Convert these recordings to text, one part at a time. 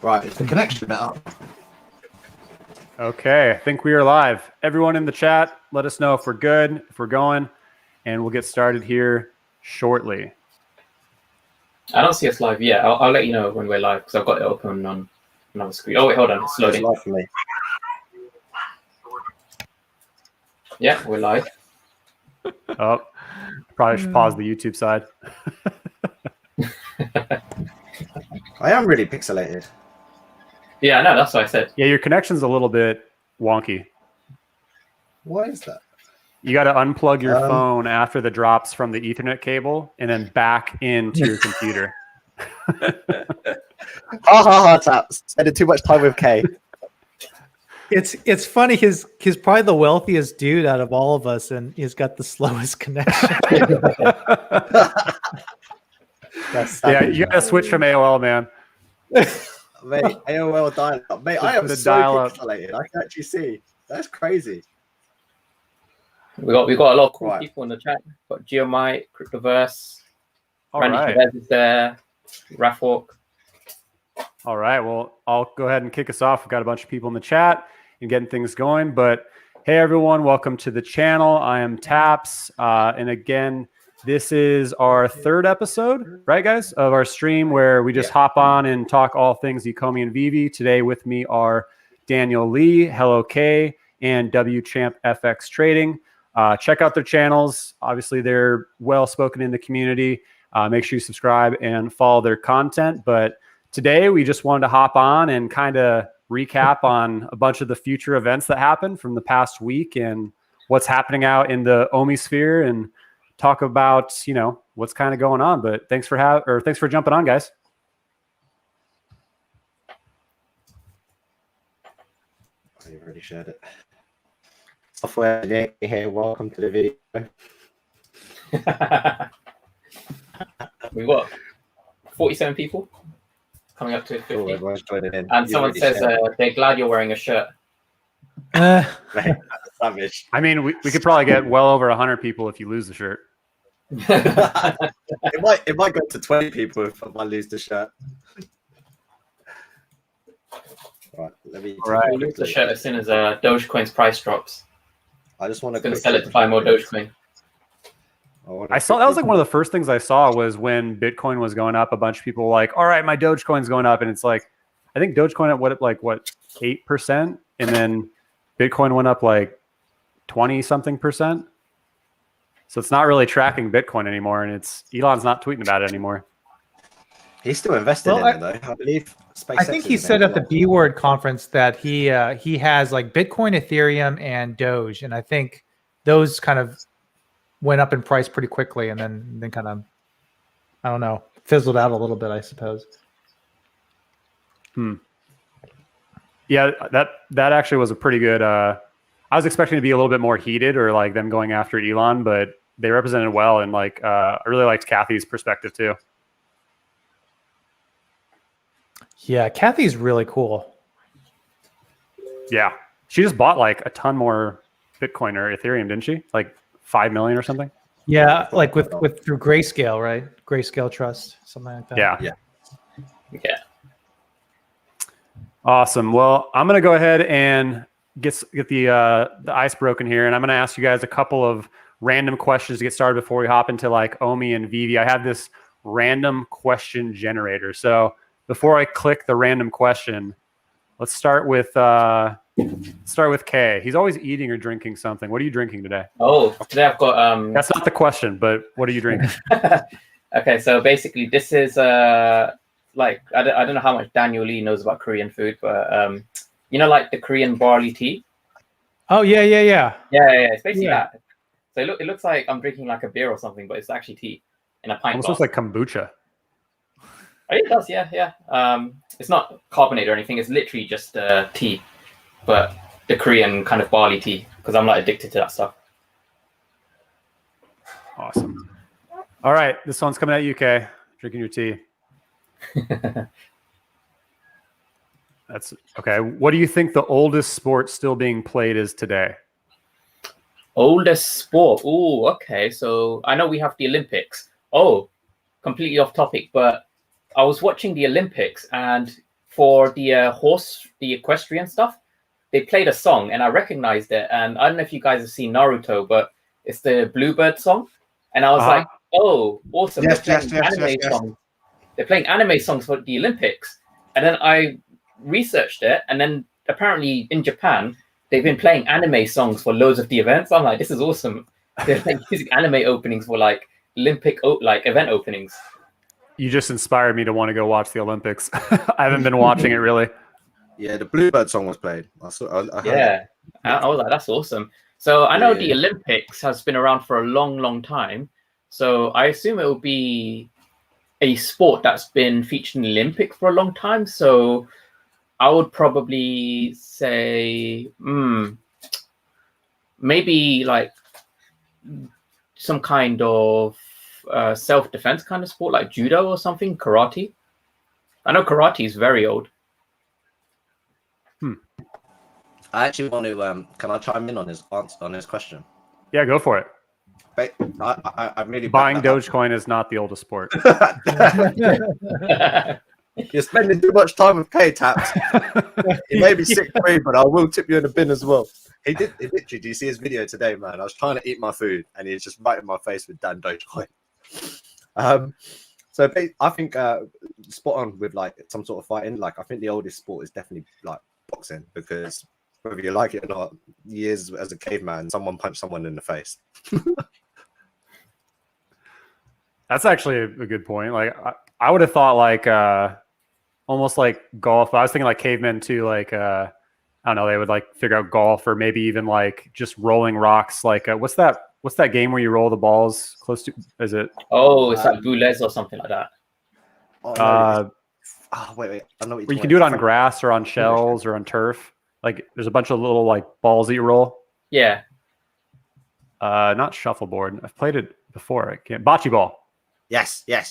Right, is the connection better? Okay, I think we are live. Everyone in the chat, let us know if we're good, if we're going, and we'll get started here shortly. I don't see us live yet. I'll let you know when we're live because I've got it open on another screen. Oh wait, hold on, it's loading. It's live for me. Yeah, we're live. Oh, probably should pause the YouTube side. I am really pixelated. Yeah, I know, that's what I said. Yeah, your connection's a little bit wonky. Why is that? You got to unplug your phone after the drops from the Ethernet cable and then back into your computer. Taps. Spending too much time with Kay. It's funny. He's probably the wealthiest dude out of all of us, and he's got the slowest connection. Yeah, you got to switch from AOL, man. Mate, AOL dial-up. Mate, I am so pixelated. I can actually see. That's crazy. We got a lot of cool people in the chat. We've got Geomite, Cryptoverse, Randy Chavez is there, Rafwalk. All right, well, I'll go ahead and kick us off. We've got a bunch of people in the chat and getting things going. But hey, everyone, welcome to the channel. I am Taps. And again, this is our third episode, right, guys, of our stream where we just hop on and talk all things Ecomi and VeVe. Today with me are Daniel Lee, HelloKay, and WchampFX Trading. Check out their channels. Obviously, they're well spoken in the community. Make sure you subscribe and follow their content. But today, we just wanted to hop on and kind of recap on a bunch of the future events that happened from the past week and what's happening out in the OMI sphere and talk about, you know, what's kind of going on. But thanks for jumping on, guys. Oh, you've already shared it. Software engineer here. Welcome to the video. We've got 47 people coming up to 50. Oh, everyone's joining in. And someone says they're glad you're wearing a shirt. Mate, that's savage. I mean, we could probably get well over 100 people if you lose the shirt. it might go to 20 people if I lose the shirt. Right, let me. We'll lose the shirt as soon as Dogecoin's price drops. I just want to sell it to buy more Dogecoin. I saw that was like one of the first things I saw was when Bitcoin was going up. A bunch of people were like, "All right, my Dogecoin's going up," and it's like, I think Dogecoin at what 8%, and then Bitcoin went up like 20-something%. So it's not really tracking Bitcoin anymore, and Elon's not tweeting about it anymore. He's still invested in it though. I believe. I think he said at the B Word conference that he has like Bitcoin, Ethereum, and Doge, and I think those kind of went up in price pretty quickly, and then kind of, I don't know, fizzled out a little bit, I suppose. Yeah, that actually was a pretty good. I was expecting to be a little bit more heated or like them going after Elon, but they represented well, and like I really liked Kathy's perspective too. Yeah, Kathy's really cool. Yeah, she just bought like a ton more Bitcoin or Ethereum, didn't she? Like 5 million or something. Yeah, like with through Grayscale, right? Grayscale Trust, something like that. Yeah. Awesome. Well, I'm gonna go ahead and get the ice broken here, and I'm gonna ask you guys a couple of random questions to get started before we hop into like OMI and VeVe. I have this random question generator, so before I click the random question, let's start with Kay. He's always eating or drinking something. What are you drinking today? Oh, today I've got That's not the question, but what are you drinking? Okay, so basically this is like I don't know how much Daniel Lee knows about Korean food, but you know, like the Korean barley tea. Oh yeah. Yeah. It's basically that. So it looks like I'm drinking like a beer or something, but it's actually tea in a pint. Almost looks like kombucha. Oh, it does, yeah. It's not carbonated or anything. It's literally just tea, but the Korean kind of barley tea, because I'm like addicted to that stuff. Awesome. All right, this one's coming at you, Kay. Drinking your tea. That's okay. What do you think the oldest sport still being played is today? Oldest sport. Oh, okay. So I know we have the Olympics. Oh, completely off topic, but I was watching the Olympics, and for the the equestrian stuff, they played a song and I recognized it. And I don't know if you guys have seen Naruto, but it's the Bluebird song. And I was like, oh, awesome. Yes, They're playing anime songs. They're playing anime songs for the Olympics. And then I researched it. And then apparently in Japan, they've been playing anime songs for loads of the events. I'm like, this is awesome. They're like using anime openings for like Olympic event openings. You just inspired me to want to go watch the Olympics. I haven't been watching it really. Yeah, the Bluebird song was played. I heard it. I was like, that's awesome. So I know the Olympics has been around for a long, long time. So I assume it will be a sport that's been featured in the Olympics for a long time. So I would probably say maybe like some kind of self-defense kind of sport, like judo or something, karate. I know karate is very old. I actually want to. Can I chime in on his answer on his question? Yeah, go for it. But I really buying Dogecoin is not the oldest sport. You're spending too much time with K-Taps. He may be 6'3", but I will tip you in the bin as well. He did. Literally, do you see his video today, man? I was trying to eat my food, and he's just right in my face with Dan Dogecoin. So I think spot on with like some sort of fighting. Like I think the oldest sport is definitely like boxing, because whether you like it or not, years as a caveman, someone punched someone in the face. That's actually a good point. Like I would have thought like almost like golf. I was thinking like cavemen too. Like I don't know, they would like figure out golf, or maybe even like just rolling rocks. Like what's that game where you roll the balls close to? Is it? Oh, it's like Boulez or something like that. Oh, no, wait. I know what you can do it on grass or on shells or on turf. Like there's a bunch of little like balls that you roll. Yeah. Not shuffleboard. I've played it before. I can't. Bocce ball. Yes. Yeah.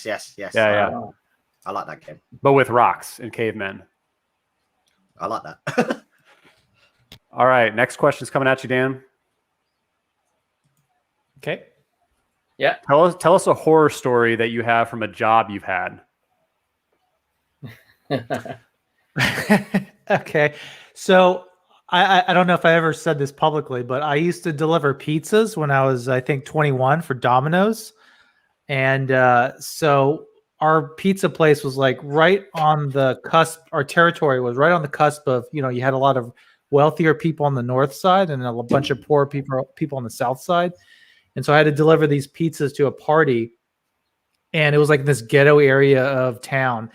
I like that game. But with rocks and cavemen. I like that. All right. Next question is coming at you, Dan. Okay. Yeah. Tell us a horror story that you have from a job you've had. Okay. So I don't know if I ever said this publicly, but I used to deliver pizzas when I was, I think, 21 for Domino's. And so our pizza place was like right on the cusp. Our territory was right on the cusp of, you had a lot of wealthier people on the north side and a bunch of poor people on the south side. And so I had to deliver these pizzas to a party. And it was like this ghetto area of town.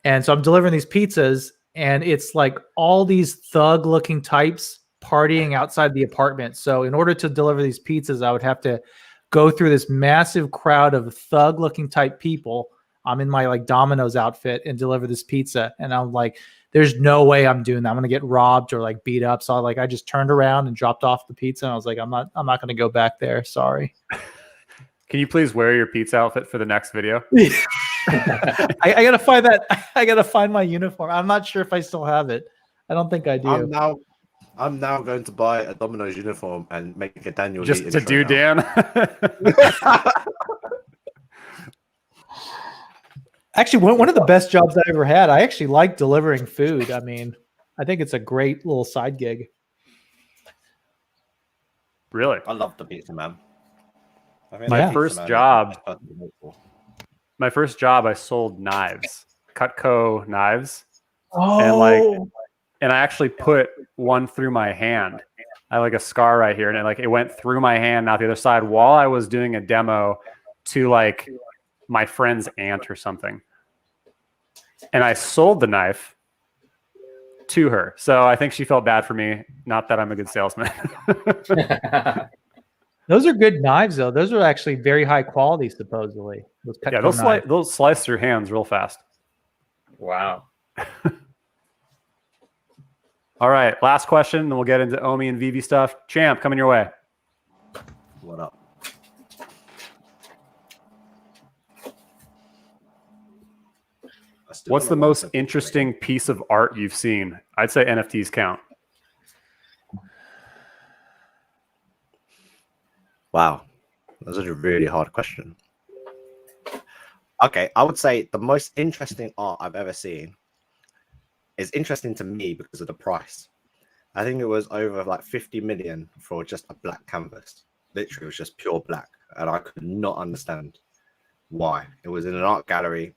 And so I'm delivering these pizzas, and it's like all these thug-looking types partying outside the apartment. So in order to deliver these pizzas, I would have to go through this massive crowd of thug-looking type people. I'm in my like Domino's outfit and deliver this pizza. And I'm like, there's no way I'm doing that. I'm going to get robbed or like beat up. So I just turned around and dropped off the pizza. And I was like, I'm not going to go back there. Sorry. Can you please wear your pizza outfit for the next video? I gotta find that. I gotta find my uniform. I'm not sure if I still have it. I don't think I do. I'm now going to buy a Domino's uniform and make a Daniel just to do Dan. Actually, one of the best jobs I ever had. I actually like delivering food. I mean, I think it's a great little side gig. Really? I love the pizza, man. My first job, I sold knives, Cutco knives. Oh. And I actually put one through my hand. I have like a scar right here, and it went through my hand, out the other side, while I was doing a demo to like my friend's aunt or something. And I sold the knife to her. So I think she felt bad for me. Not that I'm a good salesman. Those are good knives, though. Those are actually very high quality, supposedly. They'll slice through hands real fast. Wow. All right, last question, then we'll get into OMI and VeVe stuff. Champ, coming your way. What up? What's the most interesting piece of art you've seen? I'd say NFTs count. Wow, that's a really hard question. Okay, I would say the most interesting art I've ever seen it's interesting to me because of the price. I think it was over like 50 million for just a black canvas. Literally, it was just pure black, and I could not understand why. It was in an art gallery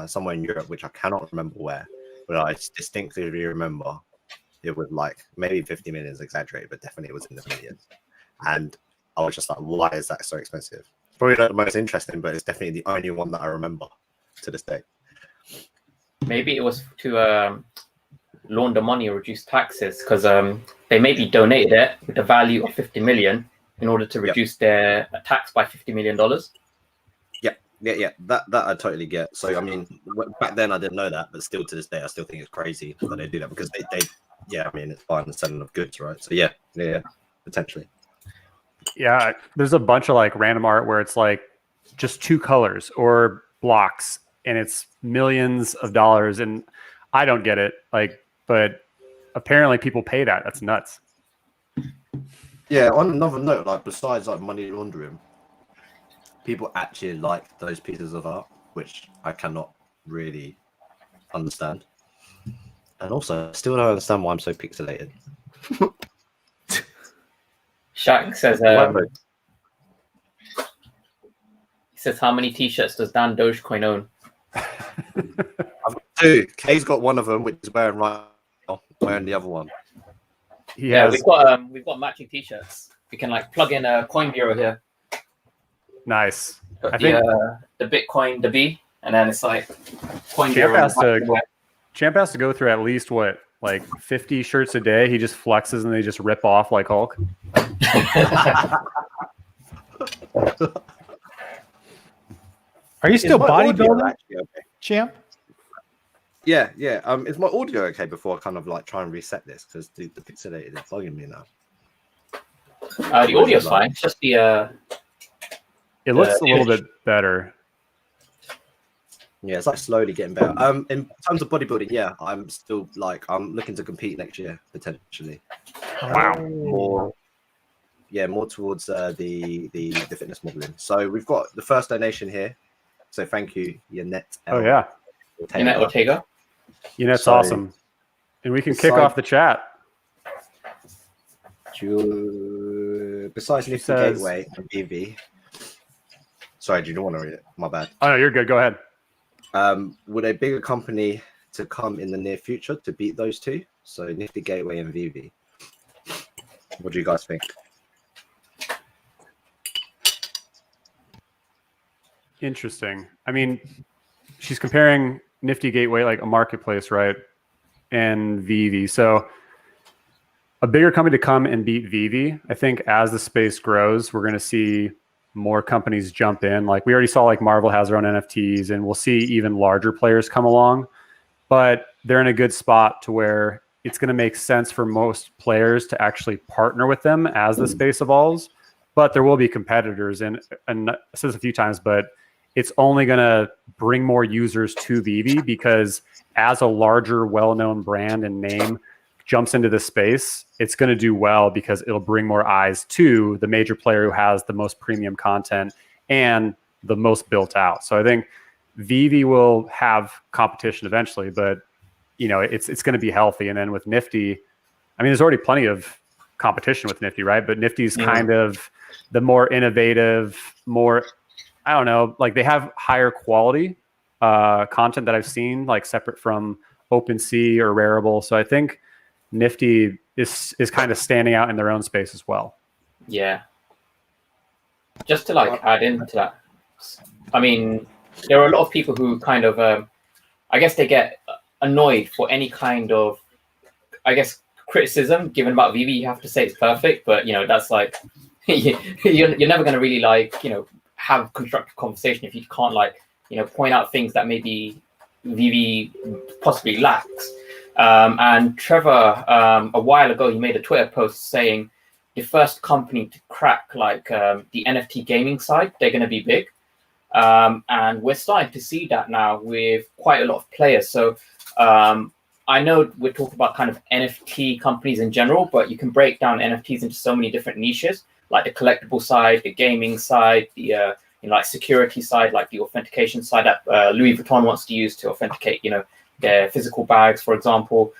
somewhere in Europe, which I cannot remember where, but I distinctly remember it was like maybe 50 million is exaggerated, but definitely it was in the millions. And I was just like, why is that so expensive? It's probably not the most interesting, but it's definitely the only one that I remember to this day. Maybe it was to launder money or reduce taxes, because they maybe donated it with a value of 50 million in order to reduce their tax by $50 million. Yeah, that I totally get. So I mean, back then I didn't know that, but still to this day I still think it's crazy that they do that, because they I mean, it's buying and selling of goods, right? So yeah, potentially. Yeah, there's a bunch of like random art where it's like just 2 colors or blocks, and it's millions of dollars, and I don't get it. Like, but apparently people pay that. That's nuts. Yeah. On another note, like besides like money laundering, people actually like those pieces of art, which I cannot really understand. And also, I still don't understand why I'm so pixelated. Shaq says, he says, how many t-shirts does Dan Dogecoin own? I've got 2. Kay's got one of them, which is wearing right now. Wearing the other one. Yeah, we've got matching t-shirts. We can like plug in a Coin Bureau here. Nice. I think the Bitcoin, the B, and then it's like Coin Bureau. Champ has to go through at least what, like 50 shirts a day. He just flexes and they just rip off like Hulk. Are you still bodybuilding, Champ? Yeah. Is my audio okay before I kind of like try and reset this, because the pixelated is bugging me now? The audio's fine. It's just the. It looks a little bit better. Yeah, it's like slowly getting better. In terms of bodybuilding, yeah, I'm still like I'm looking to compete next year potentially. Wow. More towards the fitness modeling. So we've got the first donation here. So thank you, Yanet. Oh yeah, Yanet Ortega. Yanet's awesome, and we can kick off the chat. Besides Nifty Gateway and VeVe. Sorry, do you don't want to read it? My bad. Oh no, you're good. Go ahead. Would a bigger company to come in the near future to beat those 2? So Nifty Gateway and VeVe. What do you guys think? Interesting. I mean, she's comparing Nifty Gateway, like a marketplace, right? And VeVe. So a bigger company to come and beat VeVe. I think as the space grows, we're going to see more companies jump in. Like we already saw, like Marvel has their own NFTs, and we'll see even larger players come along. But they're in a good spot to where it's going to make sense for most players to actually partner with them as the space evolves. But there will be competitors, and I said this a few times, but it's only going to bring more users to VeVe, because as a larger, well-known brand and name jumps into this space, it's going to do well because it'll bring more eyes to the major player who has the most premium content and the most built out. So I think VeVe will have competition eventually, but it's going to be healthy. And then with Nifty, I mean, there's already plenty of competition with Nifty, right? But Nifty's kind of the more innovative, more, I don't know, like they have higher quality content that I've seen, like separate from OpenSea or Rarible. So I think Nifty is kind of standing out in their own space as well. Yeah. Just to like add into that, I mean, there are a lot of people who kind of, I guess they get annoyed for any kind of, I guess, criticism given about VeVe. You have to say it's perfect, but that's like, you're never going to really like, have constructive conversation if you can't like, point out things that maybe VeVe possibly lacks. And Trevor, a while ago, he made a Twitter post saying the first company to crack like the NFT gaming side, they're going to be big. And we're starting to see that now with quite a lot of players. So I know we're talking about kind of NFT companies in general, but you can break down NFTs into so many different niches, like the collectible side, the gaming side, the like security side, like the authentication side that Louis Vuitton wants to use to authenticate, their physical bags, for example,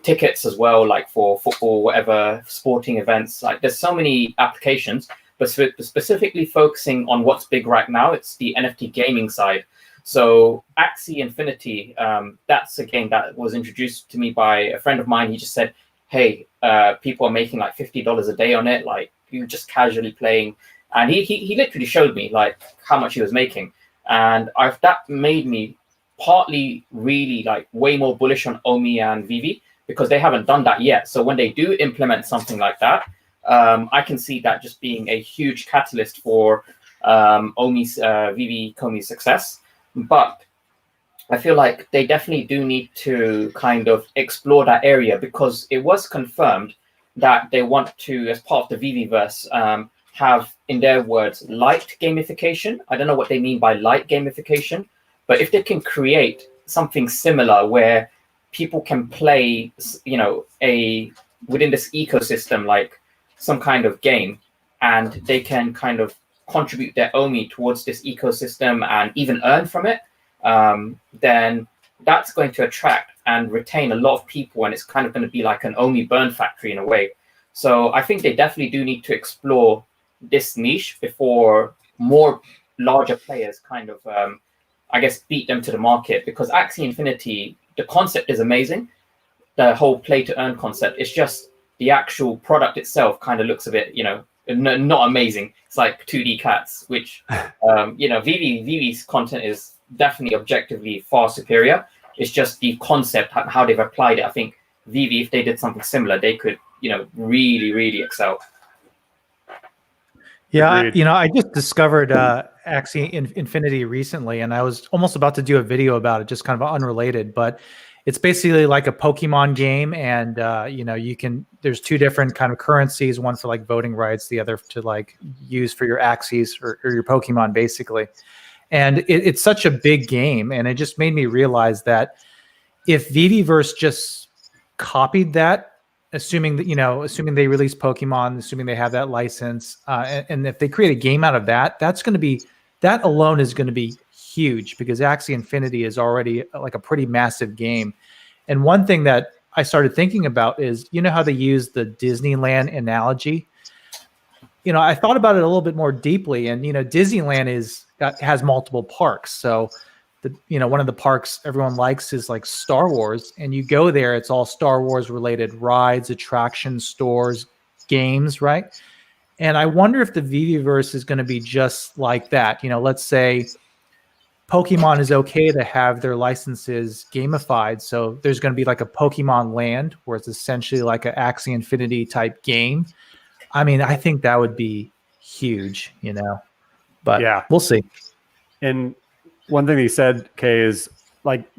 tickets as well, like for football, whatever, sporting events. Like there's so many applications, but specifically focusing on what's big right now, it's the NFT gaming side. So Axie Infinity, that's a game that was introduced to me by a friend of mine. He just said, hey, people are making like $50 a day on it, like you just casually playing. And he literally showed me like how much he was making. And that made me partly really like way more bullish on OMI and VeVe, because they haven't done that yet. So when they do implement something like that, I can see that just being a huge catalyst for OMI's, VeVe, Ecomi's success. But I feel like they definitely do need to kind of explore that area, because it was confirmed that they want to, as part of the VeVeverse, have, in their words, light gamification. I don't know what they mean by light gamification, but if they can create something similar where people can play, you know, within this ecosystem, like some kind of game, and they can kind of contribute their OMI towards this ecosystem and even earn from it, then that's going to attract and retain a lot of people, and it's kind of going to be like an OMI burn factory in a way. So I think they definitely do need to explore this niche before more larger players kind of, I guess, beat them to the market. Because Axie Infinity, the concept is amazing, the whole play to earn concept. It's just the actual product itself kind of looks a bit, you know, not amazing. It's like 2D cats, which, you know, VeVe's content is definitely objectively far superior. It's just the concept, how they've applied it. I think VeVe, if they did something similar, they could, you know, really, really excel. Yeah, Agreed. you know, I just discovered Axie Infinity recently, and I was almost about to do a video about it, just kind of unrelated, but it's basically like a Pokemon game, and you know, there's two different kind of currencies, one for like voting rights, the other to like use for your Axies or your Pokemon, basically. And it's such a big game, and it just made me realize that if VeVeverse just copied that, assuming they release Pokemon, assuming they have that license, and if they create a game out of that, that alone is going to be huge, because Axie Infinity is already like a pretty massive game. And one thing that I started thinking about is, you know how they use the Disneyland analogy? You know, I thought about it a little bit more deeply, and you know, Disneyland has multiple parks. So one of the parks everyone likes is like Star Wars, and you go there, it's all Star Wars related rides, attractions, stores, games, right? And I wonder if the VeVeverse is going to be just like that. You know, let's say Pokemon is okay to have their licenses gamified. So there's going to be like a Pokemon Land, where it's essentially like an Axie Infinity type game. I mean, I think that would be huge, you know, but yeah, we'll see. And one thing he said, Kay, is like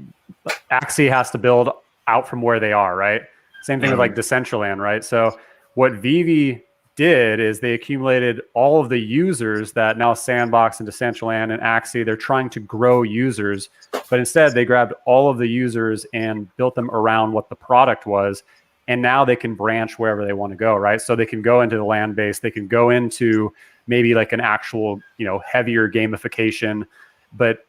Axie has to build out from where they are, right? Same thing with like Decentraland, right? So what VeVe did is they accumulated all of the users that now Sandbox and Decentraland and Axie, they're trying to grow users, but instead they grabbed all of the users and built them around what the product was. And now they can branch wherever they want to go, right? So they can go into the land base, they can go into maybe like an actual, you know, heavier gamification, but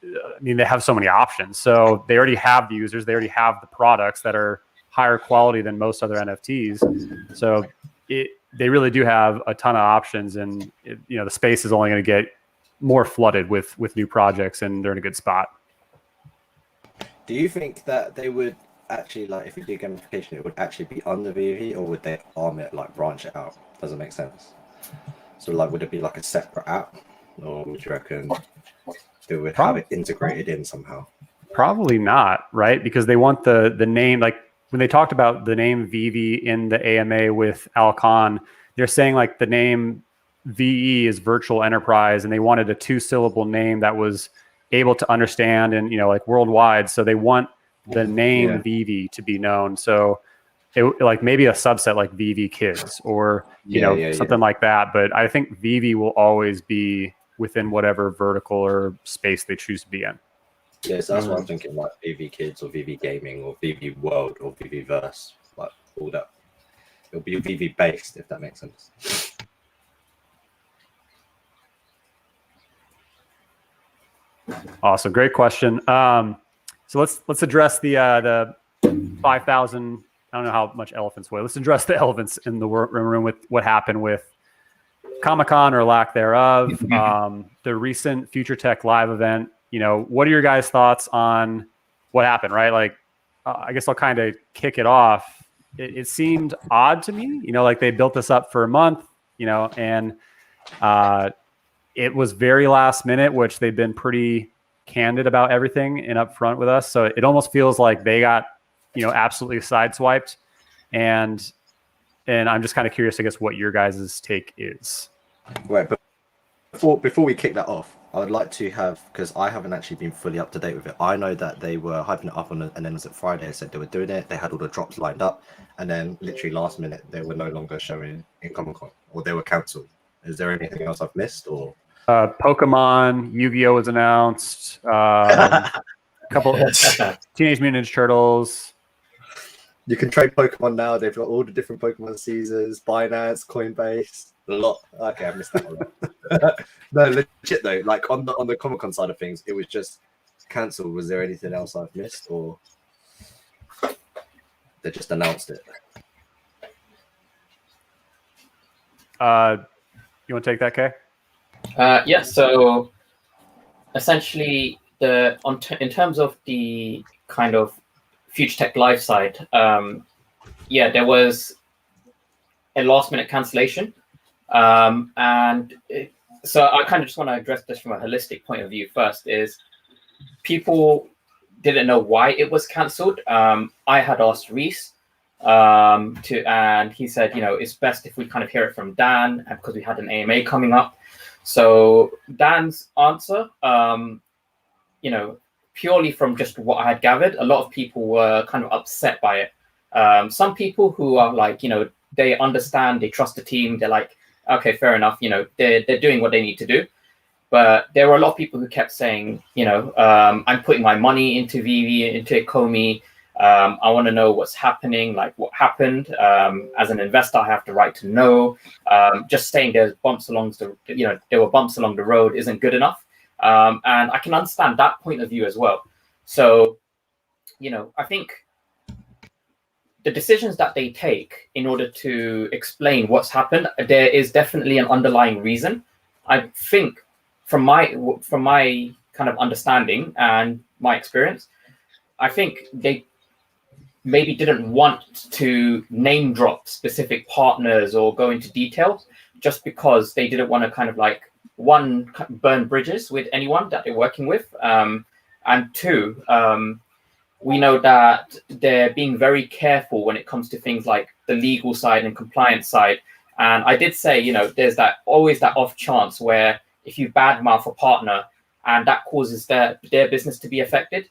I mean, they have so many options. So they already have the users, they already have the products that are higher quality than most other NFTs. So they really do have a ton of options, and you know, the space is only going to get more flooded with new projects, and they're in a good spot. Do you think that they would actually, like, if we do gamification, it would actually be under VeVe, or would they arm it, like branch it out? Does it make sense? So like, would it be like a separate app, or would you reckon they would have it integrated in somehow? Probably not, right? Because they want the name, like when they talked about the name VeVe in the AMA with Al Khan, they're saying like the name VE is virtual enterprise, and they wanted a 2-syllable name that was able to understand and, you know, like worldwide. So they want the name VeVe to be known. So it, like maybe a subset like VeVe Kids or something like that. But I think VeVe will always be within whatever vertical or space they choose to be in. Yes, that's what I'm thinking, like VeVe Kids or VeVe Gaming or VeVe World or VeVeverse, like all that. It'll be VeVe based, if that makes sense. Awesome. Great question. So let's address the 5,000. I don't know how much elephants weigh. Let's address the elephants in the room with what happened with Comic-Con or lack thereof. The recent FutureTechLive event. What are your guys' thoughts on what happened? Right, like I guess I'll kind of kick it off. It seemed odd to me. Like they built this up for a month. And it was very last minute, which they've been pretty candid about everything and upfront with us. So it almost feels like they got, absolutely sideswiped. And I'm just kind of curious, I guess, what your guys' take is. Right, but before we kick that off, I would like to have, because I haven't actually been fully up to date with it. I know that they were hyping it up and then was it Friday? They said they were doing it. They had all the drops lined up, and then literally last minute they were no longer showing in Comic-Con, or they were cancelled. Is there anything else I've missed, or? Pokemon, Yu-Gi-Oh was announced. A couple Teenage Mutant Ninja Turtles. You can trade Pokemon now. They've got all the different Pokemon seasons, Binance, Coinbase, a lot. Okay, I missed that one. No, legit though. Like on the Comic-Con side of things, it was just cancelled. Was there anything else I've missed, or they just announced it? You want to take that, Kay? Yeah. So essentially, in terms of the kind of FutureTechLive side, there was a last-minute cancellation, so I kind of just want to address this from a holistic point of view. First, is people didn't know why it was cancelled. I had asked Reese and he said, it's best if we kind of hear it from Dan, and because we had an AMA coming up. So Dan's answer, purely from just what I had gathered, a lot of people were kind of upset by it. Some people who are like, they understand, they trust the team, they're like, okay, fair enough, they're doing what they need to do. But there were a lot of people who kept saying, I'm putting my money into VeVe, into Ecomi. I want to know what's happening, like what happened. As an investor, I have the right to know. Just saying there were bumps along the road isn't good enough. And I can understand that point of view as well. So, I think the decisions that they take in order to explain what's happened, there is definitely an underlying reason. I think from my kind of understanding and my experience, I think they maybe didn't want to name drop specific partners or go into details, just because they didn't want to kind of like, one, burn bridges with anyone that they're working with, and two, we know that they're being very careful when it comes to things like the legal side and compliance side. And I did say, there's always that off chance where if you badmouth a partner and that causes their business to be affected,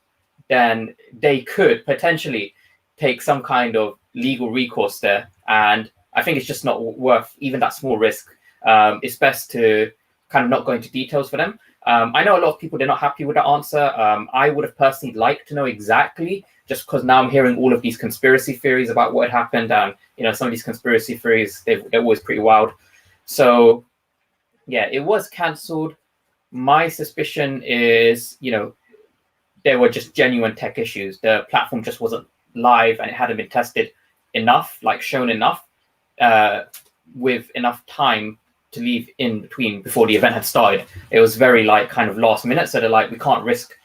then they could potentially take some kind of legal recourse there. And I think it's just not worth even that small risk. It's best to kind of not go into details for them. I know a lot of people, they're not happy with the answer. I would have personally liked to know exactly, just because now I'm hearing all of these conspiracy theories about what happened. And, some of these conspiracy theories, they're always pretty wild. So, yeah, it was cancelled. My suspicion is, there were just genuine tech issues. The platform just wasn't live and it hadn't been tested enough, like shown enough, with enough time to leave in between before the event had started. It was very kind of last minute. So they're like, we can't risk,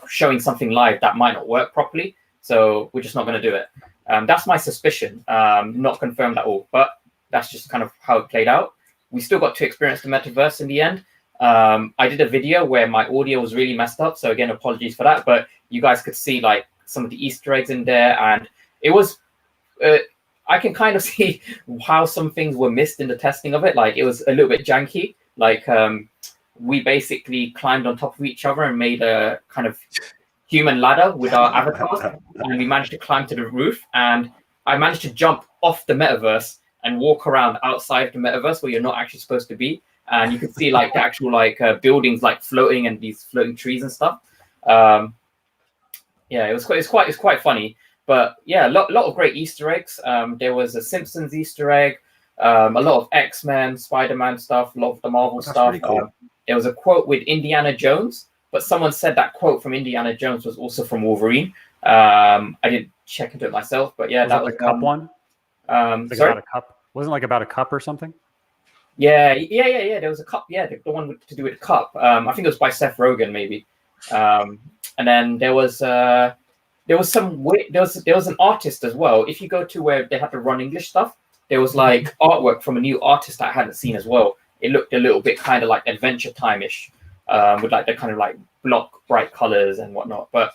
showing something live that might not work properly. So we're just not going to do it. That's my suspicion. Not confirmed at all, but that's just kind of how it played out. We still got to experience the metaverse in the end. I did a video where my audio was really messed up. So again, apologies for that, but you guys could see some of the Easter eggs in there. And it was, I can kind of see how some things were missed in the testing of it. It was a little bit janky. We basically climbed on top of each other and made a kind of human ladder with our avatars. And we managed to climb to the roof. And I managed to jump off the metaverse and walk around outside the metaverse where you're not actually supposed to be. And you could see the actual buildings floating and these floating trees and stuff. It's quite funny. But yeah, a lot of great Easter eggs. There was a Simpsons Easter egg, a lot of X-Men, Spider-Man stuff, a lot of the Marvel stuff. Really cool. There was a quote with Indiana Jones but someone said that quote from Indiana Jones was also from Wolverine. I didn't check into it myself, but yeah, that was the cup one. Sorry? About a cup. Wasn't it like about a cup or something? Yeah. There was a cup. Yeah, the one to do with the cup. I think it was by Seth Rogen, maybe. And then there was an artist as well. If you go to where they had to run English stuff, there was like artwork from a new artist that I hadn't seen as well. It looked a little bit kind of like Adventure Time-ish, with like the kind of like block bright colors and whatnot. But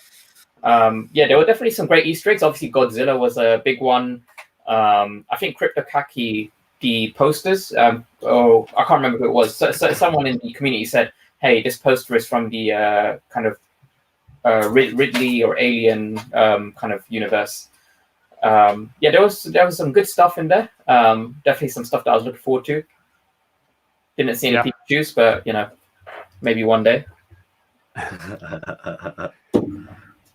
yeah, there were definitely some great Easter eggs. Obviously, Godzilla was a big one. I think CryptoKaki, the posters. I can't remember who it was. So someone in the community said, "Hey, this poster is from the kind of Ridley or Alien kind of universe." Yeah, there was some good stuff in there. Definitely some stuff that I was looking forward to. Didn't see any Pikachu's, but maybe one day.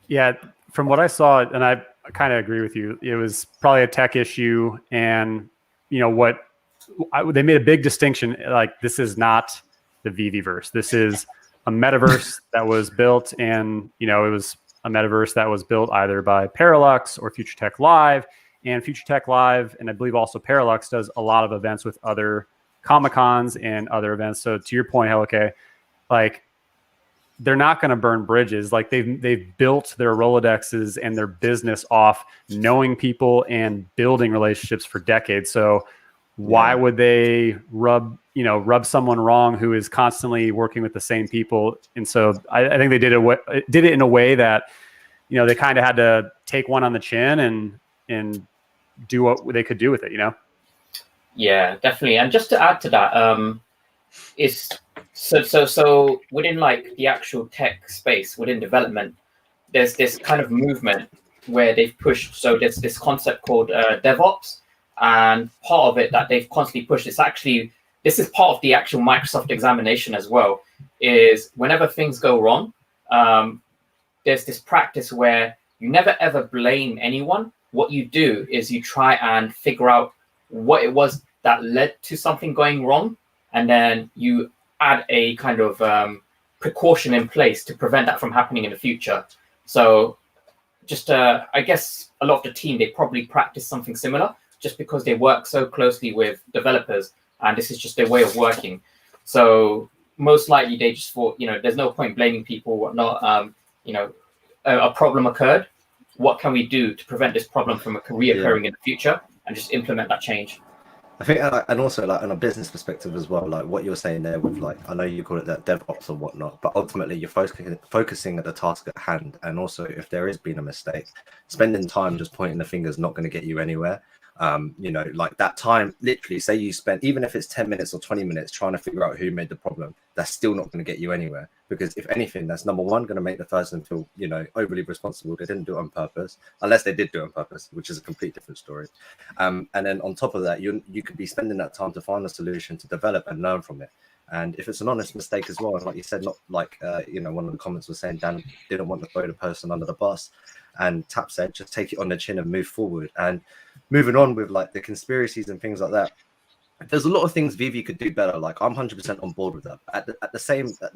Yeah, from what I saw, and I kind of agree with you, it was probably a tech issue, and they made a big distinction. Like, this is not the VeVe-verse. This is a metaverse that was built, and it was a metaverse that was built either by Parallax or FutureTechLive, and FutureTechLive, and I believe also Parallax, does a lot of events with other Comic-Cons and other events. So to your point, HelloKay, like, they're not going to burn bridges. Like, they've built their Rolodexes and their business off knowing people and building relationships for decades. So why would they rub someone wrong who is constantly working with the same people? And so I think they did it in a way that, they kind of had to take one on the chin and do what they could do with it, Yeah, definitely. And just to add to that, so within like the actual tech space, within development, there's this kind of movement where they've pushed. So there's this concept called DevOps, and part of it that they've constantly pushed. This is part of the actual Microsoft examination as well. Is whenever things go wrong, there's this practice where you never ever blame anyone. What you do is you try and figure out what it was that led to something going wrong, and then you add a kind of precaution in place to prevent that from happening in the future. So just I guess a lot of the team, they probably practice something similar just because they work so closely with developers, and this is just their way of working. So most likely they just thought, there's no point blaming people, whatnot. A problem occurred. What can we do to prevent this problem from reoccurring in the future, and just implement that change? I think, and also like on a business perspective as well, like what you're saying there with like, I know you call it that DevOps or whatnot, but ultimately you're focusing at the task at hand. And also if there has been a mistake, spending time just pointing the finger is not going to get you anywhere. Like that time, literally say you spent, even if it's 10 minutes or 20 minutes trying to figure out who made the problem, that's still not going to get you anywhere. Because if anything, that's number one, going to make the person feel, overly responsible. They didn't do it on purpose, unless they did do it on purpose, which is a complete different story. And then on top of that, you could be spending that time to find a solution, to develop and learn from it. And if it's an honest mistake as well, and like you said, not like, one of the comments was saying Dan didn't want to throw the person under the bus. And Tap said, just take it on the chin and move forward. And moving on with like the conspiracies and things like that, there's a lot of things VeVe could do better. Like, I'm 100% on board with that. At the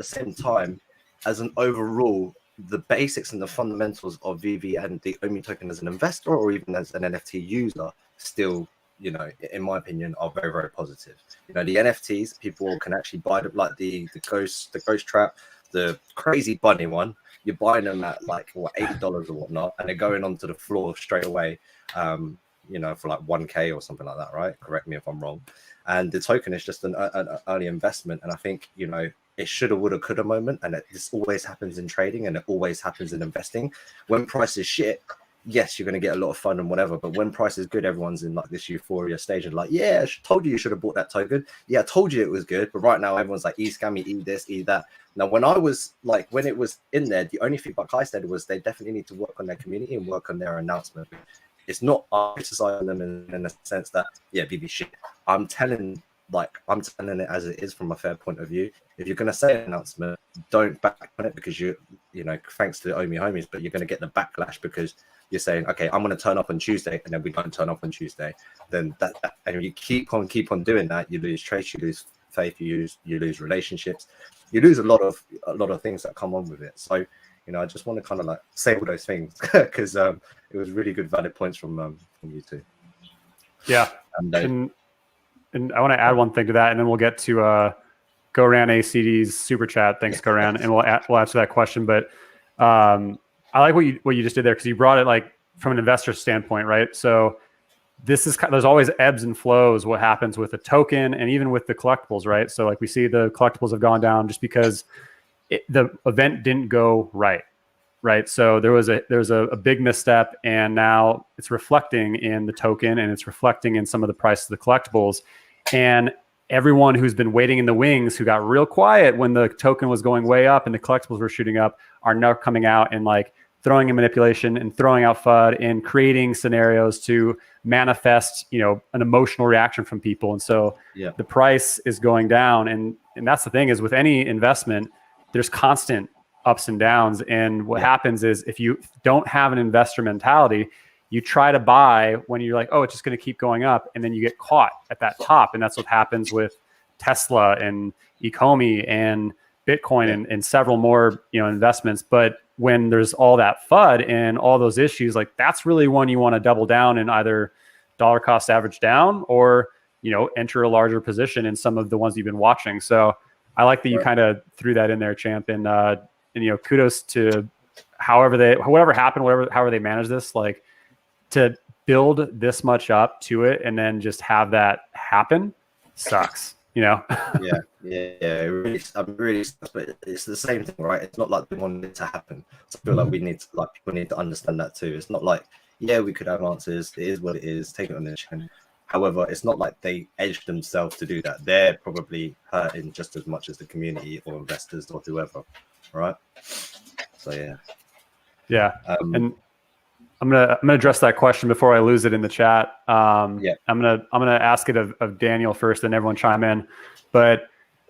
same time, as an overall, the basics and the fundamentals of VeVe and the OMI token as an investor or even as an NFT user still, in my opinion, are very, very positive. The NFTs, people can actually buy them, like the ghost trap, the crazy bunny one. You're buying them at like $80 or whatnot, and they're going onto the floor straight away, for like 1K or something like that, right? Correct me if I'm wrong. And the token is just an early investment, and I think it shoulda, woulda, coulda moment, and this always happens in trading, and it always happens in investing. When price is shit, yes, you're going to get a lot of fun and whatever, but when price is good, everyone's in like this euphoria stage and like, yeah, I told you should have bought that token. Yeah, I told you it was good, but right now everyone's like, scammy, this, that. Now, when it was in there, the only feedback I said was they definitely need to work on their community and work on their announcement. It's not criticizing them in the sense that, yeah, VeVe shit. I'm telling it as it is from a fair point of view. If you're going to say an announcement, don't back on it because thanks to the OMI homies, but you're going to get the backlash because you're saying, okay, I'm going to turn up on Tuesday, and then we don't turn up on Tuesday. Then and you keep on doing that, you lose trace, you lose faith, you lose relationships. you lose a lot of things that come on with it. So, you know, I just want to kind of like say all those things because it was really good valid points from you two. Yeah, and I want to add one thing to that, and then we'll get to Goran ACD's super chat. Thanks, Goran, and we'll answer that question. But I like what you just did there, because you brought it like from an investor standpoint, right? So this is there's always ebbs and flows. What happens with a token, and even with the collectibles, right? So like we see the collectibles have gone down just because the event didn't go right. So there was a big misstep, and now it's reflecting in the token, and it's reflecting in some of the price of the collectibles. And everyone who's been waiting in the wings, who got real quiet when the token was going way up and the collectibles were shooting up, are now coming out and like throwing in manipulation and throwing out FUD and creating scenarios to manifest, you know, an emotional reaction from people. And so the price is going down. And that's the thing, is with any investment, there's constant ups and downs. And what happens is, if you don't have an investor mentality, you try to buy when you're like, oh, it's just going to keep going up, and then you get caught at that top. And that's what happens with Tesla and Ecomi and Bitcoin and several more, you know, investments. But when there's all that FUD and all those issues, like that's really when you want to double down and either dollar cost average down, or, you know, enter a larger position in some of the ones you've been watching. So I like that you kind of threw that in there, Champ. And you know, kudos to whatever happened, however they manage this, like, to build this much up to it and then just have that happen sucks, you know? It really sucks, but it's the same thing, right? It's not like we want it to happen. So I feel like people need to understand that too. It's not like, we could have answers. It is what it is. Take it on the chin. However, it's not like they edged themselves to do that. They're probably hurting just as much as the community or investors or whoever, right? So and I'm gonna address that question before I lose it in the chat. I'm gonna ask it of Daniel first, and everyone chime in. But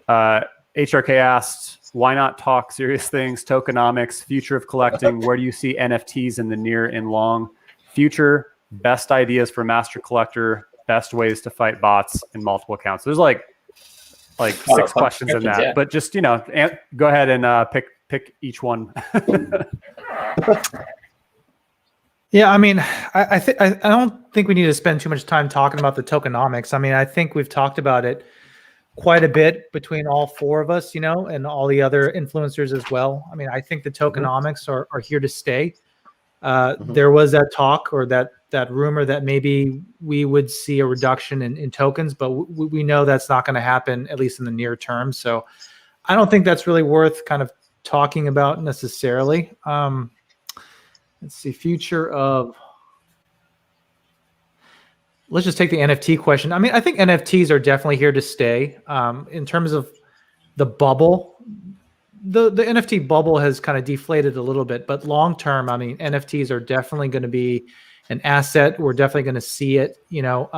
HRK asked, why not talk serious things? Tokenomics, future of collecting. Where do you see NFTs in the near and long future? Best ideas for master collector. Best ways to fight bots in multiple accounts. There's like 6 questions in that, but just, you know, go ahead and pick each one. Yeah, I mean, I don't think we need to spend too much time talking about the tokenomics. I mean, I think we've talked about it quite a bit between all 4 of us, you know, and all the other influencers as well. I mean, I think the tokenomics are here to stay. There was that talk, or that rumor that maybe we would see a reduction in tokens, but we know that's not going to happen, at least in the near term. So I don't think that's really worth kind of talking about necessarily. Let's see, future of, let's just take the NFT question. I mean, I think NFTs are definitely here to stay. In terms of the bubble, the NFT bubble has kind of deflated a little bit, but long term, I mean, NFTs are definitely going to be an asset. We're definitely going to see it. You know,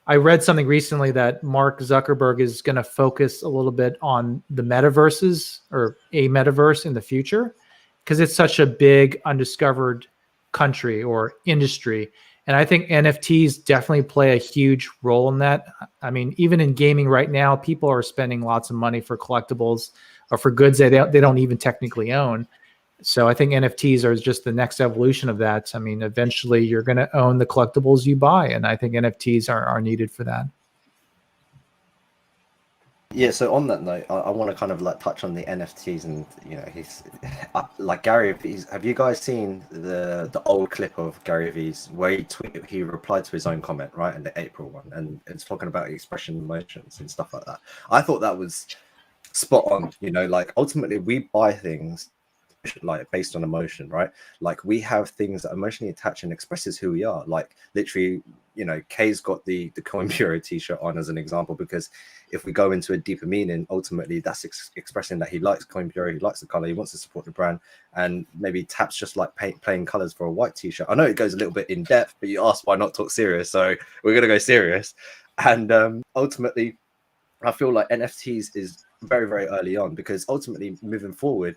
I read something recently that Mark Zuckerberg is going to focus a little bit on the metaverses, or a metaverse in the future, because it's such a big undiscovered country or industry. And I think NFTs definitely play a huge role in that. I mean, even in gaming right now, people are spending lots of money for collectibles or for goods that they don't even technically own. So I think NFTs are just the next evolution of that. I mean, eventually you're going to own the collectibles you buy. And I think NFTs are needed for that. Yeah, so on that note, I want to kind of like touch on the NFTs, and you know, he's like Gary V's. Have you guys seen the old clip of Gary V's where he replied to his own comment, right, in the April one, and it's talking about expression emotions and stuff like that? I thought that was spot on. You know, like ultimately we buy things like based on emotion, right? Like we have things that emotionally attach and expresses who we are. Like literally, you know, Kay's got the Coin Bureau t-shirt on as an example, because if we go into a deeper meaning, ultimately that's expressing that he likes Coin Bureau, he likes the color, he wants to support the brand, and maybe Taps just like playing colors for a white t-shirt. I know it goes a little bit in depth, but you asked why not talk serious, so we're gonna go serious. And ultimately, I feel like NFTs is very, very early on, because ultimately moving forward,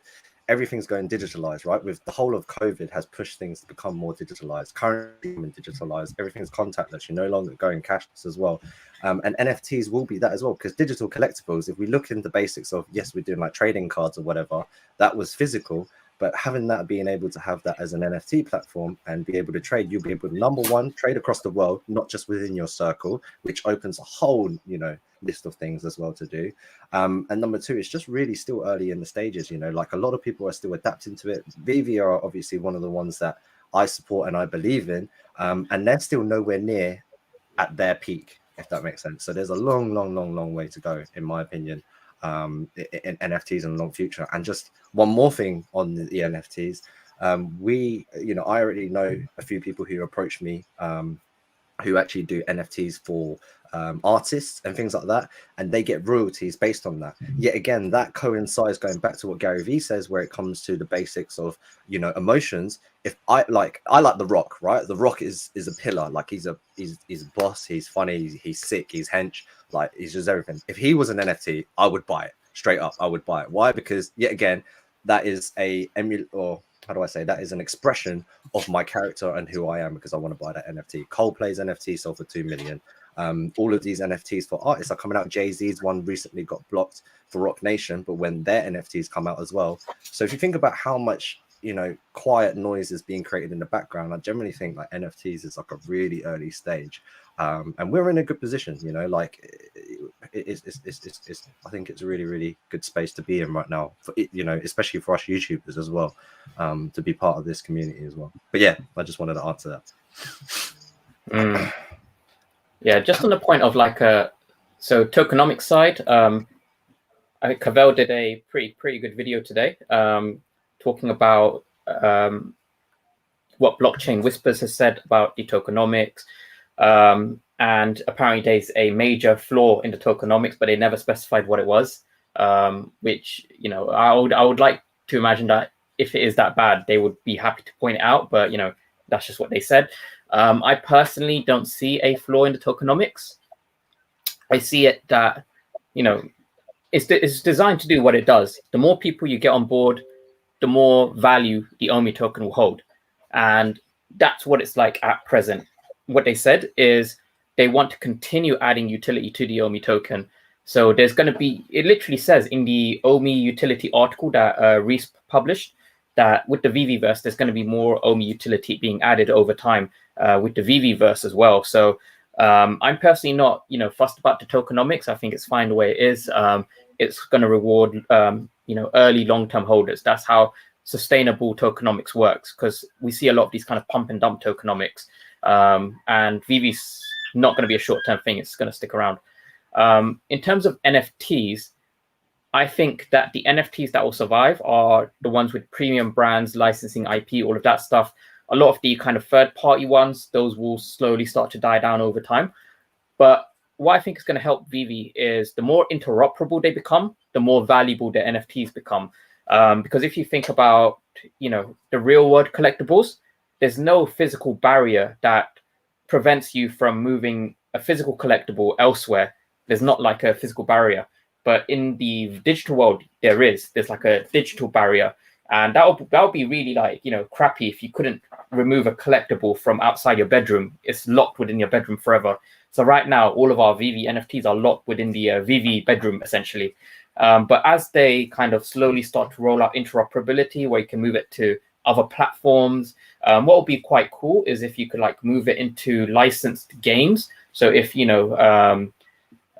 everything's going digitalized, right? With the whole of COVID has pushed things to become more digitalized, currently digitalized, everything's contactless, you're no longer going cashless as well. And NFTs will be that as well, because digital collectibles, if we look into the basics of, yes, we're doing like trading cards or whatever, that was physical, but having that, being able to have that as an NFT platform and be able to trade, you'll be able to, number one, trade across the world, not just within your circle, which opens a whole, you know, list of things as well to do. And number two, it's just really still early in the stages, you know, like a lot of people are still adapting to it. VeVe are obviously one of the ones that I support and I believe in, and they're still nowhere near at their peak, if that makes sense. So there's a long way to go, in my opinion, in NFTs in the long future. And just one more thing on the NFTs, we, you know, I already know a few people who approach me who actually do NFTs for artists and things like that, and they get royalties based on that. Yet again, that coincides, going back to what Gary Vee says, where it comes to the basics of, you know, emotions. If I like The Rock, right? The Rock is a pillar. Like he's a boss. He's funny. He's sick. He's hench. Like he's just everything. If he was an NFT, I would buy it straight up. I would buy it. Why? Because yet again, that is that is an expression of my character and who I am, because I want to buy that NFT. Coldplay's NFT sold for 2 million. All of these NFTs for artists are coming out. Jay-Z's one recently got blocked for Rock Nation, but when their NFTs come out as well. So if you think about how much, you know, quiet noise is being created in the background, I generally think like NFTs is like a really early stage. And we're in a good position, you know, like it's I think it's a really good space to be in right now, for it, you know, especially for us YouTubers as well, to be part of this community as well. But yeah, I just wanted to answer that. Yeah, just on the point of like so tokenomics side, I think Cavell did a pretty good video today, talking about what Blockchain Whispers has said about the tokenomics. And apparently there's a major flaw in the tokenomics, but they never specified what it was, which, you know, I would like to imagine that if it is that bad, they would be happy to point it out, but, you know, that's just what they said. I personally don't see a flaw in the tokenomics. I see it that, you know, it's designed to do what it does. The more people you get on board, the more value the OMI token will hold. And that's what it's like at present. What they said is they want to continue adding utility to the OMI token. So there's going to be, it literally says in the OMI utility article that Reese published, that with the VeVeverse, there's going to be more OMI utility being added over time with the VeVeverse as well. So I'm personally not, you know, fussed about the tokenomics. I think it's fine the way it is. It's going to reward, you know, early long-term holders. That's how sustainable tokenomics works, because we see a lot of these kind of pump and dump tokenomics. And VeVe's not going to be a short-term thing. It's going to stick around. In terms of NFTs, I think that the NFTs that will survive are the ones with premium brands, licensing IP, all of that stuff. A lot of the kind of third-party ones, those will slowly start to die down over time. But what I think is going to help VeVe is the more interoperable they become, the more valuable their NFTs become. Because if you think about, you know, the real-world collectibles, there's no physical barrier that prevents you from moving a physical collectible elsewhere. There's not like a physical barrier. But in the digital world, there's like a digital barrier. And that would be really like, you know, crappy if you couldn't remove a collectible from outside your bedroom. It's locked within your bedroom forever. So right now, all of our VeVe NFTs are locked within the VeVe bedroom, essentially. But as they kind of slowly start to roll out interoperability, where you can move it to other platforms, what would be quite cool is if you could like move it into licensed games. So if, you know,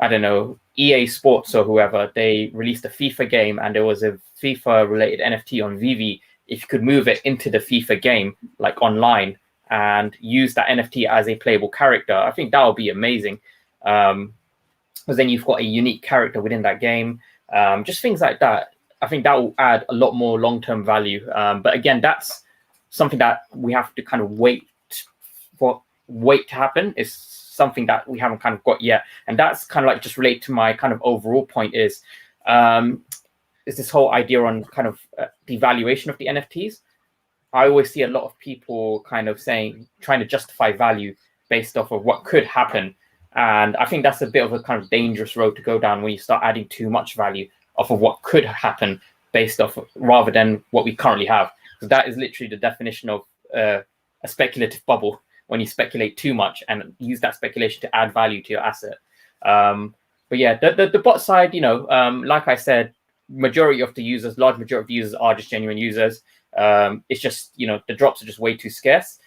I don't know, EA Sports or whoever, they released a FIFA game and there was a FIFA related NFT on VeVe, if you could move it into the FIFA game, like online, and use that NFT as a playable character, I think that would be amazing. Because then you've got a unique character within that game. Just things like that. I think that will add a lot more long-term value. But again, that's something that we have to kind of wait to happen. It's something that we haven't kind of got yet. And that's kind of like just relate to my kind of overall point is this whole idea on kind of the valuation of the NFTs. I always see a lot of people kind of trying to justify value based off of what could happen. And I think that's a bit of a kind of dangerous road to go down when you start adding too much value off of what could happen. based off rather than what we currently have. So that is literally the definition of a speculative bubble, when you speculate too much and use that speculation to add value to your asset. But yeah, the bot side, like I said, majority of the users, large majority of the users are just genuine users. It's just, the drops are just way too scarce.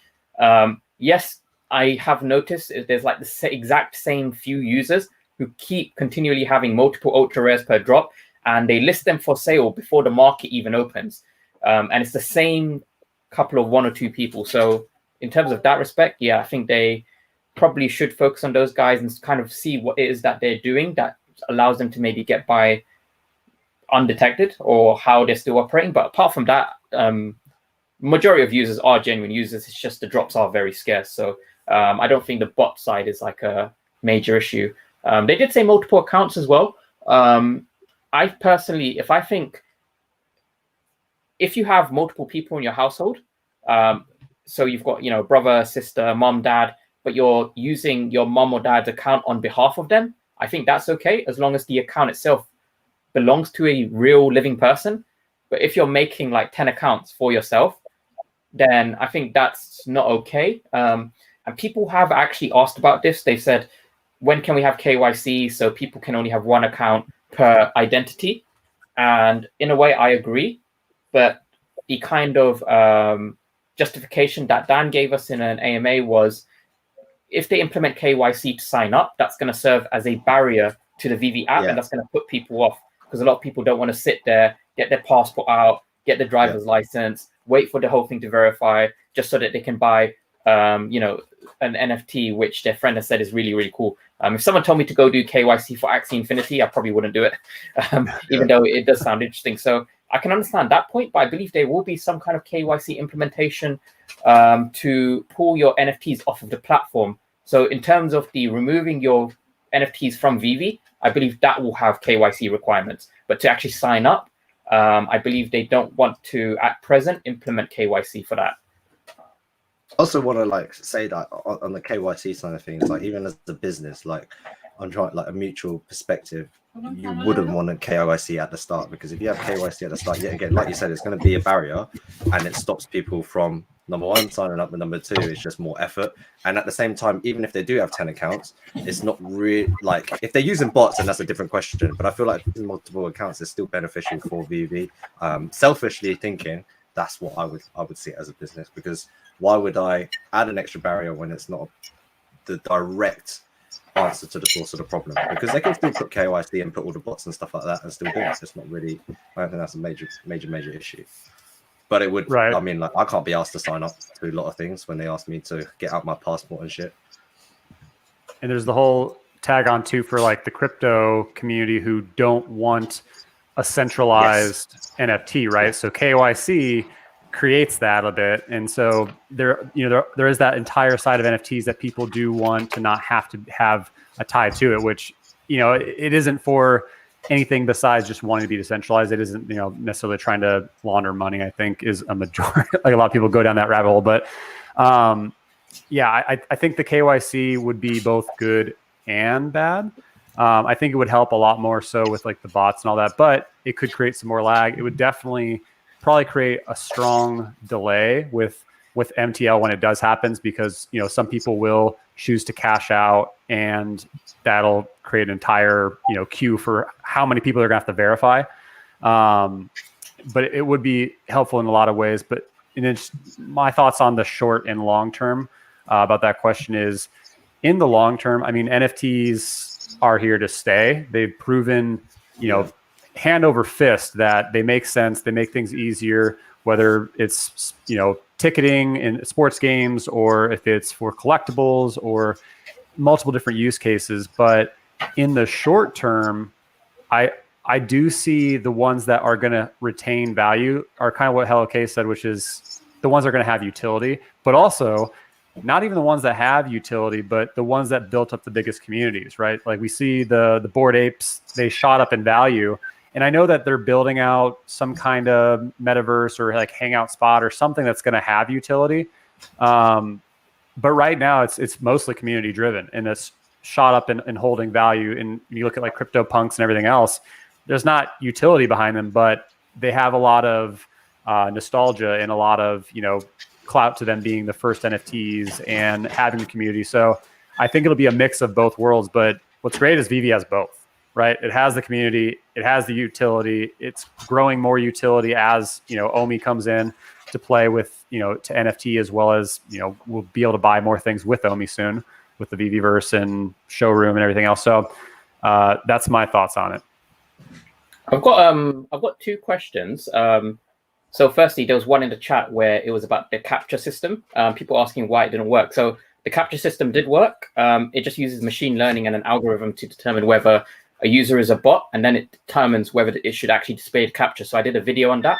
Yes, I have noticed there's like the exact same few users who keep continually having multiple ultra rares per drop, and they list them for sale before the market even opens. And it's the same couple of 1 or 2 people. So in terms of that respect, yeah, I think they probably should focus on those guys and kind of see what it is that they're doing that allows them to maybe get by undetected, or how they're still operating. But apart from that, majority of users are genuine users. It's just the drops are very scarce. So I don't think the bot side is like a major issue. They did say multiple accounts as well. I personally, if you have multiple people in your household, so you've got, brother, sister, mom, dad, but you're using your mom or dad's account on behalf of them, I think that's okay, as long as the account itself belongs to a real living person. But if you're making like 10 accounts for yourself, then I think that's not okay. And people have actually asked about this. They've said, when can we have KYC so people can only have one account per identity? And in a way, I agree. But the kind of justification that Dan gave us in an AMA was, if they implement KYC to sign up, that's going to serve as a barrier to the VeVe app, and that's going to put people off, because a lot of people don't want to sit there, get their passport out, get their driver's license, wait for the whole thing to verify, just so that they can buy, an NFT, which their friend has said is really, really cool. If someone told me to go do KYC for Axie Infinity, I probably wouldn't do it, even though it does sound interesting. So I can understand that point, but I believe there will be some kind of KYC implementation to pull your NFTs off of the platform. So in terms of the removing your NFTs from VeVe, I believe that will have KYC requirements. But to actually sign up, I believe they don't want to, at present, implement KYC for that. Also want to say that on the KYC side of things, even as a business, I'm trying a mutual perspective, you wouldn't want a KYC at the start, because if you have KYC at the start, yet again, like you said, it's going to be a barrier, and it stops people from, number one, signing up, and number two, it's just more effort. And at the same time, even if they do have 10 accounts, it's not really if they're using bots, then that's a different question. But I feel like multiple accounts is still beneficial for VeVe. Selfishly thinking, that's what I would see it as a business, because why would I add an extra barrier when it's not the direct answer to the source of the problem? Because they can still put KYC and put all the bots and stuff like that and still do it. It's not really, I don't think that's a major issue. But it would, I mean, I can't be asked to sign up to a lot of things when they ask me to get out my passport and shit. And there's the whole tag on too for the crypto community who don't want a centralized NFT, right? So KYC creates that a bit, and so there is that entire side of NFTs that people do want to not have to have a tie to it, which it isn't for anything besides just wanting to be decentralized. It isn't necessarily trying to launder money, I think, is a majority. A lot of people go down that rabbit hole, but I think the KYC would be both good and bad. I think it would help a lot more so with the bots and all that, but it could create some more lag. It would definitely probably create a strong delay with MTL when it does happen, because some people will choose to cash out, and that'll create an entire queue for how many people are gonna have to verify. But it would be helpful in a lot of ways. But my thoughts on the short and long term about that question is, in the long term, I mean, NFTs are here to stay. They've proven hand over fist that they make sense. They make things easier, whether it's ticketing in sports games, or if it's for collectibles, or multiple different use cases. But in the short term, I do see the ones that are going to retain value are kind of what HelloKay said, which is the ones that are going to have utility, but also not even the ones that have utility, but the ones that built up the biggest communities, right? We see the Bored Apes, they shot up in value. And I know that they're building out some kind of metaverse or hangout spot or something that's going to have utility. But right now it's mostly community driven, and it's shot up in holding value. And you look at CryptoPunks and everything else, there's not utility behind them, but they have a lot of nostalgia and a lot of, clout to them being the first NFTs and having the community. So I think it'll be a mix of both worlds. But what's great is VeVe has both, right? It has the community, it has the utility, it's growing more utility as, OMI comes in to play with, to NFT, as well as, we'll be able to buy more things with OMI soon with the VeVeverse and showroom and everything else. So that's my thoughts on it. I've got two questions. So firstly, there was one in the chat where it was about the capture system. People asking why it didn't work. So the capture system did work. It just uses machine learning and an algorithm to determine whether a user is a bot, and then it determines whether it should actually display the capture. So I did a video on that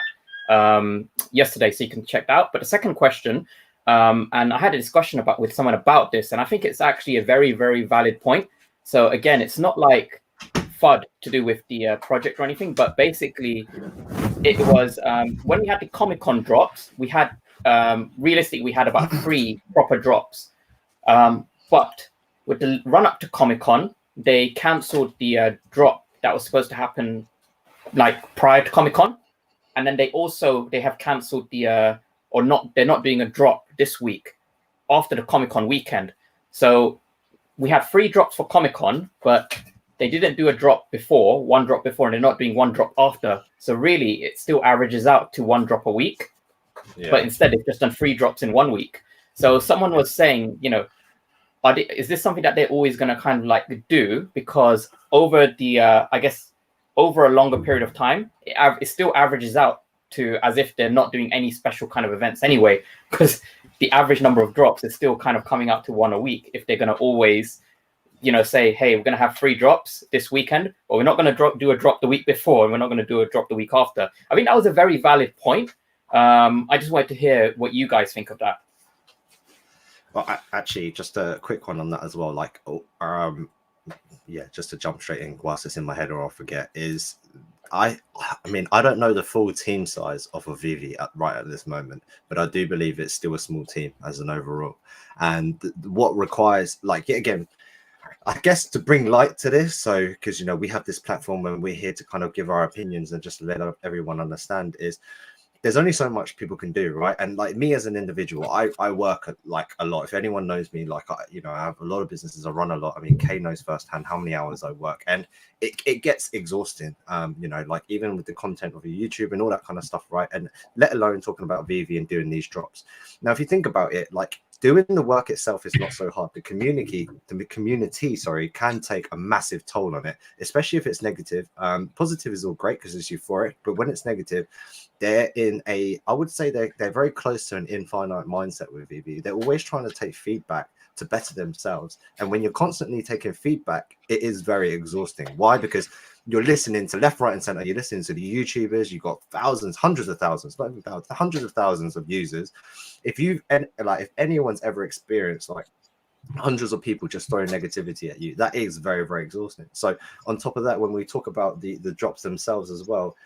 yesterday, so you can check that out. But the second question, and I had a discussion with someone about this, and I think it's actually a very, very valid point. So again, it's not like FUD to do with the project or anything, but basically it was when we had the Comic-Con drops, we had realistically we had about 3 proper drops, but with the run up to Comic-Con, they cancelled the drop that was supposed to happen like prior to Comic-Con, and then they have cancelled they're not doing a drop this week after the Comic-Con weekend. So we had 3 drops for Comic-Con, but they didn't do a drop before, one drop before, and they're not doing one drop after. So really, it still averages out to 1 drop a week. Yeah. But instead, they've just done 3 drops in 1 week. So someone was saying, is this something that they're always going to kind of like do? Because over the, over a longer period of time, it still averages out to as if they're not doing any special kind of events anyway, because the average number of drops is still kind of coming out to 1 a week if they're going to always say, hey, we're going to have 3 drops this weekend, or we're not going to do a drop the week before, and we're not going to do a drop the week after. I think that was a very valid point. I just wanted to hear what you guys think of that. Well, actually, just a quick one on that as well. Like, just to jump straight in whilst it's in my head or I'll forget, is I don't know the full team size of a VeVe right at this moment, but I do believe it's still a small team as an overall. And what requires, again, I guess to bring light to this, so because we have this platform and we're here to kind of give our opinions and just let everyone understand, is there's only so much people can do, right? And like me as an individual, I work at a lot. If anyone knows me, I have a lot of businesses, I run a lot. I mean, Kay knows firsthand how many hours I work, and it gets exhausting. Even with the content of a YouTube and all that kind of stuff, right? And let alone talking about VeVe and doing these drops. Now, if you think about it, doing the work itself is not so hard. The community, can take a massive toll on it, especially if it's negative. Positive is all great because it's euphoric, but when it's negative, they're I would say they're very close to an infinite mindset with VeVe. They're always trying to take feedback to better themselves. And when you're constantly taking feedback, it is very exhausting. Why? Because you're listening to left, right, and center. You're listening to the YouTubers. You've got thousands, hundreds of thousands, not even thousands, hundreds of thousands of users. If anyone's ever experienced hundreds of people just throwing negativity at you, that is very, very exhausting. So on top of that, when we talk about the drops themselves as well,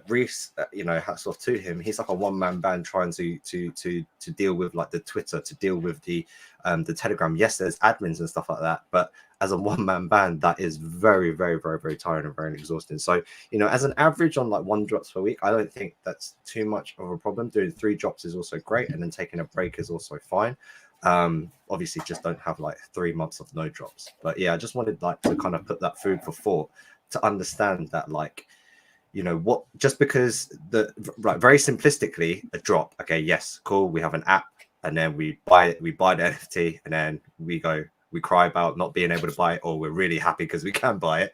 Reese, hats off to him. He's like a one-man band trying to deal with the Twitter, to deal with the Telegram. Yes, there's admins and stuff like that, but as a one-man band, that is very, very, very, very tiring and very exhausting. So, as an average on 1 drops per week, I don't think that's too much of a problem. Doing 3 drops is also great, and then taking a break is also fine. Obviously, just don't have 3 months of no drops. But yeah, I just wanted to kind of put that food for thought to understand that what, just because very simplistically, a drop, okay, yes, cool, we have an app, and then we buy the NFT, and then we cry about not being able to buy it, or we're really happy because we can buy it.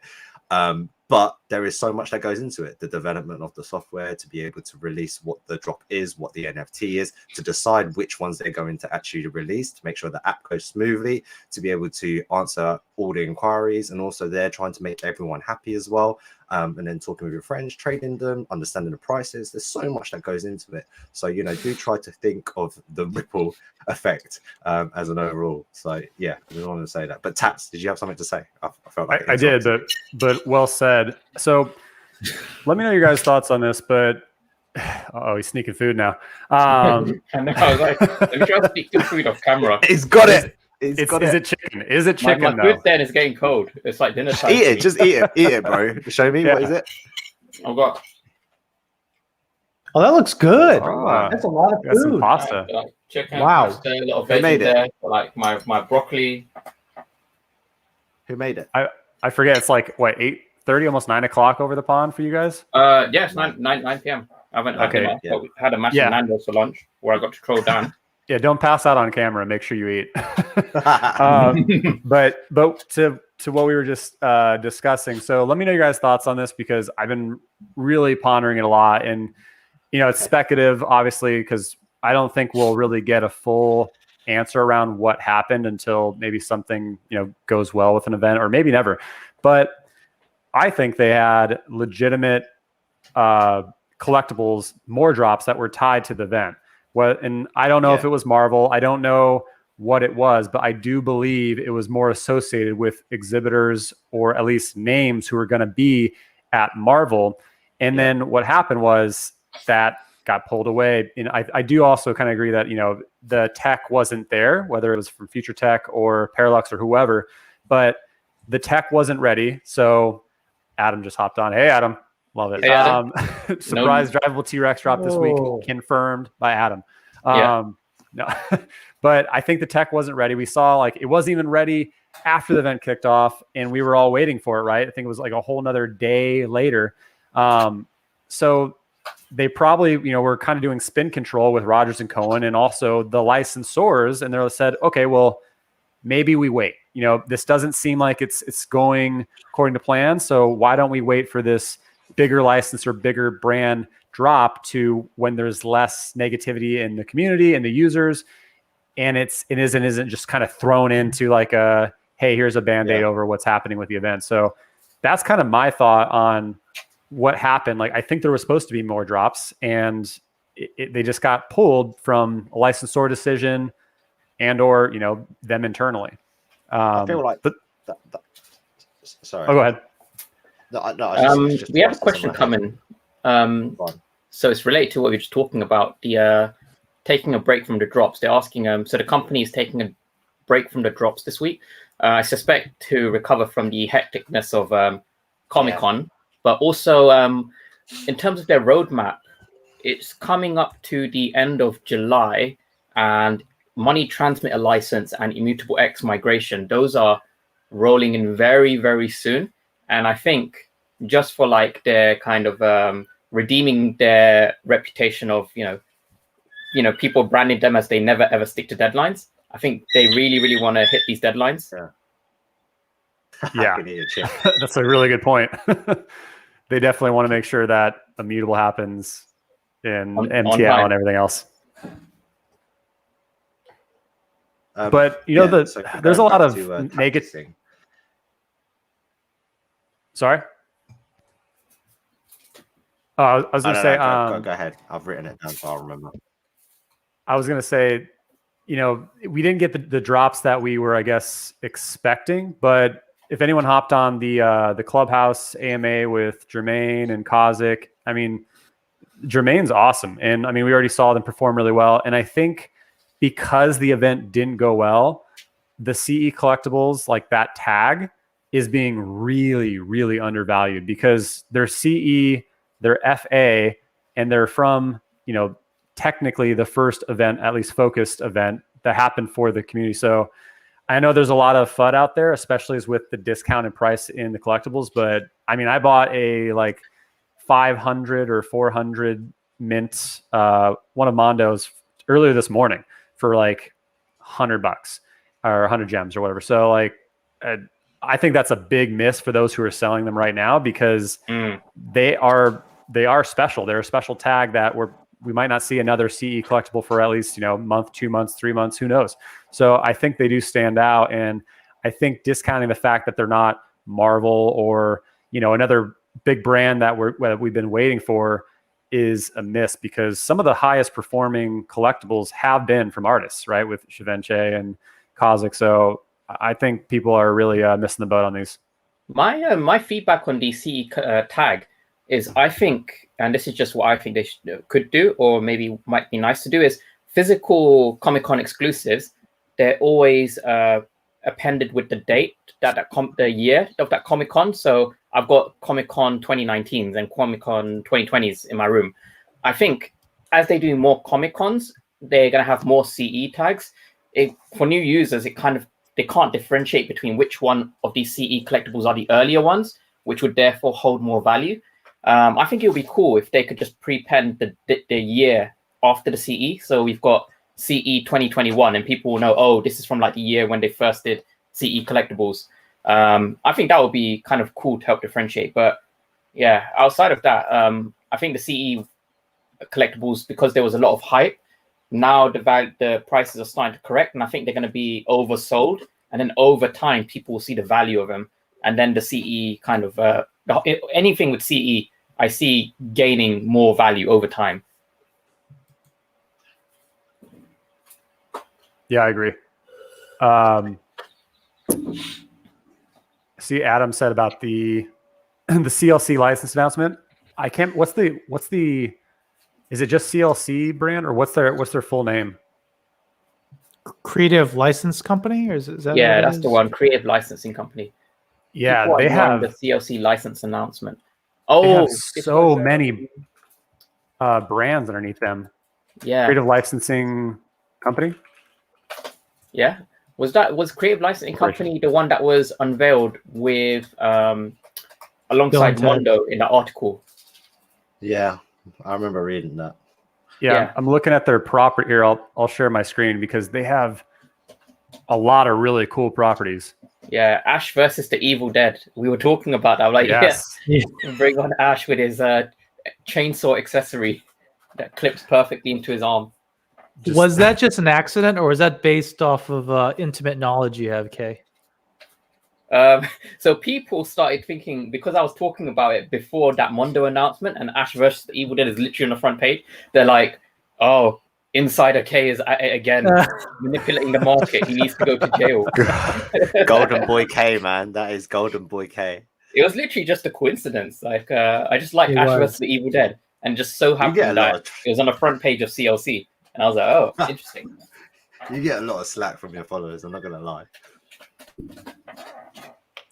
But there is so much that goes into it, the development of the software to be able to release what the drop is, what the NFT is, to decide which ones they're going to actually release, to make sure the app goes smoothly, to be able to answer all the inquiries, and also they're trying to make everyone happy as well. And then talking with your friends, trading them, understanding the prices. There's so much that goes into it. So, do try to think of the ripple effect as an overall. So, yeah, I just wanted to say that. But Tats, did you have something to say? I felt like I did, but well said. So let me know your guys' thoughts on this, but he's sneaking food now. I know, I was like, let me try to sneak food off camera. He's got it. Is it chicken? Is it chicken? My food then is getting cold. It's like dinner time. Just eat it, bro. Show me. What is it? I've got Oh, that looks good. Ah, That's a lot of got some food. pasta. Like chicken, Wow. pasta, a lot of Who made veggies it? there. Like my broccoli. Who made it? I forget. It's like what 8:30, almost 9 o'clock over the pond for you guys. Yeah, it's 9 p.m. I haven't had Okay, dinner, yeah. but we had a massive Yeah. Nando's for lunch where I got to troll down. Yeah, don't pass out on camera. Make sure you eat. Uh, But to what we were just discussing. So let me know your guys' thoughts on this because I've been really pondering it a lot, and it's speculative, obviously, because I don't think we'll really get a full answer around what happened until maybe something goes well with an event, or maybe never. But I think they had legitimate collectibles, more drops that were tied to the event. And I don't know if it was Marvel. I don't know what it was, but I do believe it was more associated with exhibitors or at least names who were going to be at Marvel. And then what happened was that got pulled away. And I do also kind of agree that, the tech wasn't there, whether it was from Future Tech or Parallax or whoever, but the tech wasn't ready. So Adam just hopped on. Hey, Adam. Love it. Hey, Adam. Surprise drivable T-Rex drop this week, confirmed by Adam. No, but I think the tech wasn't ready. We saw it wasn't even ready after the event kicked off, and we were all waiting for it, right? I think it was like a whole nother day later. So they probably, were kind of doing spin control with Rogers and Cohen and also the licensors, and they said, okay, well, maybe we wait. This doesn't seem like it's going according to plan. So why don't we wait for this bigger license or bigger brand drop to when there's less negativity in the community and the users, and it isn't just kind of thrown into like a, hey, here's a band-aid over what's happening with the event. So that's kind of my thought on what happened. I think there was supposed to be more drops, and they just got pulled from a licensor decision and or them internally. I feel like sorry. Oh, go ahead. We have a question coming. So it's related to what we were just talking about, the taking a break from the drops. They're asking, so the company is taking a break from the drops this week. I suspect to recover from the hecticness of Comic-Con, but also in terms of their roadmap, it's coming up to the end of July, and Money Transmitter license and Immutable X migration, those are rolling in very, very soon. And I think just for their kind of redeeming their reputation of, people branding them as they never, ever stick to deadlines. I think they really, really want to hit these deadlines. Yeah. That's a really good point. They definitely want to make sure that Immutable happens in MTL and everything else. But there's a lot of negative. Sorry. Oh, I was going to say. Go ahead. I've written it down so I'll remember. I was going to say, we didn't get the drops that we were, I guess, expecting. But if anyone hopped on the Clubhouse AMA with Jermaine and Kozik, I mean, Jermaine's awesome, and I mean, we already saw them perform really well. And I think because the event didn't go well, the CE collectibles, that tag, is being really, really undervalued because they're CE, they're FA, and they're from, technically the first event, at least focused event that happened for the community. So I know there's a lot of FUD out there, especially with the discounted price in the collectibles. But I mean, I bought a 500 or 400 mint, one of Mondo's earlier this morning for $100 or 100 gems or whatever. So I think that's a big miss for those who are selling them right now because they are special. They're a special tag that we might not see another CE collectible for at least, month, 2 months, 3 months, who knows? So I think they do stand out. And I think discounting the fact that they're not Marvel or, another big brand that we've been waiting for is a miss because some of the highest performing collectibles have been from artists, right? With Shivenche and Kozik. So I think people are really missing the boat on these. My feedback on the CE tag is I think, and this is just what I think they could do, or maybe might be nice to do, is physical Comic-Con exclusives. They're always appended with the date, the year of that Comic-Con. So I've got Comic-Con 2019s and Comic-Con 2020s in my room. I think as they do more Comic Cons, they're going to have more CE tags. For new users, they can't differentiate between which one of these CE collectibles are the earlier ones, which would therefore hold more value. I think it would be cool if they could just pre-pen the year after the CE. So we've got CE 2021, and people will know, oh, this is from like the year when they first did CE collectibles. I think that would be kind of cool to help differentiate. But yeah, outside of that, I think the CE collectibles, because there was a lot of hype, now the prices are starting to correct, and I think they're going to be oversold. And then over time, people will see the value of them, and then the CE kind of anything with CE, I see gaining more value over time. Yeah, I agree. See, Adam said about the CLC license announcement. I can't. What's the? Is it just CLC brand, or what's their full name? Creative License Company, or is that? Yeah, that's the one. Creative Licensing Company. Yeah, People they have the CLC license announcement. They have so many brands underneath them. Yeah, Creative Licensing Company. Yeah, was Creative Licensing Company the one that was unveiled with alongside Mondo in the article? Yeah, I remember reading that. Yeah, I'm looking at their property here. I'll share my screen because they have a lot of really cool properties. Yeah, Ash versus the Evil Dead. We were talking about that. I'm like, yes. Bring on Ash with his chainsaw accessory that clips perfectly into his arm. Was that just an accident, or was that based off of intimate knowledge you have, Kay? So people started thinking, because I was talking about it before that Mondo announcement, and Ash vs. the Evil Dead is literally on the front page. They're like, oh, Insider K is again manipulating the market. He needs to go to jail. Golden Boy K, man. That is Golden Boy K. It was literally just a coincidence. Like, I just like Ash vs. the Evil Dead, and just so happened that it was on the front page of CLC. And I was like, oh, interesting. You get a lot of slack from your followers, I'm not going to lie.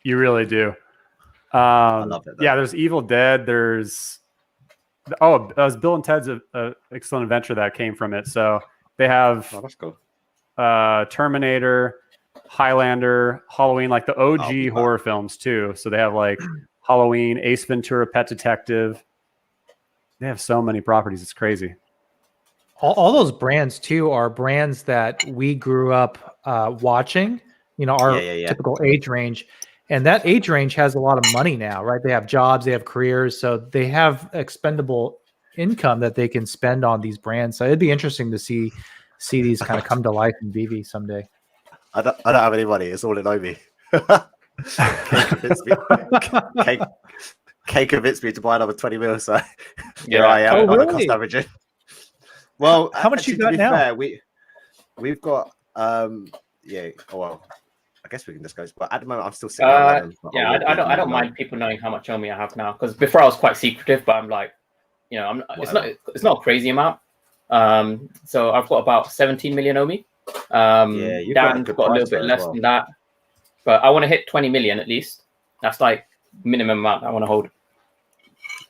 You really do. I love it, though. Yeah, there's Evil Dead. There's... Oh, it was Bill and Ted's Excellent Adventure that came from it. So they have that's cool. Terminator, Highlander, Halloween, like the OG horror films too. So they have like Halloween, Ace Ventura, Pet Detective. They have so many properties. It's crazy. All those brands too are brands that we grew up watching, our typical age range. And that age range has a lot of money now, right? They have jobs, they have careers, so they have expendable income that they can spend on these brands. So it'd be interesting to see these kind of come to life in VeVe someday. I don't have any money. It's all in OMI. Kay convinced me to buy another 20 mil, so here I am on a cost averaging. Well, how much you got now? Fair, we've got I guess we can discuss, but at the moment I'm still sitting on I don't mind people knowing how much OMI I have now, because before I was quite secretive, but I'm like, it's not a crazy amount. So I've got about 17 million OMI. Dan's got a little bit less than that, but I want to hit 20 million at least. That's like minimum amount I want to hold.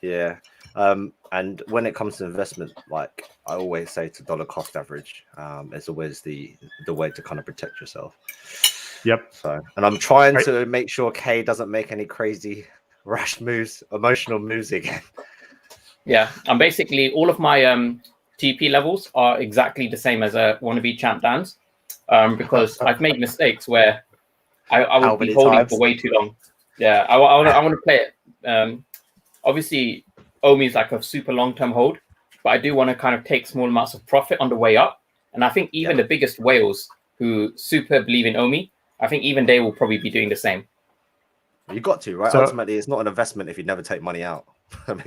Yeah. And when it comes to investment, like I always say, to dollar cost average, it's always the way to kind of protect yourself. Yep. So, and I'm trying to make sure Kay doesn't make any crazy rash moves, emotional moves again. Yeah, I'm basically, all of my TP levels are exactly the same as a wannabe champ Dan's, because I've made mistakes where I would be holding for way too long. Yeah, I want to play it. Obviously, OMI is like a super long-term hold, but I do want to kind of take small amounts of profit on the way up. And I think even the biggest whales who super believe in OMI, I think even they will probably be doing the same. You got to, right? So, ultimately, it's not an investment if you never take money out.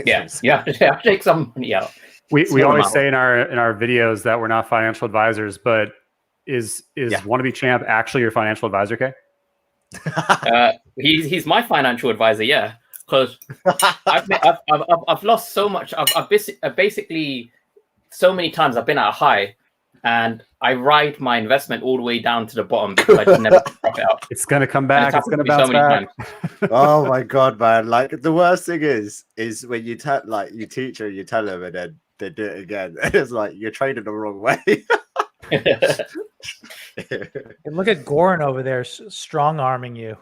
Yeah, take some money out. We always say in our videos that we're not financial advisors, but is wannabe champ actually your financial advisor, Kay? He's my financial advisor, yeah. Because I've lost so much. I've basically so many times I've been at a high, and I ride my investment all the way down to the bottom because I just never profit out. It's gonna come back. It's gonna bounce back. Oh my god, man! Like the worst thing is when you you teach her, you tell them, and then they do it again. It's like you're trading the wrong way. And look at Goran over there strong arming you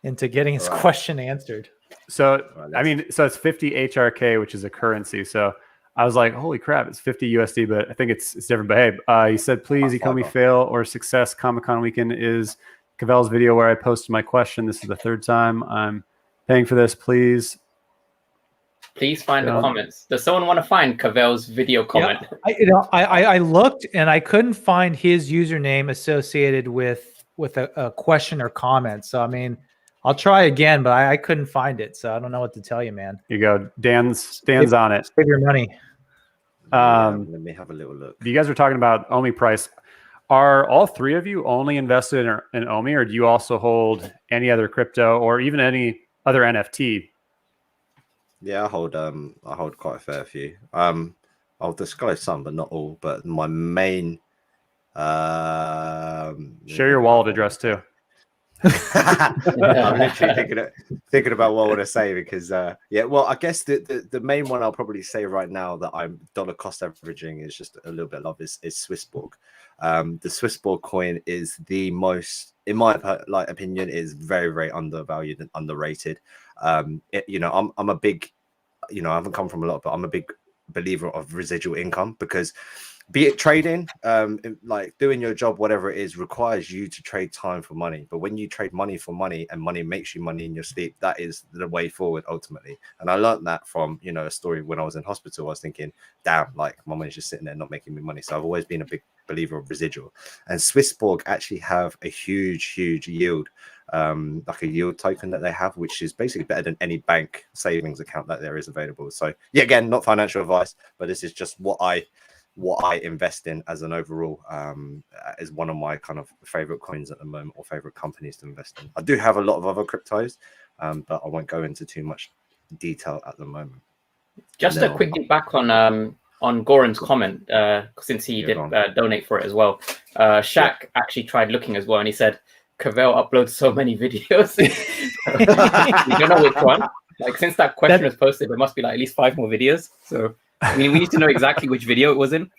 into getting his question answered. So I mean, so it's 50 HRK, which is a currency. So I was like, holy crap, it's 50 USD, but I think it's different. But hey, he said, please, Ecomi fail or success Comic-Con weekend is Cavell's video where I posted my question. This is the third time I'm paying for this. Please find the comments. Does someone want to find Cavell's video comment? Yeah, I looked and I couldn't find his username associated with a question or comment. So I mean, I'll try again, but I couldn't find it. So I don't know what to tell you, man. You go. Dan's on it. Save your money. Let me have a little look. You guys were talking about OMI price. Are all three of you only invested in OMI, or do you also hold any other crypto or even any other NFT? Yeah, I hold quite a fair few. I'll disclose some, but not all. But my main share your wallet address too. I'm literally thinking about what I want to say because well, I guess the main one I'll probably say right now that I'm dollar cost averaging is just a little bit low is Swissborg. The Swissborg coin is the most, in my opinion, is very, very undervalued and underrated. I'm a big, I haven't come from a lot, but I'm a big believer of residual income because be it trading, like doing your job, whatever it is, requires you to trade time for money. But when you trade money for money and money makes you money in your sleep, that is the way forward ultimately. And I learned that from, a story when I was in hospital. I was thinking, damn, like my money's just sitting there not making me money. So I've always been a big believer of residual. And Swissborg actually have a huge yield, like a yield token that they have, which is basically better than any bank savings account that there is available. So yeah, again, not financial advice, but this is just what I invest in as an overall, is one of my kind of favorite coins at the moment or favorite companies to invest in. I do have a lot of other cryptos, but I won't go into too much detail at the moment. Just a quick back on Goran's comment, since he did donate for it as well. Shaq actually tried looking as well, and he said Cavell uploads so many videos. We don't know which one. Like since that question was posted, there must be like at least 5 more videos. So I mean, we need to know exactly which video it was in.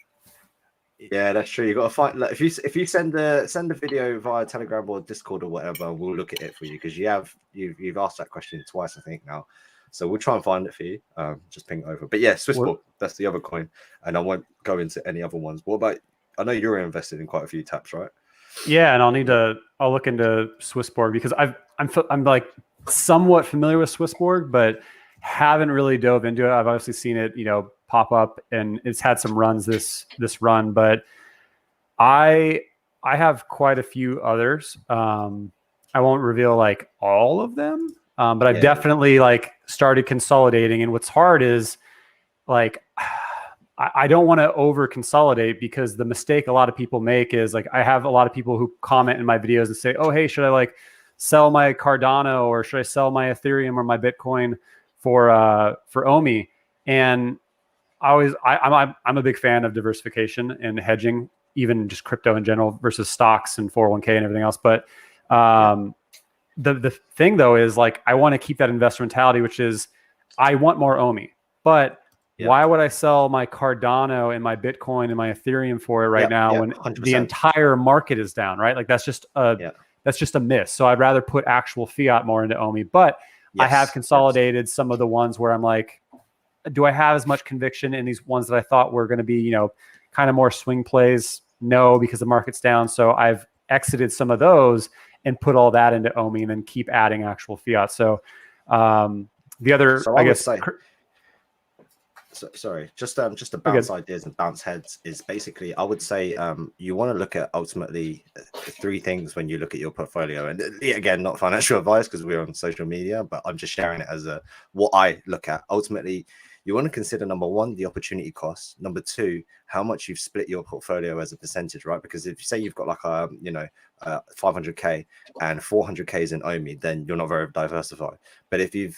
Yeah, that's true. You got to find. Like, if you send the video via Telegram or Discord or whatever, we'll look at it for you because you've asked that question twice, I think now. So we'll try and find it for you. Just ping it over. But yeah, Swissborg, that's the other coin, and I won't go into any other ones. What about? I know you're invested in quite a few taps, right? Yeah, and I'll look into Swissborg because I'm like somewhat familiar with Swissborg, but haven't really dove into it. I've obviously seen it, pop up, and it's had some runs this run, but I have quite a few others. I won't reveal like all of them, but I've definitely like started consolidating. And what's hard is like I don't want to over consolidate because the mistake a lot of people make is like I have a lot of people who comment in my videos and say, oh, hey, should I like sell my Cardano or should I sell my Ethereum or my Bitcoin for OMI? And I'm a big fan of diversification and hedging, even just crypto in general versus stocks and 401k and everything else. But the thing though is like I want to keep that investor mentality, which is I want more OMI, but why would I sell my Cardano and my Bitcoin and my Ethereum for it right now when 100%. The entire market is down, right? Like that's just a miss. So I'd rather put actual fiat more into OMI, but I have consolidated some of the ones where I'm like, do I have as much conviction in these ones that I thought were going to be, kind of more swing plays? No, because the market's down. So I've exited some of those and put all that into OMI and then keep adding actual fiat. So the other, I guess. Sorry, just to bounce ideas and bounce heads is basically, I would say you want to look at ultimately 3 things when you look at your portfolio. And again, not financial advice because we're on social media, but I'm just sharing it as what I look at. Ultimately, you want to consider number 1, the opportunity cost. Number 2, how much you've split your portfolio as a percentage, right? Because if you say you've got like 500k and 400k is in OMI, then you're not very diversified. But if you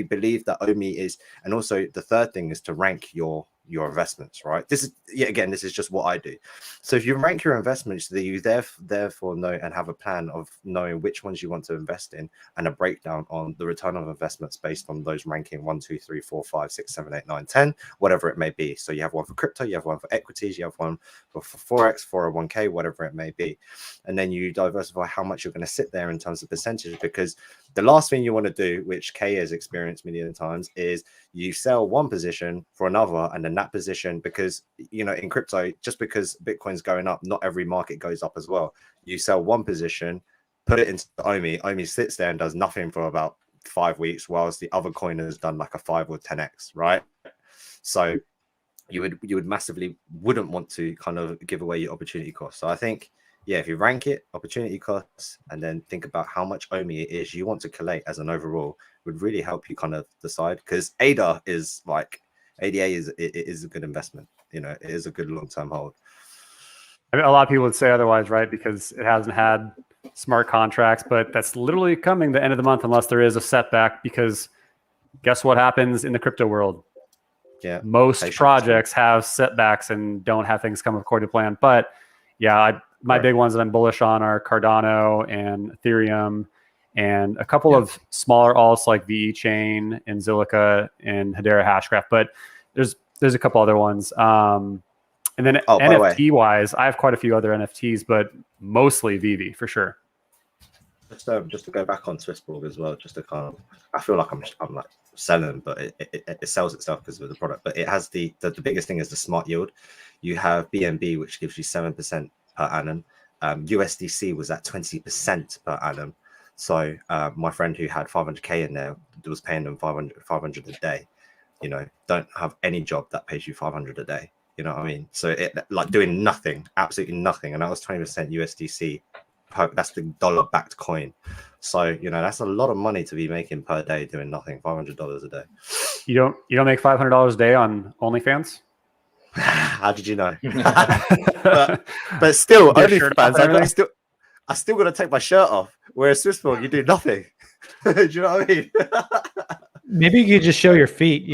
believe that OMI is, and also the third thing is to rank your your investments, right? This is just what I do. So if you rank your investments, that you therefore know and have a plan of knowing which ones you want to invest in, and a breakdown on the return of investments based on those ranking 1, 2, 3, 4, 5, 6, 7, 8, 9, 10, whatever it may be. So you have one for crypto, you have one for equities, you have one for Forex, 401k, whatever it may be. And then you diversify how much you're going to sit there in terms of percentage, because the last thing you want to do, which Kay has experienced many times, is you sell one position for another, and then that position, because in crypto, just because Bitcoin's going up, not every market goes up as well. You sell one position, put it into OMI sits there and does nothing for about 5 weeks, whilst the other coin has done like a 5 or 10x, right? So you would massively wouldn't want to kind of give away your opportunity cost. So I think, if you rank it, opportunity costs, and then think about how much OMI it is you want to collate as an overall, would really help you kind of decide. Because ADA is a good investment. It is a good long-term hold. I mean, a lot of people would say otherwise, right? Because it hasn't had smart contracts, but that's literally coming the end of the month unless there is a setback. Because guess what happens in the crypto world? Yeah, most projects have setbacks and don't have things come according to plan. But my big ones that I'm bullish on are Cardano and Ethereum, and a couple of smaller alts like VE Chain and Zilliqa and Hedera Hashgraph. But there's a couple other ones. And then NFT wise, I have quite a few other NFTs, but mostly VeVe for sure. Just to go back on Swissborg as well, just to kind of, I feel like I'm like selling, but it sells itself because of the product. But it has the biggest thing is the smart yield. You have BNB, which gives you 7% per annum. USDC was at 20% per annum. So my friend who had 500k in there was paying them 500 a day. Don't have any job that pays you 500 a day. You know what I mean? So it like doing nothing, absolutely nothing, and that was 20% USDC. That's the dollar-backed coin. So that's a lot of money to be making per day doing nothing. $500 a day. You don't make $500 a day on OnlyFans? How did you know? but still, OnlyFans, I still got to take my shirt off. Whereas Swissborg, you do nothing. Do you know what I mean? Maybe you could just show your feet.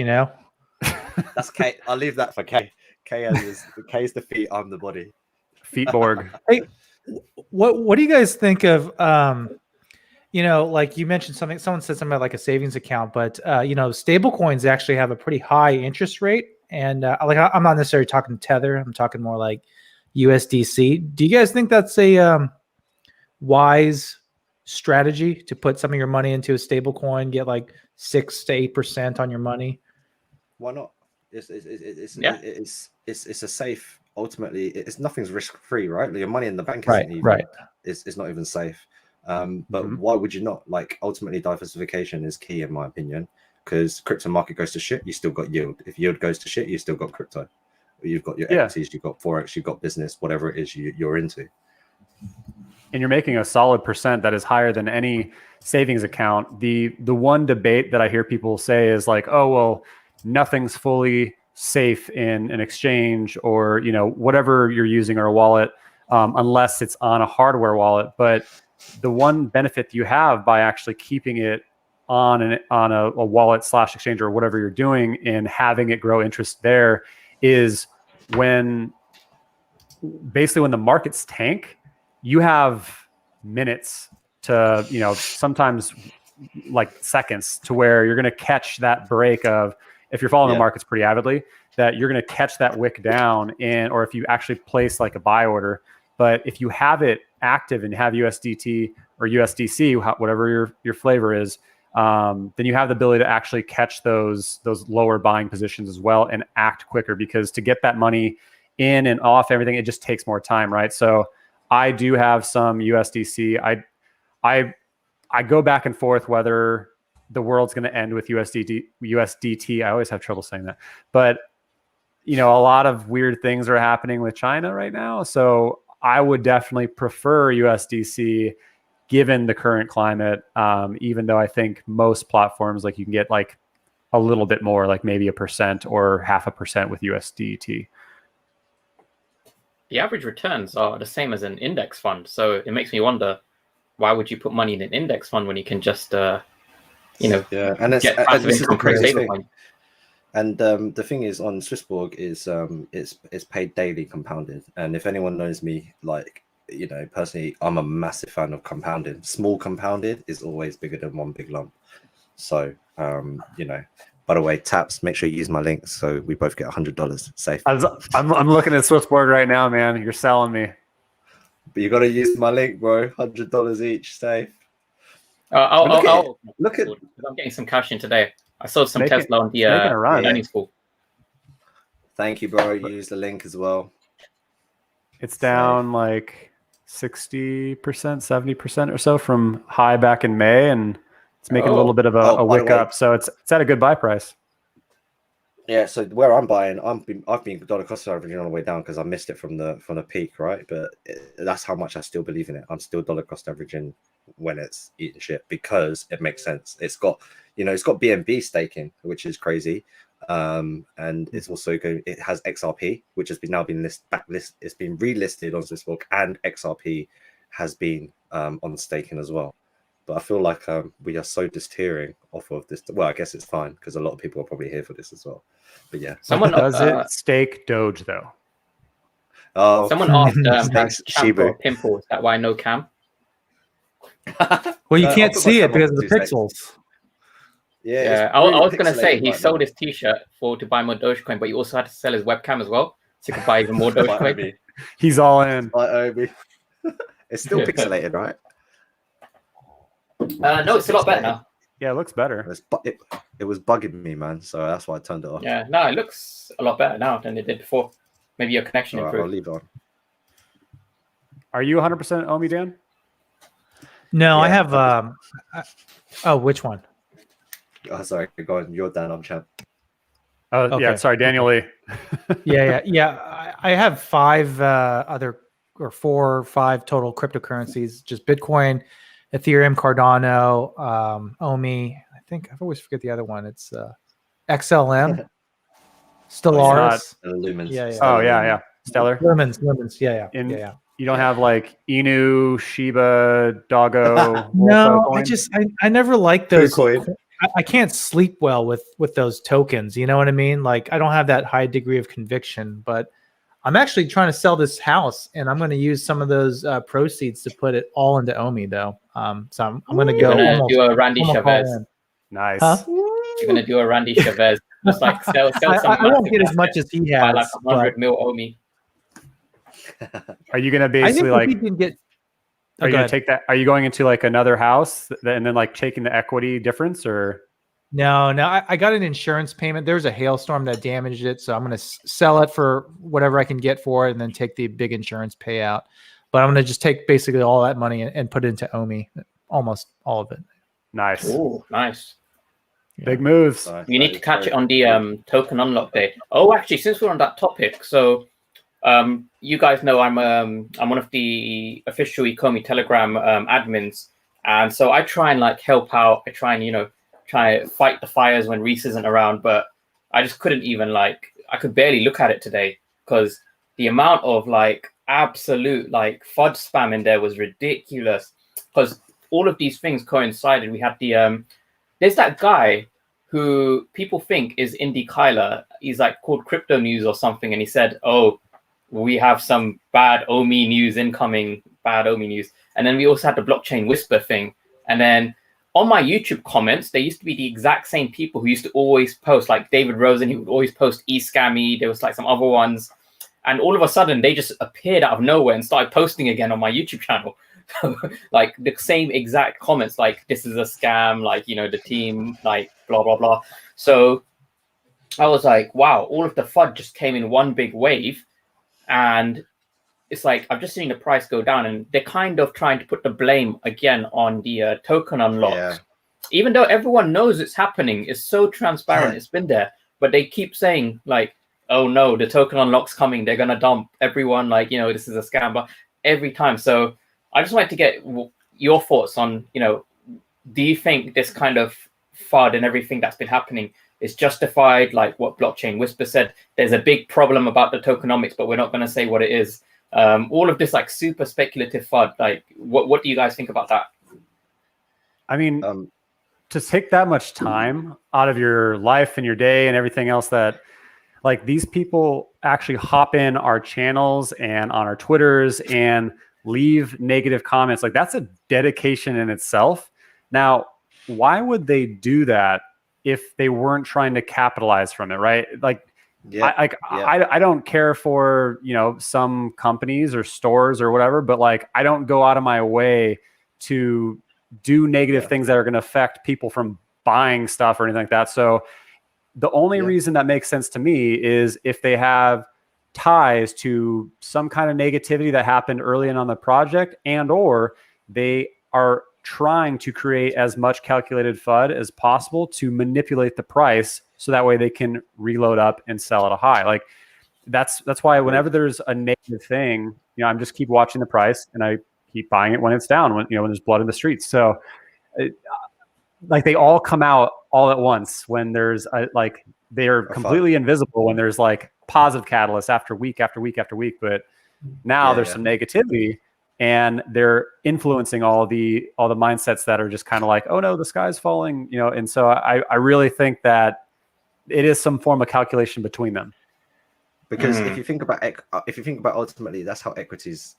That's Kay. I'll leave that for Kay. Kay's the feet. I'm the body. Feetborg. Hey, what do you guys think of? Like you mentioned something. Someone said something about like a savings account, but stable coins actually have a pretty high interest rate. And like I'm not necessarily talking Tether. I'm talking more like USDC. Do you guys think that's a wise strategy to put some of your money into a stable coin, get like 6 to 8% on your money? Why not? It's a safe. Ultimately, nothing's risk free, right? Your money in the bank is not even safe. But why would you not? Like ultimately, diversification is key in my opinion. Because crypto market goes to shit, you still got yield. If yield goes to shit, you still got crypto. You've got your equities, you've got Forex, you've got business, whatever it is you're into. And you're making a solid percent that is higher than any savings account. The one debate that I hear people say is like, oh, well, nothing's fully safe in an exchange or, whatever you're using or a wallet, unless it's on a hardware wallet. But the one benefit you have by actually keeping it on a wallet / exchange or whatever you're doing and having it grow interest there is when the markets tank, you have minutes to, sometimes like seconds to where you're going to catch that break of, if you're following the markets pretty avidly, that you're going to catch that wick down or if you actually place like a buy order. But if you have it active and have USDT or USDC, whatever your flavor is, then you have the ability to actually catch those lower buying positions as well and act quicker, because to get that money in and off everything, it just takes more time, right? So I do have some USDC. I go back and forth whether the world's going to end with USDT. I always have trouble saying that, but a lot of weird things are happening with China right now. So I would definitely prefer USDC given the current climate, even though I think most platforms, like you can get like a little bit more, like maybe 1% or 0.5% with USDT. The average returns are the same as an index fund. So it makes me wonder, why would you put money in an index fund when you can just, and get passive income from a stable coin? And the thing is, on Swissborg is it's paid daily compounded. And if anyone knows me, like, you know, personally, I'm a massive fan of compounding. Small compounded is always bigger than one big lump. So you know, by the way, Taps, make sure you use my link so we both get $100 safe. I'm looking at Swissborg right now, man. You're selling me. But you got to use my link, bro. $100 each, safe. I'll look at. I'm getting some cash in today. I sold some Making- Tesla on the making a run. earnings call. Thank you, bro. You use the link as well. It's down like 60%, 70% or so from high back in May, and it's making a little bit of a wick up. So it's at a good buy price. Yeah. So where I'm buying, I've been dollar cost averaging on the way down because I missed it from the peak, right? But that's how much I still believe in it. I'm still dollar cost averaging when it's eating shit because it makes sense. It's got, you know, it's got BNB staking, which is crazy. And it's also going. It has XRP, which has been It's been relisted on Swissborg, and XRP has been on staking as well. But I feel like we are so disappearing off of this. Well, I guess it's fine because a lot of people are probably here for this as well. But yeah, Someone Does it stake Doge though? oh, Someone asked Thanks, Champ Shibu. or Pimple, is that why no cam? Well, you I'll can't put see my it camera because of on the 2 seconds. pixels. Yeah, Yeah, it's I really was gonna say pixelated he right sold now. his T-shirt to buy more Dogecoin, but he also had to sell his webcam as well, so he could buy even more By Dogecoin. Obi. He's all in. By Obi. It's still pixelated, right? No, it's a lot better now. Yeah, it looks better. It was bugging me, man. So that's why I turned it off. Yeah, no, it looks a lot better now than it did before. Maybe your connection All right, I'll improved. leave it on. Are you 100% OMI, Dan? No, I Yeah. have. Oh, which one? Oh, sorry, go on. You're Dan. I'm Champ. Oh, yeah. Okay. Sorry, Daniel Lee. Yeah. I have 5 other or 4 or 5 total cryptocurrencies: just Bitcoin, Ethereum, Cardano, OMI. I think I always forget the other one. It's XLM, Stellaris. Lumens. Yeah. Oh, yeah. Stellar. Lumens. Yeah. You don't have like Inu, Shiba, Doggo. No, Wolfo I never liked those. Coin. I can't sleep well with those tokens. You know what I mean? Like, I don't have that high degree of conviction, but I'm actually trying to sell this house, and I'm going to use some of those proceeds to put it all into OMI, though. So I'm going to go. You're gonna almost- do a Randy almost all Chavez. in. Nice. Huh? You're gonna do a Randy Chavez. Just like sell some. I won't get as much as he Buy has. like but 100 mil OMI. Are you gonna I think basically if like? he can get. Are you go gonna ahead. take that? Are you going into like another house and then like taking the equity difference, or? No. I got an insurance payment. There was a hailstorm that damaged it, so I'm going to sell it for whatever I can get for it, and then take the big insurance payout. But I'm going to just take basically all that money and put it into OMI, almost all of it. Nice. Oh, nice. Big moves. You need to catch it on the token unlock day. Oh, actually, since we're on that topic, so you guys know I'm one of the official Ecomi Telegram admins, and so I try and like help out. I try and try to fight the fires when Reese isn't around, but I just couldn't even I could barely look at it today because the amount of like absolute like FUD spam in there was ridiculous. Because all of these things coincided. We had the there's that guy who people think is Indy Kyler. He's like called Crypto News or something, and he said, "Oh, we have some bad OMI news incoming, bad OMI news." And then we also had the blockchain whisper thing. And then on my YouTube comments, there used to be the exact same people who used to always post, like David Rosen, he would always post eScammy. There was like some other ones. And all of a sudden, they just appeared out of nowhere and started posting again on my YouTube channel. Like the same exact comments, like this is a scam, like, the team, like blah, blah, blah. So I was like, wow, all of the FUD just came in one big wave. And it's like, I've just seen the price go down, and they're kind of trying to put the blame again on the token unlocks. Yeah. Even though everyone knows it's happening, it's so transparent, it's been there, but they keep saying like, oh no, the token unlock's coming, they're going to dump everyone, like, this is a scam, but every time. So I just wanted to get your thoughts on, do you think this kind of FUD and everything that's been happening is justified? Like what Blockchain Whisper said, there's a big problem about the tokenomics, but we're not going to say what it is. All of this like super speculative FUD, like what do you guys think about that? I mean, to take that much time out of your life and your day and everything else that like these people actually hop in our channels and on our Twitters and leave negative comments. Like that's a dedication in itself. Now, why would they do that if they weren't trying to capitalize from it, right? Like, I don't care for, you know, some companies or stores or whatever, but like I don't go out of my way to do negative things that are going to affect people from buying stuff or anything like that. So the only reason that makes sense to me is if they have ties to some kind of negativity that happened early on the project, and or they are trying to create as much calculated FUD as possible to manipulate the price so that way they can reload up and sell at a high. Like that's why whenever there's a negative thing, you know, I'm just keep watching the price and I keep buying it when it's down, when, you know, when there's blood in the streets. So like they all come out all at once when there's like they're completely invisible when there's like positive catalysts after week after week after week. But now there's some negativity and they're influencing all the mindsets that are just kind of like, oh no, the sky's falling, you know. And so I really think that it is some form of calculation between them. Because if you think about ultimately, that's how equities,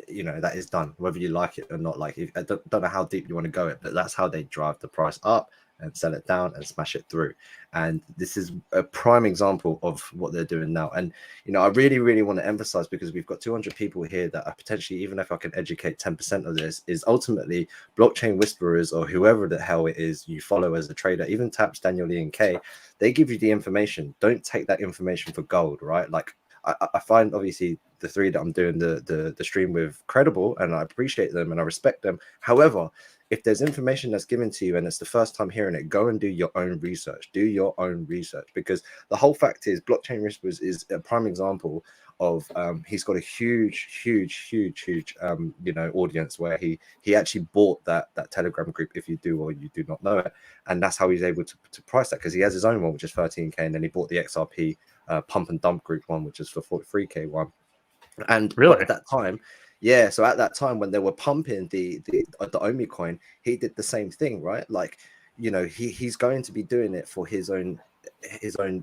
you know, that is done, whether you like it or not. Like, I don't know how deep you want to go it, but that's how they drive the price up and sell it down and smash it through. And this is a prime example of what they're doing now. And, you know, I really, really want to emphasize, because we've got 200 people here that are potentially, even if I can educate 10% of this, is ultimately blockchain whisperers or whoever the hell it is you follow as a trader, even Taps, Daniel Lee, and Kay. They give you the information. Don't take that information for gold, right? Like, I find obviously the three that I'm doing the stream with credible, and I appreciate them and I respect them. However, if there's information that's given to you and it's the first time hearing it, go and do your own research. Do your own research, because the whole fact is Blockchain Whispers is a prime example of he's got a huge you know, audience where he actually bought that Telegram group, if you do or you do not know it, and that's how he's able to price that, because he has his own one which is 13k, and then he bought the XRP pump and dump group one, which is for 43k one. And really at that time, so at that time when they were pumping the OMI coin, he did the same thing, right? Like, you know, he's going to be doing it for his own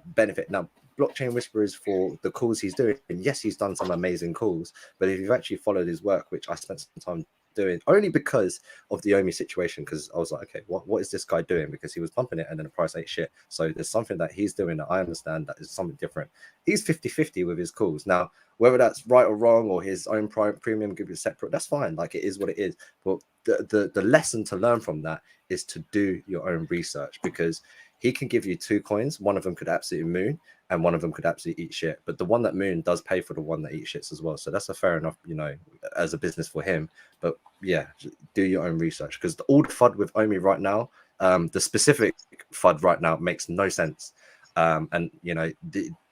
benefit. Now, Blockchain Whisperers, for the calls he's doing, yes, he's done some amazing calls, but if you've actually followed his work, which I spent some time doing only because of the OMI situation, because I was like, okay, what is this guy doing? Because he was pumping it and then the price ate shit. So there's something that he's doing that I understand that is something different. He's 50-50 with his calls. Now, whether that's right or wrong, or his own premium give you separate, that's fine. Like, it is what it is. But the lesson to learn from that is to do your own research, because he can give you two coins. One of them could absolutely moon, and one of them could absolutely eat shit. But the one that moon does pay for the one that eats shits as well. So that's a fair enough, you know, as a business for him. But yeah, do your own research, because all the FUD with OMI right now, the specific FUD right now makes no sense. And you know,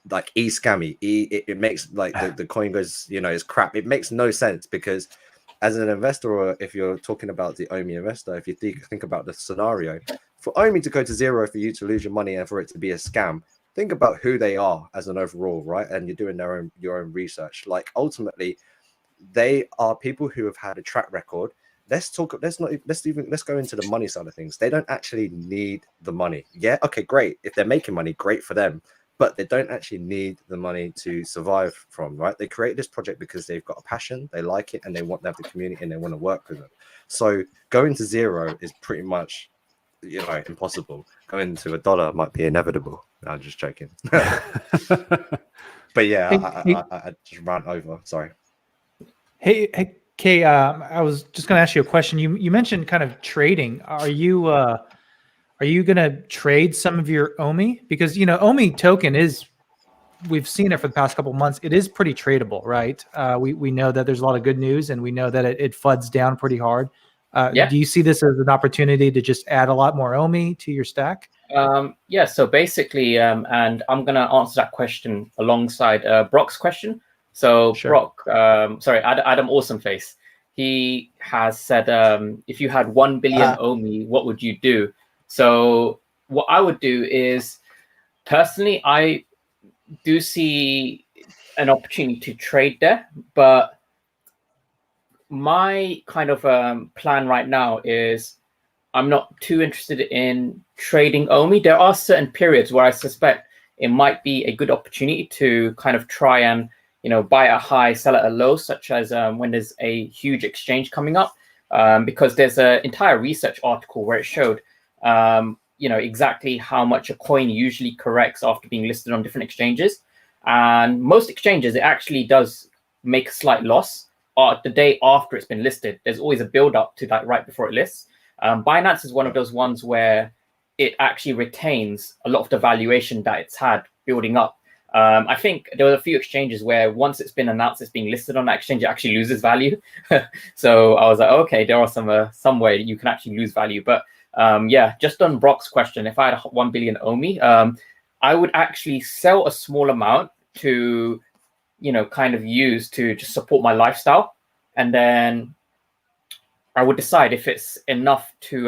like scammy, it makes like the coin goes, you know, it's crap. It makes no sense, because as an investor, or if you're talking about the OMI investor, if you think about the scenario, for OMI to go to zero, for you to lose your money and for it to be a scam, think about who they are as an overall, right? And you're doing your own research. Like, ultimately, they are people who have had a track record. Let's go into the money side of things. They don't actually need the money. Yeah, okay, great. If they're making money, great for them. But they don't actually need the money to survive from, right? They create this project because they've got a passion, they like it, and they want to have the community and they want to work with them. So going to zero is pretty much, you know, impossible. Going to $1 might be inevitable. No, I'm just joking. But yeah, I just ran over. Sorry. Hey, Kay, I was just going to ask you a question. You mentioned kind of trading. Are you going to trade some of your OMI? Because, you know, OMI token is, we've seen it for the past couple of months. It is pretty tradable, right? We know that there's a lot of good news, and we know that it FUDs down pretty hard. Do you see this as an opportunity to just add a lot more OMI to your stack? Yeah, so basically, and I'm going to answer that question alongside Brock's question. So sure. Brock, Adam Awesomeface, he has said, if you had 1 billion OMI, what would you do? So what I would do is, personally, I do see an opportunity to trade there, but my kind of plan right now is I'm not too interested in trading OMI. There are certain periods where I suspect it might be a good opportunity to kind of try and, buy at a high, sell at a low, such as when there's a huge exchange coming up. Because there's an entire research article where it showed, exactly how much a coin usually corrects after being listed on different exchanges. And most exchanges, it actually does make a slight loss the day after it's been listed. There's always a build up to that right before it lists. Binance is one of those ones where it actually retains a lot of the valuation that it's had building up. I think there were a few exchanges where once it's been announced it's being listed on that exchange, it actually loses value. So I was like, okay, there are some way you can actually lose value. But just on Brock's question, if I had 1 billion OMI, I would actually sell a small amount to, kind of use to just support my lifestyle. And then I would decide if it's enough to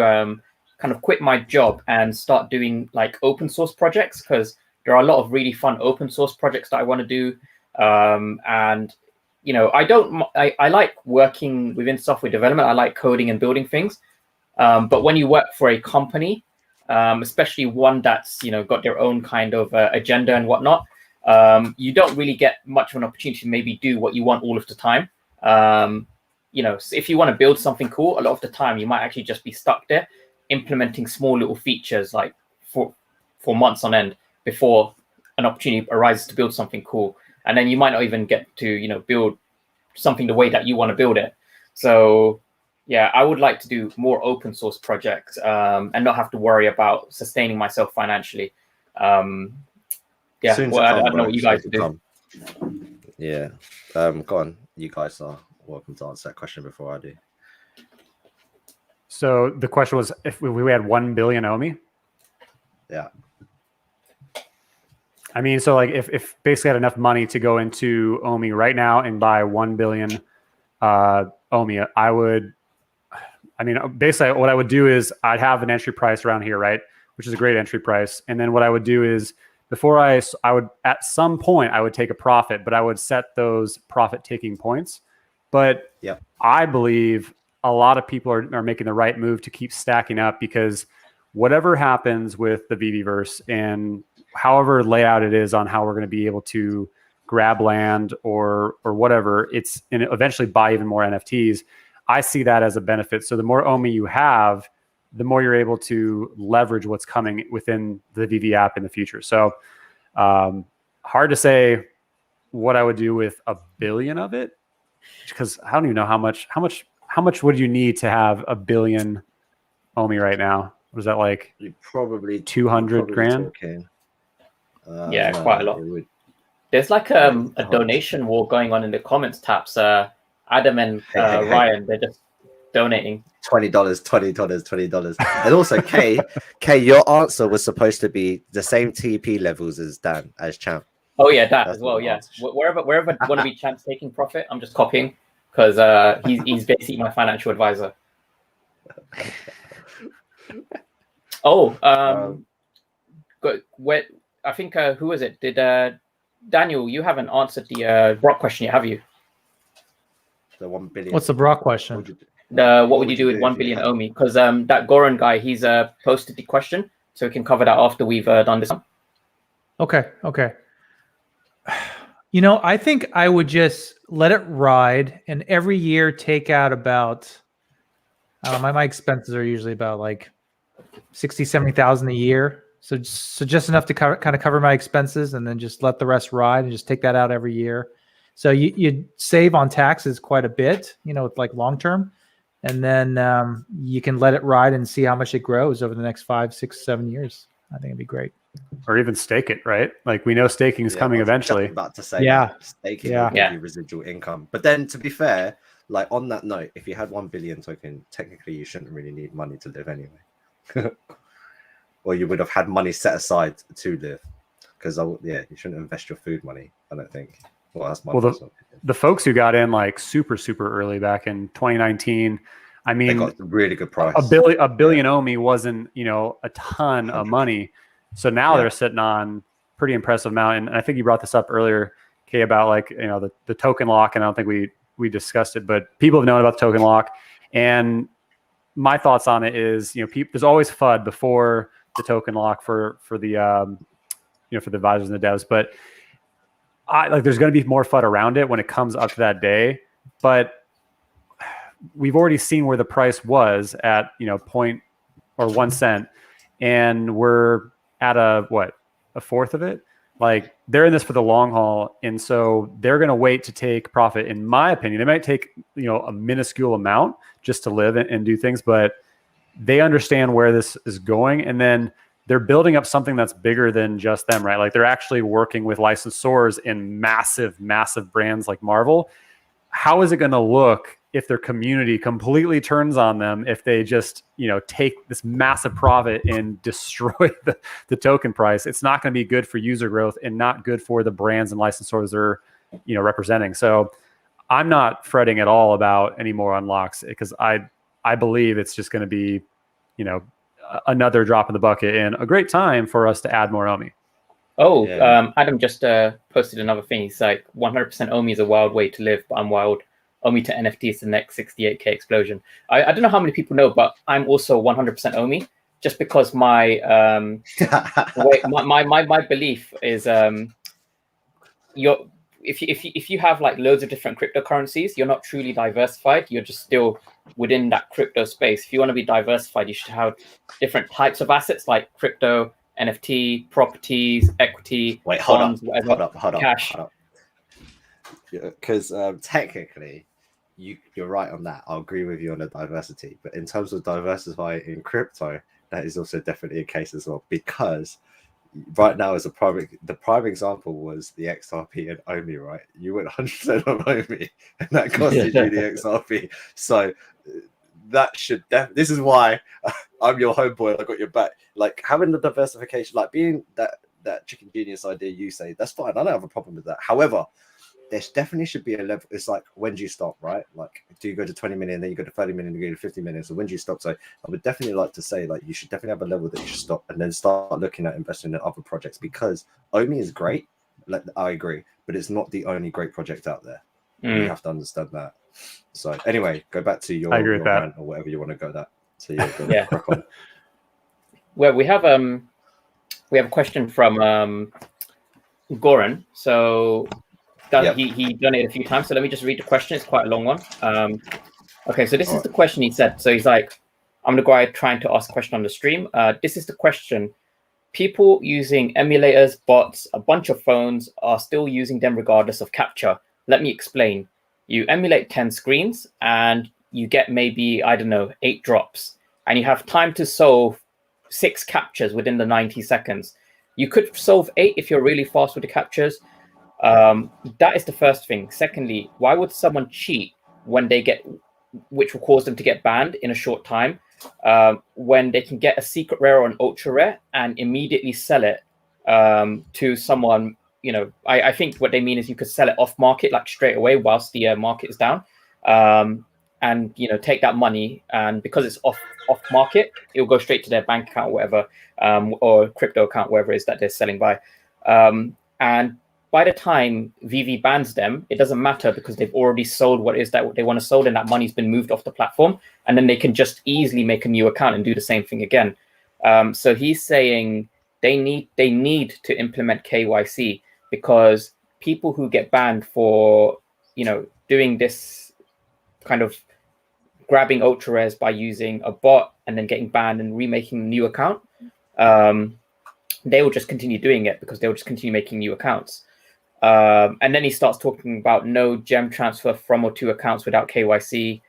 kind of quit my job and start doing like open source projects, because there are a lot of really fun open source projects that I want to do. I like working within software development. I like coding and building things. But when you work for a company, especially one that's, got their own kind of agenda and whatnot, you don't really get much of an opportunity to maybe do what you want all of the time. If you want to build something cool, a lot of the time you might actually just be stuck there implementing small little features like for months on end before an opportunity arises to build something cool. And then you might not even get to, build something the way that you want to build it. So yeah, I would like to do more open source projects and not have to worry about sustaining myself financially. I don't know what you guys do. Yeah. Go on. You guys are welcome to answer that question before I do. So the question was if we had 1 billion OMI? Yeah. I mean, so like if basically had enough money to go into OMI right now and buy 1 billion OMI, basically what I would do is I'd have an entry price around here, right? Which is a great entry price. And then what I would do is before I would, at some point I would take a profit, but I would set those profit taking points. But I believe a lot of people are making the right move to keep stacking up, because whatever happens with the VeVeverse and however layout it is on how we're going to be able to grab land or whatever, and eventually buy even more NFTs. I see that as a benefit. So the more OMI you have, the more you're able to leverage what's coming within the VeVe app in the future. So hard to say what I would do with 1 billion of it, because I don't even know how much would you need to have 1 billion OMI right now? What is that like? Probably 200 grand. Quite a lot. There's like a donation war going on in the comments tabs. Adam and Ryan, they're just donating $20, $20. And also, Kay, your answer was supposed to be the same TP levels as Champ. Oh yeah, that as well. Yeah, wherever wannabe Champ's taking profit, I'm just copying because he's basically my financial advisor. I think who was it? Did Daniel? You haven't answered the Brock question yet, have you? The 1 billion. What's the Brock question? What would you do with 1 billion OMI? Because that Goran guy, he's posted the question, so we can cover that after we've done this one. Okay. I think I would just let it ride, and every year take out about, my expenses are usually about like 60,000-70,000 a year. So just enough to kind of cover my expenses, and then just let the rest ride and just take that out every year. So you save on taxes quite a bit, with like long term, and then you can let it ride and see how much it grows over the next 5, 6, 7 years. I think it'd be great. Or even stake it, right? Like we know staking is coming eventually. About to say, staking will give you residual income. But then, to be fair, like on that note, if you had 1 billion token, technically you shouldn't really need money to live anyway. Or you would have had money set aside to live, because you shouldn't invest your food money, I don't think. Well, that's my the folks who got in like super early back in 2019, I mean, they got a really good price. A billion OMI wasn't a ton of money, so now they're sitting on pretty impressive amount. And I think you brought this up earlier, Kay, about like the token lock, and I don't think we discussed it, but people have known about the token lock, and my thoughts on it is, there's always FUD before the token lock for the for the advisors and the devs, but there's going to be more FUD around it when it comes up to that day. But we've already seen where the price was at, point or 1 cent, and we're at a fourth of it. Like, they're in this for the long haul, and so they're going to wait to take profit. In my opinion, they might take a minuscule amount just to live and do things, but they understand where this is going, and then they're building up something that's bigger than just them, right? Like, they're actually working with licensors in massive brands like Marvel. How is it going to look if their community completely turns on them, if they just, take this massive profit and destroy the token price? It's not going to be good for user growth and not good for the brands and licensors they're, representing. So I'm not fretting at all about any more unlocks, because I believe it's just going to be, another drop in the bucket and a great time for us to add more OMI. Oh, yeah. Adam just posted another thing. He's like, 100% OMI is a wild way to live, but I'm wild. OMI to NFT is the next 68K explosion. I don't know how many people know, but I'm also 100% OMI, just because my my belief is if you have like loads of different cryptocurrencies, you're not truly diversified. You're just still within that crypto space. If you want to be diversified, you should have different types of assets like crypto, NFT, properties, equity, bonds, whatever, cash. Because technically, you're right on that. I'll agree with you on the diversity. But in terms of diversify in crypto, that is also definitely a case as well. Because right now, the prime example was the XRP and OMI, right? You went 100% on OMI, and that costed you the XRP. So that should this is why I'm your homeboy. I got your back. Like, having the diversification, like being that chicken genius idea you say, that's fine. I don't have a problem with that. However, there definitely should be a level. It's like, when do you stop, right? Like, do you go to 20 million, then you go to 30 million, you go to 50 million? So when do you stop? So I would definitely like to say, like, you should definitely have a level that you should stop, and then start looking at investing in other projects, because OMI is great. Like, I agree, but it's not the only great project out there. You have to understand that. So anyway, go back to your rant or whatever you want to go that. So yeah, crack on. Well, we have a question from Goran. So he donated a few times. So let me just read the question. It's quite a long one. Okay, so this is the question he said. So he's like, I'm the guy trying to ask a question on the stream. This is the question. People using emulators, bots, a bunch of phones are still using them regardless of capture. Let me explain. You emulate 10 screens and you get maybe, 8 drops. And you have time to solve 6 captures within the 90 seconds. You could solve 8 if you're really fast with the captures. That is the first thing. Secondly, why would someone cheat when which will cause them to get banned in a short time, when they can get a secret rare or an ultra rare and immediately sell it to someone? I think what they mean is you could sell it off market, like straight away whilst the market is down, and take that money, and because it's off market, it will go straight to their bank account, or whatever, or crypto account, wherever it is that they're selling by. And by the time VeVe bans them, it doesn't matter, because they've already sold what is that they want to sell, and that money's been moved off the platform, and then they can just easily make a new account and do the same thing again. So he's saying they need to implement KYC, because people who get banned for doing this kind of grabbing ultra rares by using a bot and then getting banned and remaking a new account, they will just continue doing it, because they will just continue making new accounts. And then he starts talking about no gem transfer from or to accounts without KYC.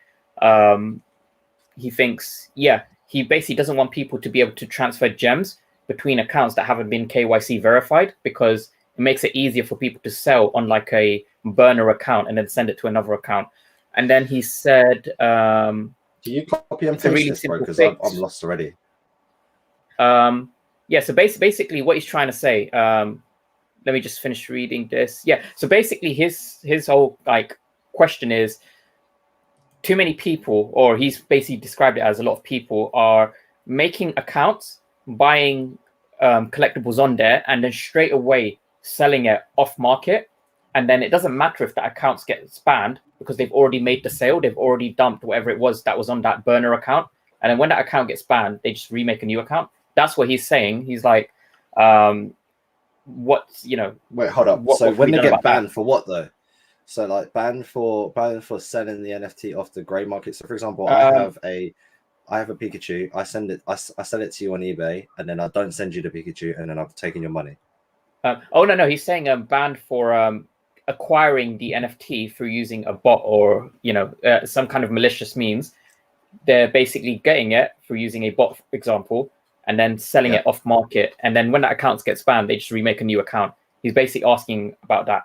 He thinks, he basically doesn't want people to be able to transfer gems between accounts that haven't been KYC verified, because it makes it easier for people to sell on like a burner account and then send it to another account. And then he said, do you copy and paste this, bro? Because I'm lost already. So basically what he's trying to say, let me just finish reading this. So basically his whole question is, too many people, or he's basically described it as a lot of people are making accounts, buying collectibles on there, and then straight away selling it off market. And then it doesn't matter if that account gets banned, because they've already made the sale. They've already dumped whatever it was that was on that burner account, and then when that account gets banned, they just remake a new account. That's what he's saying. He's like, what's, you know, wait, hold up. So when they get banned for what though? So like banned for selling the NFT off the grey market. So for example, I have a Pikachu. I sell it to you on eBay, and then I don't send you the Pikachu, and then I've taken your money. Oh no, he's saying banned for acquiring the NFT through using a bot or, you know, some kind of malicious means. They're basically getting it through using a bot, for example, and then selling it off market. And then when that account gets banned, they just remake a new account. He's basically asking about that.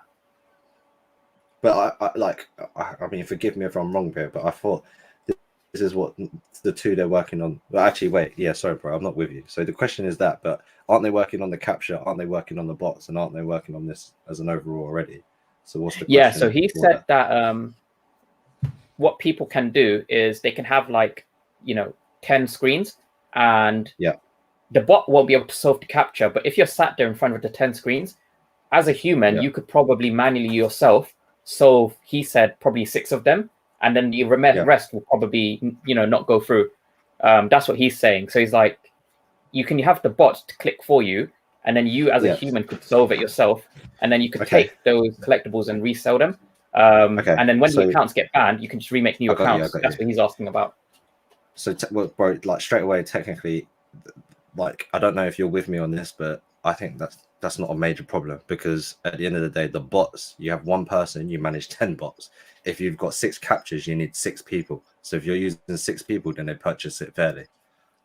But I mean, forgive me if I'm wrong here, but I thought this is what the two they're working on. Well, actually, wait, yeah, sorry, bro, I'm not with you. So the question is that, but aren't they working on the capture? Aren't they working on the bots? And aren't they working on this as an overall already? So what's the question? Yeah, so he said that what people can do is they can have like, you know, 10 screens, and the bot won't be able to solve the capture. But if you're sat there in front of the 10 screens, as a human, you could probably manually yourself solve, he said, probably 6 of them, and then the rest will probably, you know, not go through. That's what he's saying. So he's like, you can have the bot to click for you, and then you as a human could solve it yourself, and then you could take those collectibles and resell them. And then when the accounts get banned, you can just remake new accounts. That's what he's asking about. So, well, bro, like straight away, technically, like I don't know if you're with me on this, but I think that's not a major problem, because at the end of the day, the bots, you have one person, you manage 10 bots. If you've got 6 captures, you need 6 people. So if you're using 6 people, then they purchase it fairly.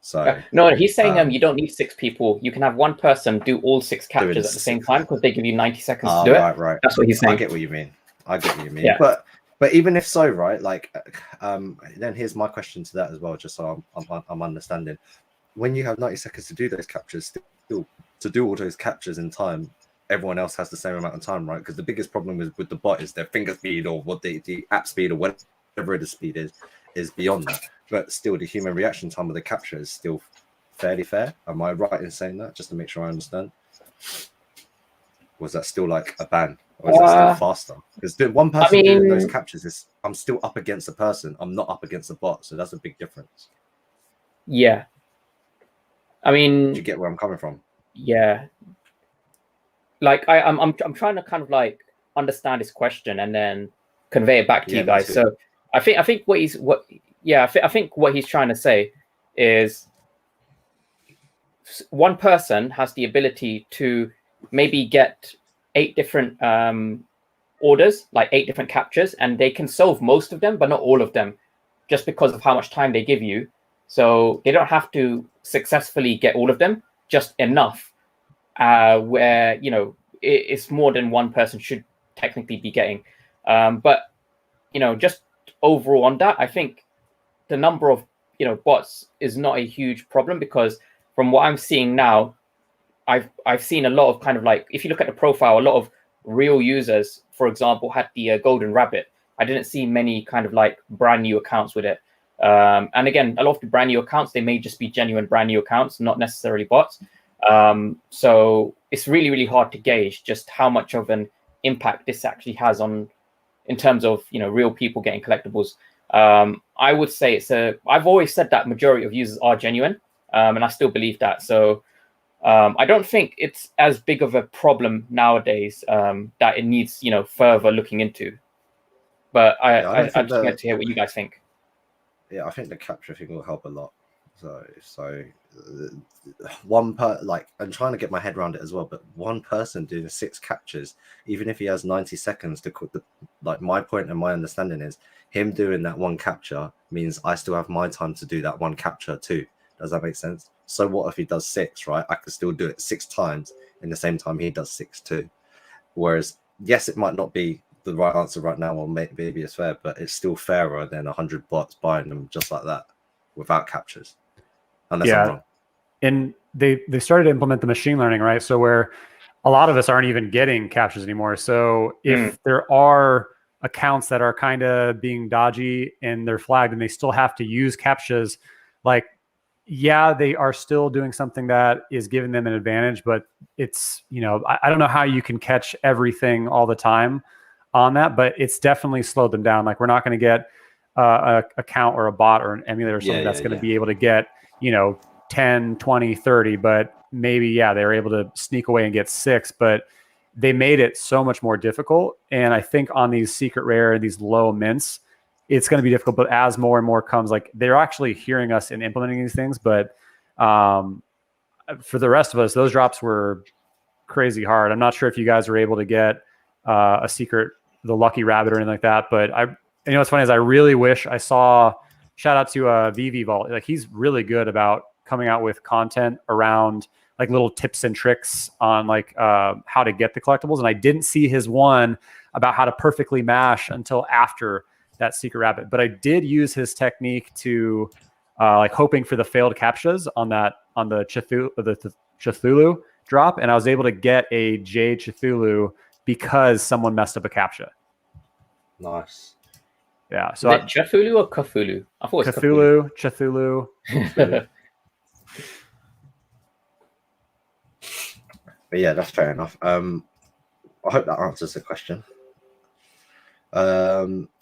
So no, he's saying you don't need 6 people. You can have one person do all 6 captures at the same time, because they give you 90 seconds to do it. Right. That's what he's saying. I get what you mean. Yeah. But even if so, right? Like, then here's my question to that as well, just so I'm understanding. When you have 90 seconds to do those captures, still to do all those captures in time, everyone else has the same amount of time, right? Because the biggest problem with the bot is their finger speed, or what the app speed, or whatever the speed is beyond that. But still, the human reaction time of the capture is still fairly fair. Am I right in saying that? Just to make sure I understand. Was that still like a ban, or is that still faster? Because one person doing those captures is, I'm still up against a person. I'm not up against a bot, so that's a big difference. Yeah. I mean, do you get where I'm coming from? Yeah. Like I'm trying to kind of like understand his question and then convey it back to you guys. So I think what he's trying to say is one person has the ability to maybe get 8 different orders, like 8 different captures, and they can solve most of them, but not all of them, just because of how much time they give you. So they don't have to successfully get all of them, just enough where, you know, it's more than one person should technically be getting. But, you know, just overall on that, I think the number of, you know, bots is not a huge problem, because from what I'm seeing now, I've seen a lot of kind of like, if you look at the profile, a lot of real users, for example, had the golden rabbit. I didn't see many kind of like brand new accounts with it. And again, a lot of the brand new accounts, they may just be genuine brand new accounts, not necessarily bots. So it's really, really hard to gauge just how much of an impact this actually has on, in terms of, you know, real people getting collectibles. I would say I've always said that majority of users are genuine, and I still believe that. So I don't think it's as big of a problem nowadays that it needs, you know, further looking into. But I just get to hear what you guys think. Yeah, I think the capture thing will help a lot. So one I'm trying to get my head around it as well, but one person doing 6 captures, even if he has 90 seconds to quit my point and my understanding is him doing that one capture means I still have my time to do that one capture too. Does that make sense? So what if he does 6, right? I could still do it 6 times in the same time he does 6 too. Whereas, yes, it might not be the right answer right now, or maybe it's fair, but it's still fairer than 100 bots buying them just like that without captures. Unless I'm wrong. And they started to implement the machine learning, right? So where a lot of us aren't even getting captures anymore. So if there are accounts that are kind of being dodgy and they're flagged and they still have to use captchas, like, yeah, they are still doing something that is giving them an advantage, but it's, you know, I don't know how you can catch everything all the time on that, but it's definitely slowed them down. Like, we're not going to get account or a bot or an emulator or something that's going to be able to get, 10, 20, 30, but maybe, they were able to sneak away and get 6, but they made it so much more difficult. And I think on these secret rare and these low mints, it's going to be difficult, but as more and more comes, like they're actually hearing us and implementing these things. But for the rest of us, those drops were crazy hard. I'm not sure if you guys were able to get a secret, the lucky rabbit or anything like that. But what's funny is I really wish I saw, shout out to VeVe Vault. Like he's really good about coming out with content around like little tips and tricks on like how to get the collectibles. And I didn't see his one about how to perfectly mash until after that secret rabbit. But I did use his technique to like hoping for the failed captchas on the Cthulhu drop. And I was able to get a Jade Cthulhu because someone messed up a captcha. Nice. Yeah. So is it Cthulhu or Cthulhu? I thought it was Cthulhu. But yeah, that's fair enough. I hope that answers the question.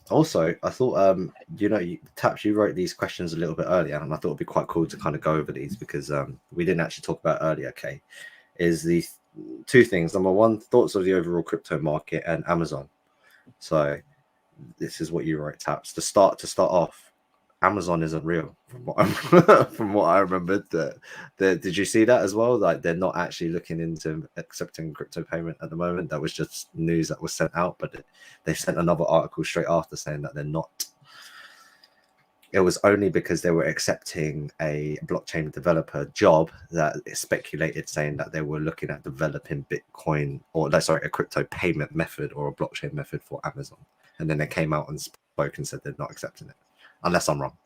Also, I thought, Taps, you wrote these questions a little bit earlier, and I thought it'd be quite cool to kind of go over these because we didn't actually talk about earlier. Okay, is the two things. Number one, thoughts of the overall crypto market and Amazon. So this is what you wrote, Taps. To start off, Amazon isn't real from what I remembered. Did you see that as well? Like they're not actually looking into accepting crypto payment at the moment. That was just news that was sent out, but they sent another article straight after saying that they're not. It was only because they were accepting a blockchain developer job that it speculated saying that they were looking at developing Bitcoin a crypto payment method or a blockchain method for Amazon. And then they came out and spoke and said they're not accepting it. Unless I'm wrong.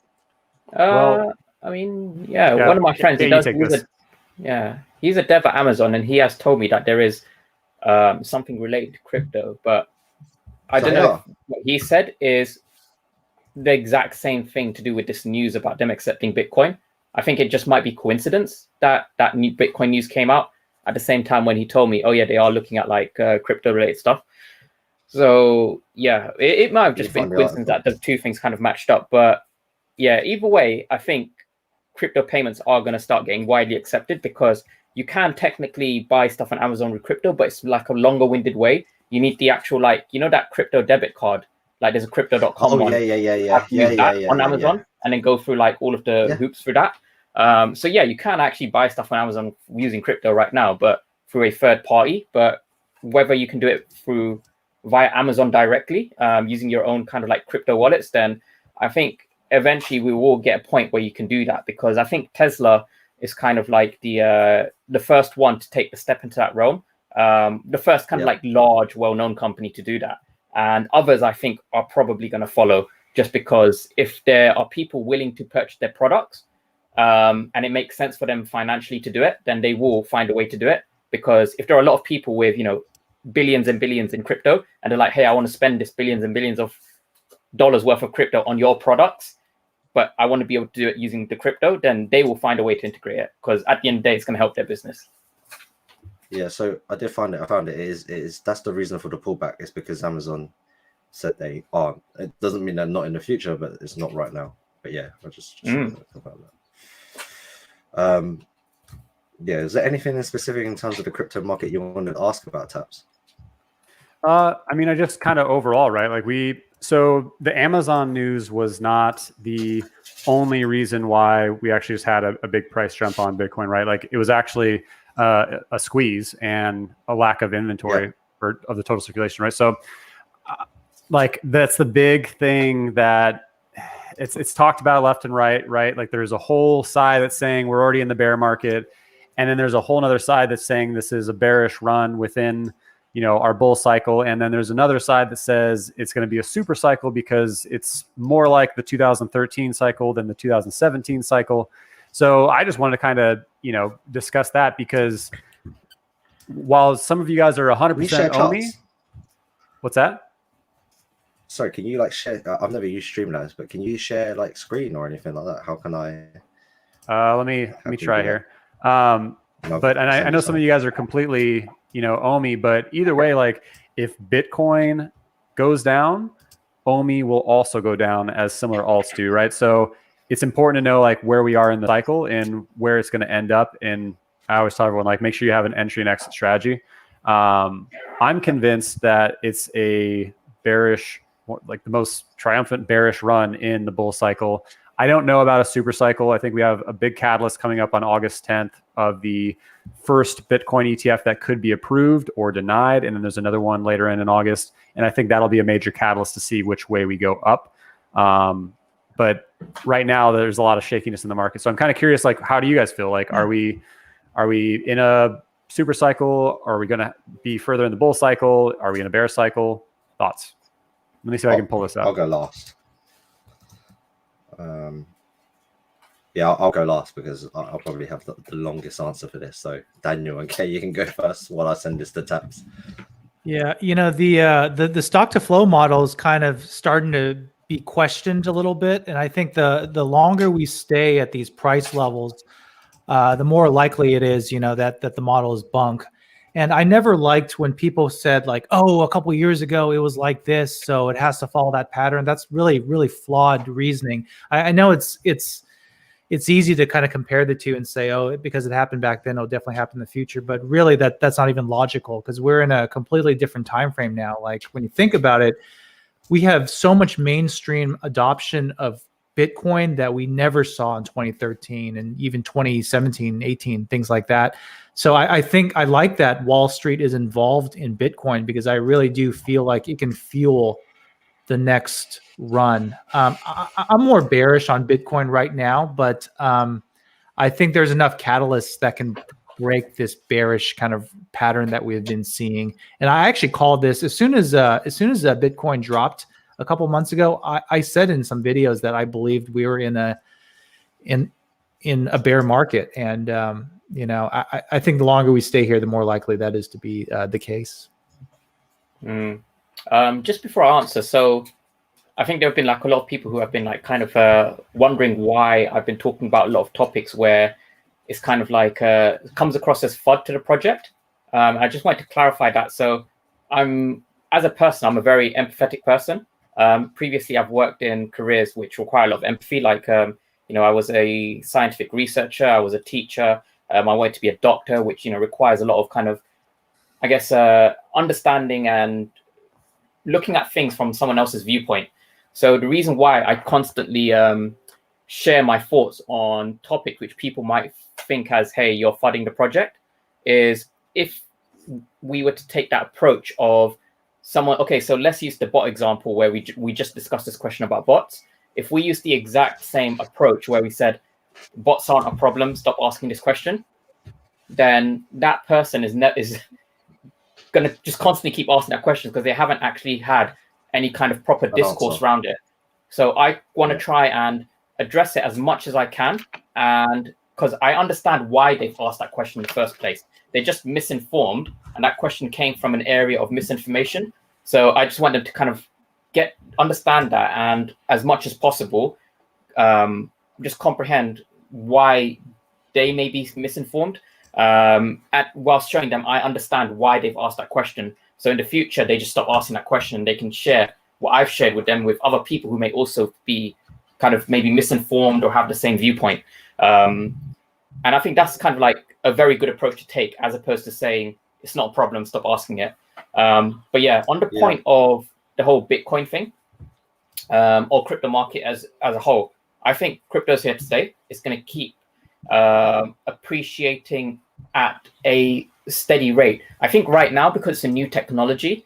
Well, I mean, one of my friends, he's a dev at Amazon, and he has told me that there is something related to crypto, but I don't know if what he said is the exact same thing to do with this news about them accepting Bitcoin. I think it just might be coincidence that new Bitcoin news came out at the same time when he told me, they are looking at like crypto related stuff. So it might have just been coincidence that the two things kind of matched up. But either way, I think crypto payments are going to start getting widely accepted because you can technically buy stuff on Amazon with crypto, but it's like a longer winded way. You need the actual that crypto debit card. Like there's a crypto.com one. On Amazon and then go through like all of the hoops for that. You can actually buy stuff on Amazon using crypto right now, but through a third party. But whether you can do it via Amazon directly, using your own kind of like crypto wallets, then I think eventually we will get a point where you can do that, because I think Tesla is kind of like the first one to take the step into that realm, the first kind of like large, well-known company to do that. And others, I think, are probably going to follow, just because if there are people willing to purchase their products and it makes sense for them financially to do it, then they will find a way to do it. Because if there are a lot of people with, billions and billions in crypto, and they're like, hey, I want to spend this billions and billions of dollars worth of crypto on your products, but I want to be able to do it using the crypto, then they will find a way to integrate it, because at the end of the day, it's going to help their business. Yeah, so I found it. It is that's the reason for the pullback. It's because Amazon said they aren't. It doesn't mean they're not in the future, but it's not right now. But yeah, I just about that. Is there anything in specific in terms of the crypto market you wanted to ask about, Taps? I mean, I just kind of overall, right? Like so the Amazon news was not the only reason why we actually just had a big price jump on Bitcoin, right? Like it was actually a squeeze and a lack of inventory of the total circulation, right? So like that's the big thing that it's talked about left and right? Like there's a whole side that's saying we're already in the bear market. And then there's a whole other side that's saying this is a bearish run within, our bull cycle. And then there's another side that says it's going to be a super cycle because it's more like the 2013 cycle than the 2017 cycle. So I just wanted to kind of, discuss that, because while some of you guys are 100% OMI, what's that? Sorry, can you share? I've never used Streamlabs, but can you share screen or anything like that? How can I? Let me try here. But I know some of you guys are completely, OMI, but either way, like if Bitcoin goes down OMI will also go down as similar alts do, right? So it's important to know like where we are in the cycle and where it's going to end up. And I always tell everyone, like, make sure you have an entry and exit strategy. I'm convinced that it's a bearish, like the most triumphant bearish run in the bull cycle. I don't know about a super cycle. I think we have a big catalyst coming up on August 10th of the first Bitcoin ETF that could be approved or denied. And then there's another one later in August. And I think that'll be a major catalyst to see which way we go up. But right now there's a lot of shakiness in the market. So I'm kind of curious, like, how do you guys feel? Like, are we in a super cycle? Are we going to be further in the bull cycle? Are we in a bear cycle? Thoughts? Let me see if I can pull this up. I'll go last. Yeah, I'll go last because I'll probably have the longest answer for this. So Daniel and Kay, you can go first while I send this to Taps. Yeah, you know, the stock to flow model is kind of starting to be questioned a little bit, and I think the longer we stay at these price levels, the more likely it is, you know, that the model is bunk. And I never liked when people said like, oh, a couple of years ago it was like this, so it has to follow that pattern. That's really, really flawed reasoning. I know it's easy to kind of compare the two and say, oh, because it happened back then, it'll definitely happen in the future. But really, that's not even logical because we're in a completely different time frame now. Like when you think about it, we have so much mainstream adoption of Bitcoin that we never saw in 2013 and even 2017, 18, things like that. So I think I like that Wall Street is involved in Bitcoin because I really do feel like it can fuel the next run. I'm more bearish on Bitcoin right now, but I think there's enough catalysts that can break this bearish kind of pattern that we've been seeing. And I actually called this as soon as Bitcoin dropped a couple months ago. I said in some videos that I believed we were in a bear market, and you know, I think the longer we stay here, the more likely that is to be the case. Just before I answer, so I think there have been like a lot of people who have been like kind of wondering why I've been talking about a lot of topics where it's kind of like comes across as FUD to the project. I just wanted to clarify that. So as a person, I'm a very empathetic person. Previously, I've worked in careers which require a lot of empathy. Like, you know, I was a scientific researcher, I was a teacher, I wanted to be a doctor, which, you know, requires a lot of kind of, I guess, understanding and looking at things from someone else's viewpoint. So the reason why I constantly share my thoughts on topics which people might think as, hey, you're fudding the project, is if we were to take that approach of someone, okay, so let's use the bot example where we just discussed this question about bots. If we use the exact same approach where we said, bots aren't a problem, stop asking this question, then that person is going to just constantly keep asking that question because they haven't actually had any kind of proper discourse around it. So I want to try and address it as much as I can, and because I understand why they've asked that question in the first place. They're just misinformed, and that question came from an area of misinformation. So I just want them to kind of understand that, and as much as possible, just comprehend why they may be misinformed, whilst showing them I understand why they've asked that question. So in the future, they just stop asking that question, and they can share what I've shared with them with other people who may also be kind of maybe misinformed or have the same viewpoint. And I think that's kind of like a very good approach to take, as opposed to saying it's not a problem, stop asking it. But yeah, on the point of the whole Bitcoin thing, or crypto market as a whole, I think crypto's here to stay. It's going to keep appreciating at a steady rate. I think right now, because it's a new technology,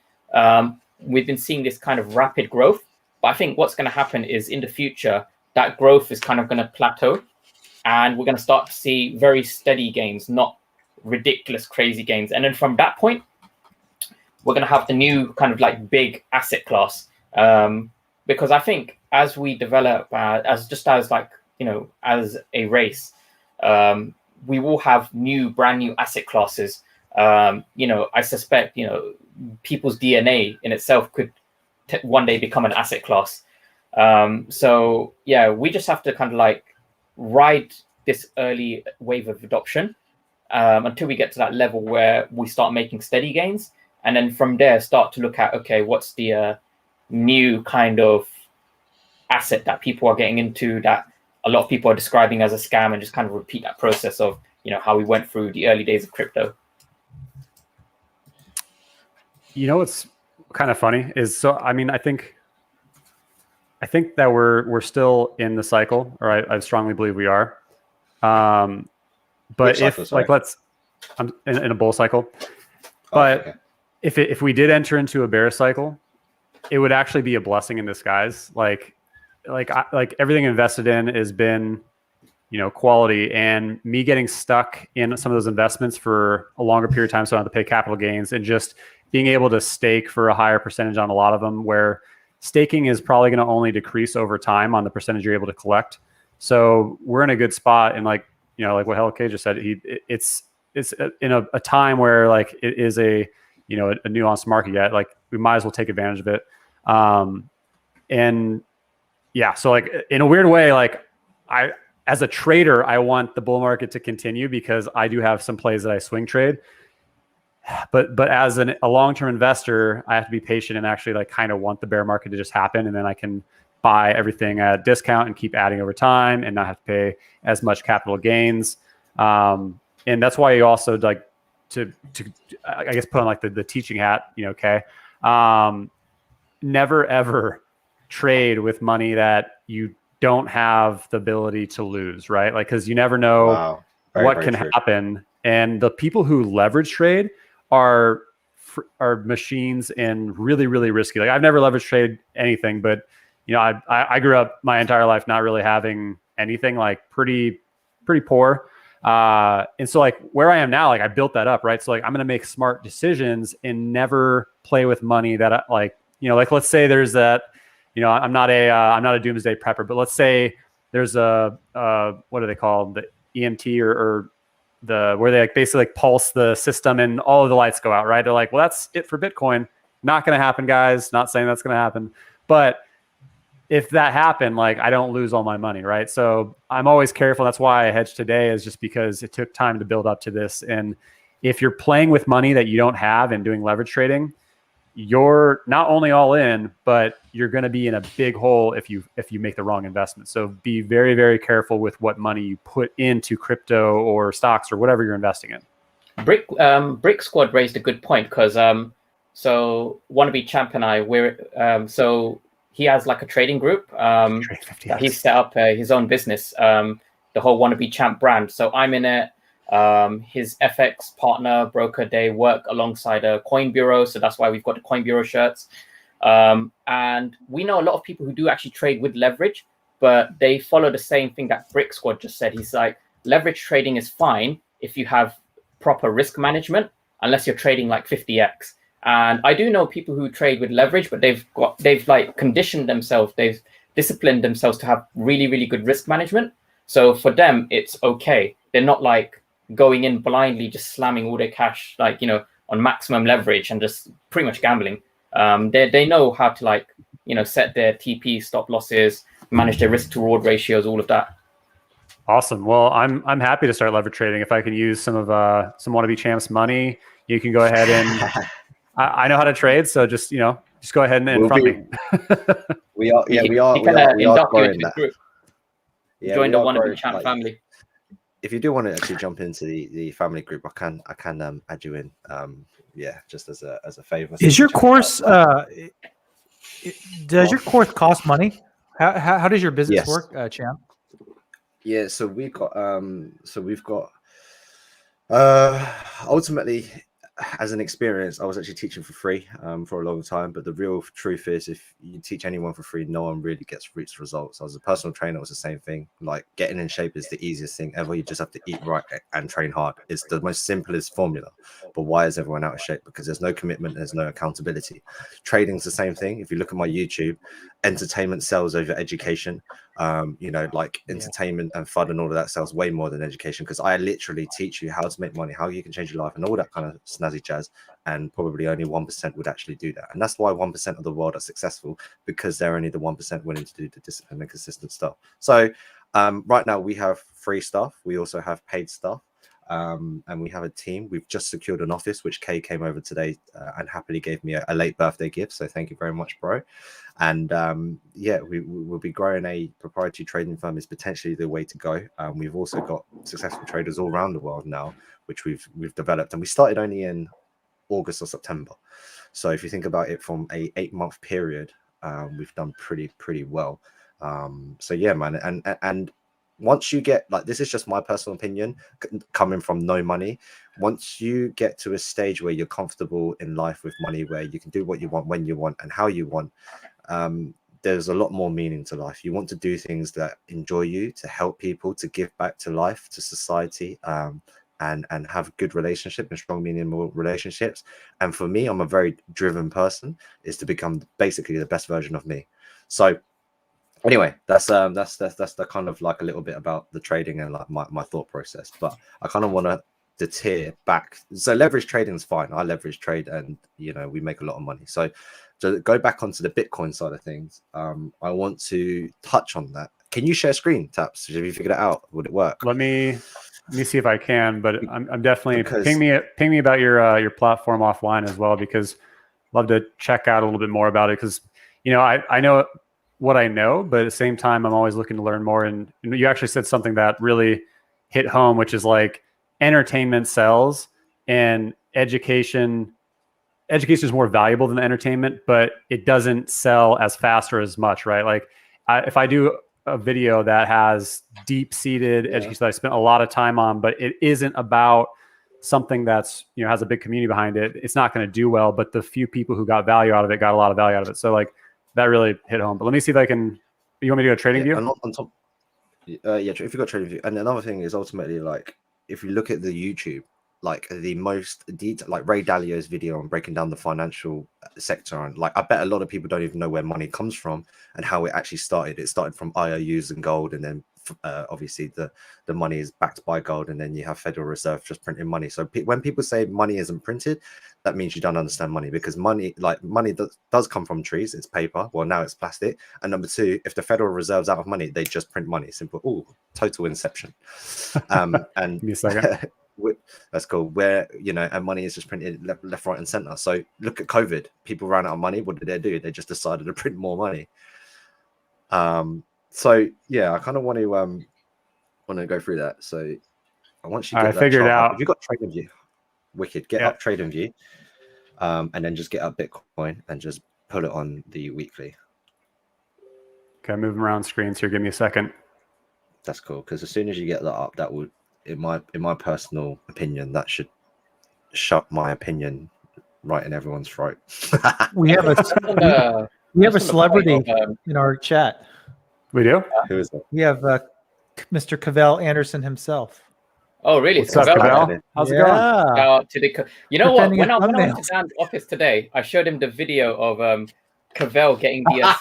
we've been seeing this kind of rapid growth. But I think what's going to happen is in the future, that growth is kind of going to plateau, and we're going to start to see very steady gains, not ridiculous, crazy gains. And then from that point, we're going to have the new kind of like big asset class. Because I think as we develop, as like, you know, as a race, we will have brand new asset classes. You know, I suspect, you know, people's DNA in itself could one day become an asset class. So yeah, we just have to kind of like ride this early wave of adoption until we get to that level where we start making steady gains, and then from there start to look at, okay, what's the new kind of asset that people are getting into, that a lot of people are describing as a scam, and just kind of repeat that process of, you know, how we went through the early days of crypto. You know what's kind of funny is, so I mean, I think that we're still in the cycle, or I strongly believe we are. But cycle, if like I'm in a bull cycle, but okay. if we did enter into a bear cycle, it would actually be a blessing in disguise. Like everything invested in has been, you know, quality, and me getting stuck in some of those investments for a longer period of time, so I don't have to pay capital gains, and just being able to stake for a higher percentage on a lot of them, where staking is probably going to only decrease over time on the percentage you're able to collect. So we're in a good spot, and like, you know, like what HelloKay just said, it's in a time where like it is a, you know, a nuanced market yet. Like we might as well take advantage of it. And yeah, so like in a weird way, like as a trader, I want the bull market to continue because I do have some plays that I swing trade. But as a long-term investor, I have to be patient and actually like kind of want the bear market to just happen, and then I can buy everything at a discount and keep adding over time and not have to pay as much capital gains. And that's why you also like to I guess put on like the teaching hat, you know, okay. Never ever trade with money that you don't have the ability to lose, right? Like, because you never know what can happen. And the people who leverage trade are machines and really, really risky. Like I've never leverage trade anything, but you know, I grew up my entire life not really having anything, like pretty poor. And so like where I am now, like I built that up, right? So like I'm going to make smart decisions and never play with money that I, like, you know, like let's say there's that, you know, I'm not a doomsday prepper, but let's say there's a what do they call the EMT or where they like basically like pulse the system and all of the lights go out, right? They're like, well, that's it for Bitcoin. Not going to happen, guys. Not saying that's going to happen, but if that happened, like I don't lose all my money, right? So I'm always careful. That's why I hedged today, is just because it took time to build up to this. And if you're playing with money that you don't have and doing leverage trading, you're not only all in, but you're going to be in a big hole if you make the wrong investment. So be very, very careful with what money you put into crypto or stocks or whatever you're investing in. Brick Squad raised a good point, because so Wannabe Champ and I, so he has like a trading group. He's set up his own business, the whole Wannabe Champ brand. So I'm in it. His FX partner broker, they work alongside a coin bureau, so that's why we've got the coin bureau shirts. And we know a lot of people who do actually trade with leverage, but they follow the same thing that Brick Squad just said. He's like, leverage trading is fine if you have proper risk management, unless you're trading like 50x. And I do know people who trade with leverage, but they've like conditioned themselves, they've disciplined themselves to have really, really good risk management. So for them, it's okay. They're not like going in blindly, just slamming all their cash, like, you know, on maximum leverage and just pretty much gambling. They know how to, like, you know, set their TP stop losses, manage their risk to reward ratios, all of that. Awesome. Well, I'm happy to start leverage trading. If I can use some Wannabe Champ's money, you can go ahead and I know how to trade, so just go ahead and front me. We are growing that. Group. Yeah, join the Wannabe Champ family. If you do want to actually jump into the family group, I can add you in. Just as a favor. Is your course does your course cost money? How does your business work, Champ? Yeah, so we've got ultimately, as an experience, I was actually teaching for free for a long time. But the real truth is, if you teach anyone for free, no one really gets reach results. I was a personal trainer, it was the same thing. Like, getting in shape is the easiest thing ever. You just have to eat right and train hard. It's the most simplest formula. But why is everyone out of shape? Because there's no commitment, there's no accountability. Trading's the same thing. If you look at my YouTube, entertainment sells over education. Like entertainment and fun and all of that sells way more than education, because I literally teach you how to make money, how you can change your life, and all that kind of snazzy jazz. And probably only 1% would actually do that. And that's why 1% of the world are successful, because they're only the 1% willing to do the discipline and consistent stuff. So right now we have free stuff. We also have paid stuff. and we have a team. We've just secured an office, which Kay came over today and happily gave me a late birthday gift. So thank you very much, bro. And yeah, we'll be growing a proprietary trading firm is potentially the way to go. We've also got successful traders all around the world now, which we've developed, and we started only in August or September. So if you think about it from a 8-month period, we've done pretty well. So yeah, man, and once you get, like, this is just my personal opinion coming from no money, once you get to a stage where you're comfortable in life with money, where you can do what you want, when you want, and how you want, there's a lot more meaning to life. You want to do things that enjoy you, to help people, to give back to life, to society, and have good relationships and strong, meaningful relationships. And for me, I'm a very driven person, is to become basically the best version of me. So anyway, that's the kind of like a little bit about the trading and like my thought process. But I kind of want to deter back. So leverage trading is fine. I leverage trade, and you know, we make a lot of money. So to go back onto the Bitcoin side of things, I want to touch on that. Can you share screen, Taps? Have you figured it out? Would it work? Let me see if I can, but I'm definitely ping me about your platform offline as well, because I'd love to check out a little bit more about it. Because you know, I know what I know, but at the same time, I'm always looking to learn more. And you actually said something that really hit home, which is like entertainment sells, and education is more valuable than entertainment, but it doesn't sell as fast or as much, right? Like if I do a video that has deep-seated education that I spent a lot of time on, but it isn't about something that's, you know, has a big community behind it, it's not going to do well. But the few people who got value out of it got a lot of value out of it. So like that really hit home. But let me see if I can. You want me to go trading view? On top, yeah. If you've got trading view, and another thing is ultimately, like, if you look at the YouTube, like the most detail, like Ray Dalio's video on breaking down the financial sector, and like I bet a lot of people don't even know where money comes from and how it actually started. It started from IOUs and gold, and then obviously the money is backed by gold, and then you have Federal Reserve just printing money. So when people say money isn't printed, that means you don't understand money, because money does come from trees. It's paper. Well, now it's plastic. And number two, if the Federal Reserve's out of money, they just print money. Simple. Oh, total inception. And Give me a second. That's cool. Where, you know, and money is just printed left, right, and center. So look at COVID. People ran out of money. What did they do? They just decided to print more money. So yeah, I kind of want to go through that. So I want you to get that figured chart out. If you've got trading view, wicked. Get up trading view, and then just get up Bitcoin and just put it on the weekly. Okay, moving around screens here. Give me a second. That's cool, because as soon as you get that up, that would, in my personal opinion, that should shut my opinion right in everyone's throat. We have a celebrity in our chat. We do? Who is that? We have Mr. Cavell Anderson himself. Oh, really? What's up, Cavell? How's it going? You know what? Defending When I his went to Dan's office today, I showed him the video of Cavell getting the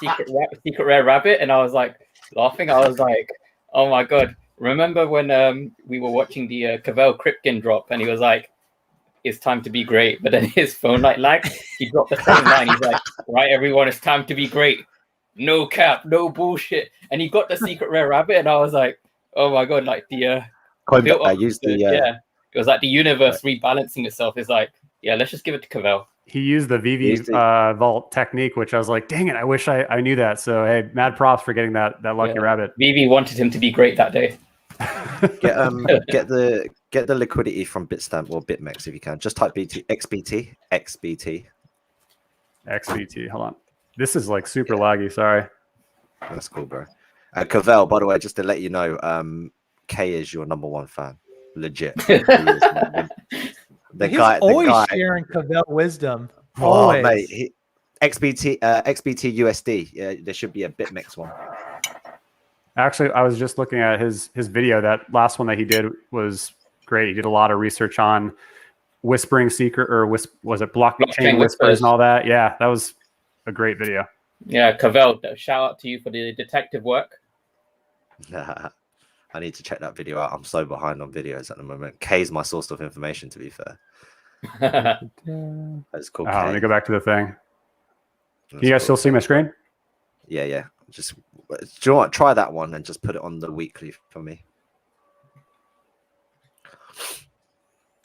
secret rare rabbit, and I was like laughing. I was like, "Oh my god!" Remember when we were watching the Cavell Kripken drop, and he was like, "It's time to be great," but then his phone lagged. He dropped the same line. He's like, "Right, everyone, it's time to be great. No cap, no bullshit." And he got the secret rare rabbit, and I was like, "Oh my god!" Like I used it was like the universe rebalancing itself. It's like, yeah, let's just give it to Cavell. He used the VeVe vault technique, which I was like, dang it, I wish I knew that. So hey, mad props for getting that lucky rabbit. VeVe wanted him to be great that day. Get the liquidity from Bitstamp or BitMEX if you can. Just type XBT. Hold on. This is like super laggy. Sorry. That's cool, bro. Cavell, by the way, just to let you know, K is your #1 fan. Legit. He's always sharing Cavell wisdom. Oh, always. mate. XBT USD. Yeah, there should be a BitMEX one. Actually, I was just looking at his video. That last one that he did was great. He did a lot of research on whispering secret, or was it blockchain whispers and all that? Yeah, that was a great video. Yeah, Cavell, shout out to you for the detective work. I need to check that video out. I'm so behind on videos at the moment. Kay's my source of information, to be fair. That's cool. Let me go back to the thing. Can you guys still see my screen? Yeah. Just, do you know what? Try that one and just put it on the weekly for me.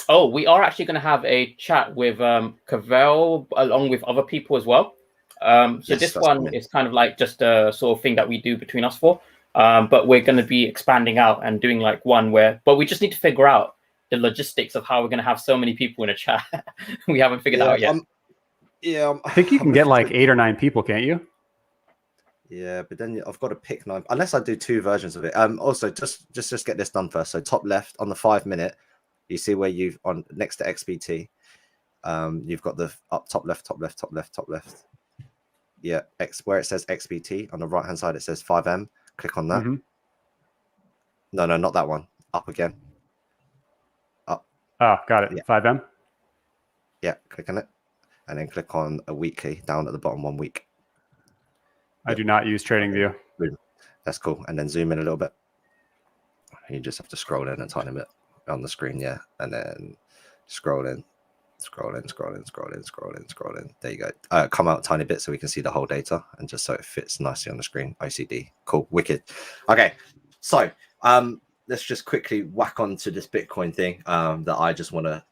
Oh, we are actually going to have a chat with Cavell along with other people as well. So Yes, this that's one coming. is kind of like just a sort of thing that we do between us four. But we're going to be expanding out and doing like one where, but we just need to figure out the logistics of how we're going to have so many people in a chat. We haven't figured that out yet. I think you can get like 8 or 9 people, can't you? Yeah, but then I've got to pick 9 unless I do 2 versions of it. Also, just get this done first. So top left on the 5-minute, you see where you've on next to XBT. You've got the up top left. Yeah, where it says XBT on the right hand side, it says 5M. Click on that. Mm-hmm. No, not that one. Up again. Up. Oh, got it. Yeah. 5M. Yeah, click on it, and then click on a weekly down at the bottom, 1 week. I do not use TradingView. That's cool. And then zoom in a little bit. You just have to scroll in a tiny bit on the screen, yeah, and then scroll in. There you go. Come out a tiny bit so we can see the whole data, and just so it fits nicely on the screen. OCD, cool, wicked. Okay, so let's just quickly whack onto this Bitcoin thing that I just want to.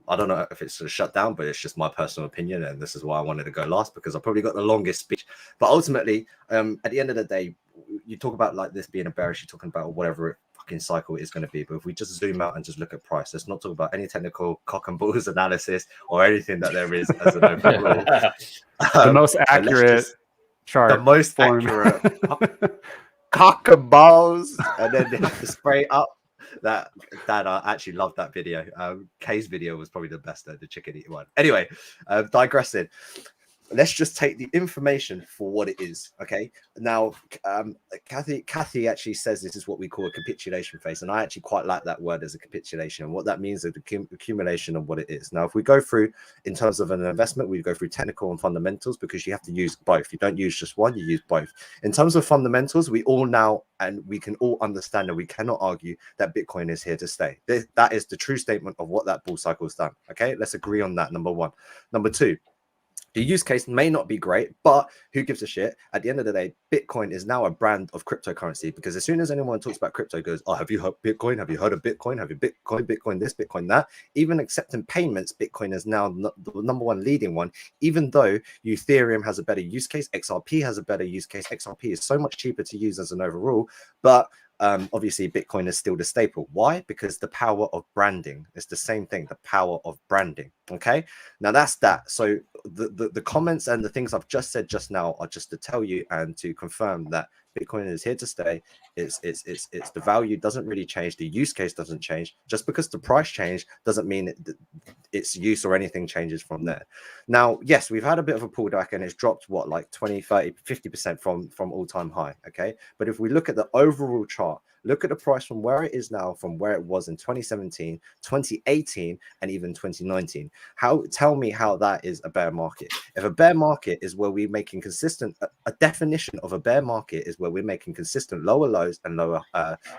I don't know if it's a shutdown, but it's just my personal opinion, and this is why I wanted to go last, because I probably got the longest speech. But ultimately, at the end of the day, you talk about like this being a bearish, you're talking about whatever fucking cycle is going to be. But if we just zoom out and just look at price, let's not talk about any technical cock and balls analysis or anything that there is as an overall. The most accurate chart. The most accurate cock and balls, and then the spray up. That I actually loved that video. Kay's video was probably the best, the chicken eating one. Anyway, digressing. Let's just take the information for what it is. Okay. Now, Kathy actually says this is what we call a capitulation phase, and I actually quite like that word as a capitulation. And what that means is the accumulation of what it is. Now, if we go through in terms of an investment, we go through technical and fundamentals, because you have to use both. You don't use just one; you use both. In terms of fundamentals, we all now and we can all understand that we cannot argue that Bitcoin is here to stay. That is the true statement of what that bull cycle has done. Okay, let's agree on that. Number one. Number two. The use case may not be great, but who gives a shit? At the end of the day, Bitcoin is now a brand of cryptocurrency, because as soon as anyone talks about crypto, goes, oh, have you heard Bitcoin? Have you heard of Bitcoin? Have you Bitcoin this, Bitcoin that? Even accepting payments, Bitcoin is now the number one leading one, even though Ethereum has a better use case, XRP has a better use case. XRP is so much cheaper to use as an overall, but obviously Bitcoin is still the staple. Why? Because the power of branding is the same thing, the power of branding. Okay, now that's that. So the comments and the things I've just said just now are just to tell you and to confirm that Bitcoin is here to stay. It's the value doesn't really change, the use case doesn't change. Just because the price changed doesn't mean its use or anything changes from there. Now, yes, we've had a bit of a pullback, and it's dropped what, like 20, 30, 50% from all-time high. Okay, but if we look at the overall chart, look at the price from where it is now, from where it was in 2017, 2018, and even 2019. Tell me how that is a bear market. If a bear market is where we're making consistent, a definition of a bear market is where we're making consistent lower lows and lower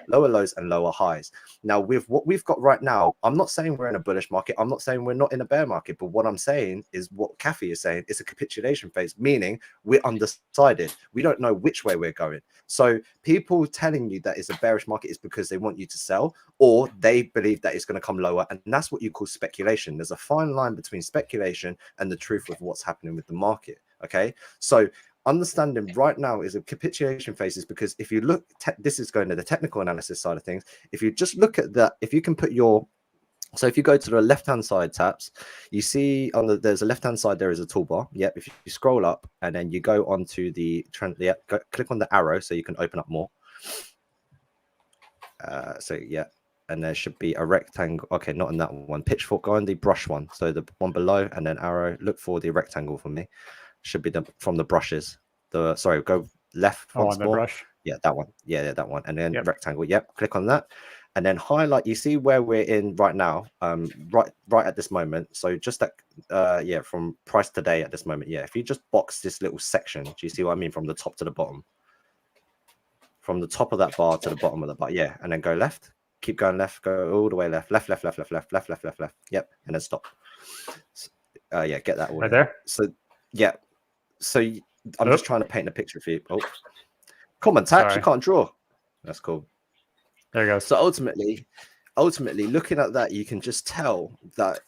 lows and lower highs. Now, with what we've got right now, I'm not saying we're in a bullish market. I'm not saying we're not in a bear market. But what I'm saying is what Kathy is saying. It's a capitulation phase, meaning we're undecided. We don't know which way we're going. So people telling you that it's a bearish market is because they want you to sell, or they believe that it's going to come lower, and that's what you call speculation. There's a fine line between speculation and the truth of what's happening with the market. Okay, so understanding right now is a capitulation phase, is because if you look, this is going to the technical analysis side of things. If you just look at that, if you can put your So if you go to the left-hand side tabs, you see there's a left-hand side, there is a toolbar. Yep. If you scroll up and then you go onto the trend, click on the arrow so you can open up more. And there should be a rectangle. Okay, not in that one. Pitchfork, go on the brush one. So the one below, and then arrow. Look for the rectangle for me. Should be from the brushes. Sorry, go left once more. Brush. Yeah, that one. Yeah, that one. And then rectangle. Yep. Click on that. And then highlight, you see where we're in right now, right at this moment. So just that, from price today at this moment. Yeah, if you just box this little section, do you see what I mean? From the top to the bottom. From the top of that bar to the bottom of the bar. Yeah, and then go left. Keep going left. Go all the way left. Left. Yep, and then stop. Get that all right there. So, yeah. So I'm just trying to paint a picture for you. Oh, come on, Tax, you can't draw. That's cool. There you go. So ultimately, ultimately, looking at that, you can just tell that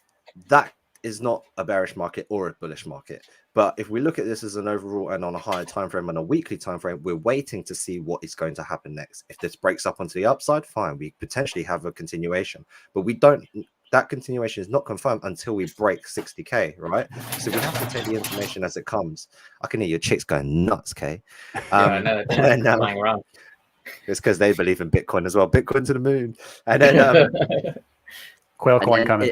that is not a bearish market or a bullish market. But if we look at this as an overall and on a higher time frame and a weekly time frame, we're waiting to see what is going to happen next. If this breaks up onto the upside, fine, we potentially have a continuation, but we don't. That continuation is not confirmed until we break 60K, right? So we have to take the information as it comes. I can hear your chicks going nuts, Kay. I know, they're flying around. It's because they believe in Bitcoin as well. Bitcoin to the moon. And then Quail coin coming.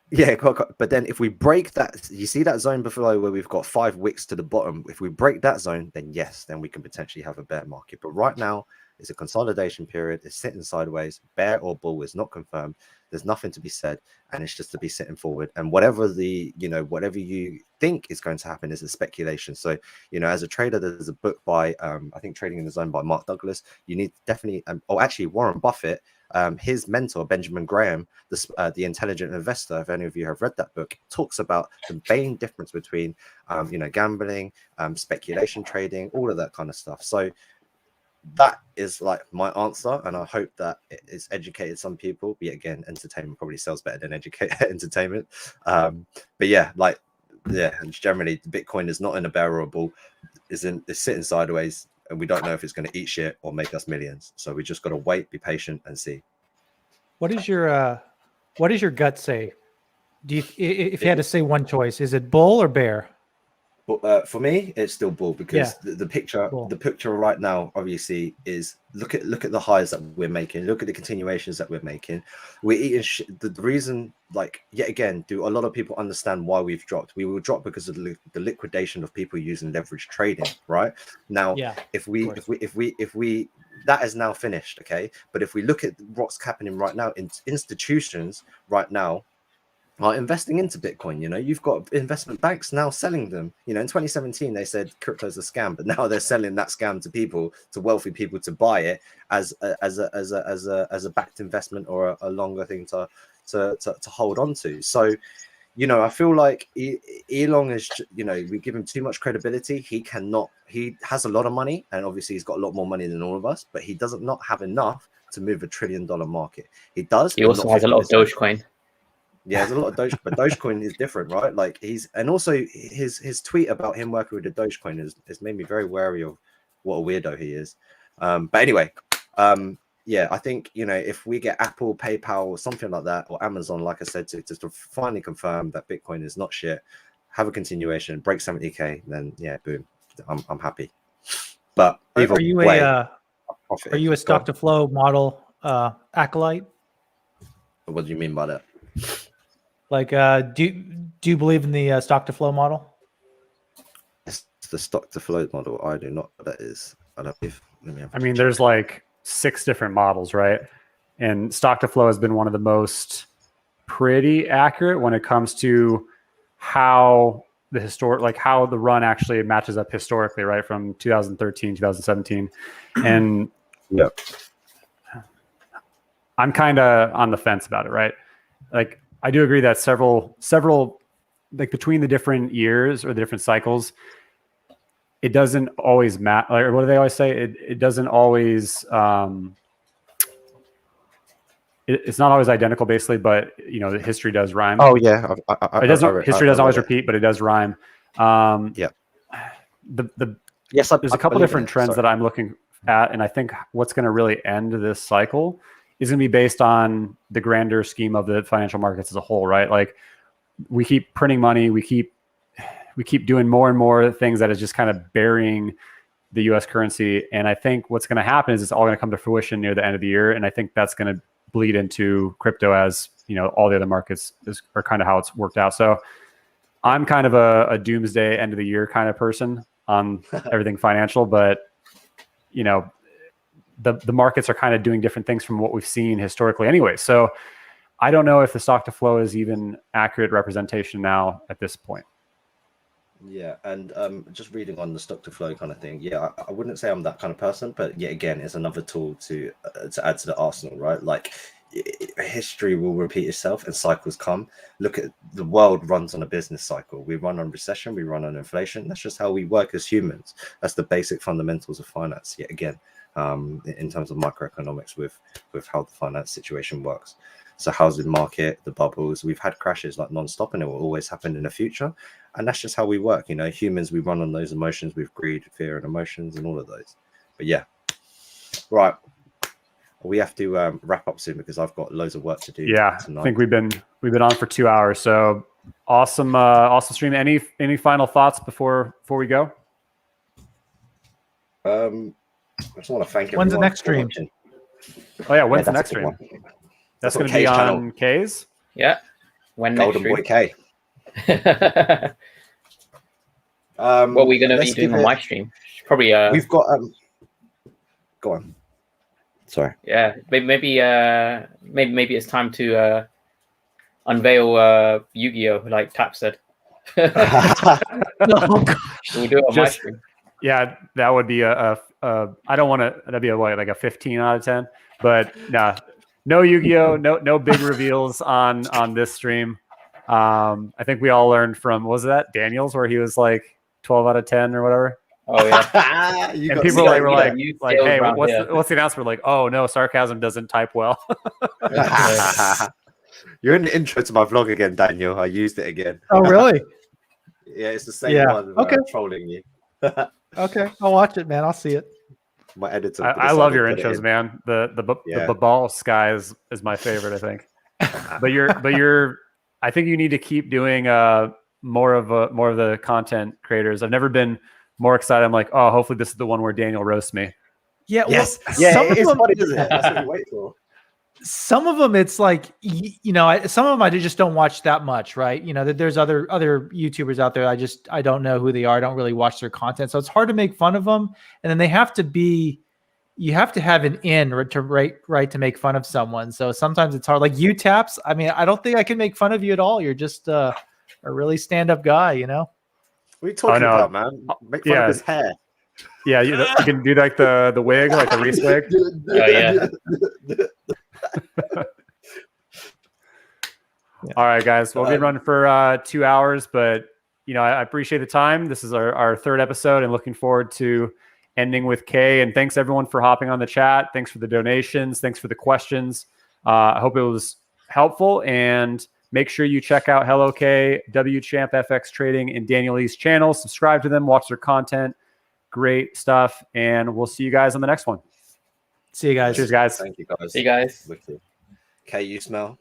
Yeah, but then if we break that, you see that zone below where we've got 5 wicks to the bottom. If we break that zone, then yes, then we can potentially have a bear market. But right now, it's a consolidation period. It's sitting sideways. Bear or bull is not confirmed. There's nothing to be said, and it's just to be sitting forward. And whatever whatever you think is going to happen is a speculation. So, as a trader, there's a book by I think Trading in the Zone by Mark Douglas. You need definitely, actually Warren Buffett. His mentor, Benjamin Graham, the Intelligent Investor, if any of you have read that book, talks about the main difference between, gambling, speculation trading, all of that kind of stuff. So that is like my answer, and I hope that it's educated some people. But again, entertainment probably sells better than entertainment. But and generally, the Bitcoin is not in a bear or a bull; it's sitting sideways. And we don't know if it's going to eat shit or make us millions. So we just got to wait, be patient, and see. What does your gut say? If you had to say one choice, is it bull or bear? But for me, it's still bull, because the picture right now obviously is look at the highs that we're making, look at the continuations that we're making. We're eating the reason, yet again, do a lot of people understand why we've dropped? We will drop because of the liquidation of people using leverage trading, right? Now, if we that is now finished, okay? But if we look at what's happening right now, institutions right now are investing into Bitcoin. You've got investment banks now selling them. In 2017 they said crypto's a scam, but now they're selling that scam to people, to wealthy people, to buy it as a backed investment or a longer thing to hold on to. So I feel like Elon is, we give him too much credibility. He has a lot of money, and obviously he's got a lot more money than all of us, but he doesn't not have enough to move $1 trillion market. He also has a lot of Dogecoin. Yeah, there's a lot of Doge, but Dogecoin is different, right? And also his tweet about him working with the Dogecoin has made me very wary of what a weirdo he is. But anyway, I think if we get Apple, PayPal, or something like that, or Amazon, like I said, to finally confirm that Bitcoin is not shit, have a continuation, break 70K, then boom, I'm happy. But either way, are you a stock to flow model acolyte? What do you mean by that? Do you believe in the stock to flow model? It's the stock to flow model. I do not. That is. I don't know. I mean, there's 6 different models, right? And stock to flow has been one of the most pretty accurate when it comes to how how the run actually matches up historically, right? From 2013, 2017. And I'm kind of on the fence about it, right? I do agree that several between the different years or the different cycles, it doesn't always matter. What do they always say? It doesn't always. It's not always identical, basically, but the history does rhyme. Oh yeah, history doesn't always repeat, but it does rhyme. There's a couple different trends that I'm looking at, and I think what's going to really end this cycle is going to be based on the grander scheme of the financial markets as a whole, right? We keep printing money, we keep doing more and more things that is just kind of burying the U.S. currency. And I think what's going to happen is it's all going to come to fruition near the end of the year, and I think that's going to bleed into crypto, as all the other markets are kind of how it's worked out. So I'm kind of a doomsday end of the year kind of person on everything financial, but the markets are kind of doing different things from what we've seen historically anyway. So I don't know if the stock to flow is even accurate representation now at this point. Yeah, and just reading on the stock to flow kind of thing. Yeah, I wouldn't say I'm that kind of person, but yet again, it's another tool to add to the arsenal, right? History will repeat itself and cycles come. Look at the world runs on a business cycle. We run on recession, we run on inflation. That's just how we work as humans. That's the basic fundamentals of finance. Yet again, in terms of microeconomics with how the finance situation works. So housing market, the bubbles, we've had crashes like non-stop, and it will always happen in the future. And that's just how we work. You know, humans, we run on those emotions with greed, fear, and emotions, and all of those. But yeah, right. We have to wrap up soon because I've got loads of work to do. Yeah, tonight. I think we've been on for 2 hours. So awesome, awesome stream. Any final thoughts before we go? I just want to thank everyone. When's the next stream? Oh yeah, when's the next stream? That's going to be on K's. Yeah, when Golden Boy K. What are we going to be doing on my stream? Probably. We've got. Go on. Sorry. Yeah, maybe it's time to unveil Yu-Gi-Oh! Like Tap said. We'll do it on my stream. Yeah, that would be I don't want to. That'd be like a 15 out of 10. But nah, no Yu-Gi-Oh! No big reveals on this stream. I think we all learned from, was that Daniel's, where he was like 12 out of 10 or whatever. Oh yeah. And people were like, hey, what's the announcement? Like, oh no, sarcasm doesn't type well. You're in the intro to my vlog again, Daniel. I used it again. Oh really? Yeah, it's the same one. Okay. I'm trolling you. Okay, I'll watch it, man. I'll see it. My editor. I love your intros, man. The Babal Sky is my favorite, I think. but you're I think you need to keep doing more of the content creators. I've never been more excited. I'm like, oh, hopefully this is the one where Daniel roasts me. Yeah. Yes. Well, Yeah. some of It's them, funny, isn't it? That's what you wait for. some of them, it's like, some of them I just don't watch that much, right? You know, there's other YouTubers out there. I don't know who they are. I don't really watch their content. So it's hard to make fun of them. And then you have to have an to make fun of someone. So sometimes it's hard. Like you Taps. I mean, I don't think I can make fun of you at all. You're just a really stand-up guy, you know? What are you talking about, man? Make fun of his hair. Yeah, you can do like the wig, like the Reese wig. Oh yeah. All right, guys. Well, we've been running for 2 hours, but I appreciate the time. This is our third episode, and looking forward to ending with Kay. And thanks everyone for hopping on the chat. Thanks for the donations. Thanks for the questions. I hope it was helpful, and make sure you check out HelloKay, WchampFX Trading, and Daniel Lee's channel. Subscribe to them, watch their content. Great stuff, and we'll see you guys on the next one. See you guys. Cheers, guys. Thank you, guys. See you guys. Kay, you smell?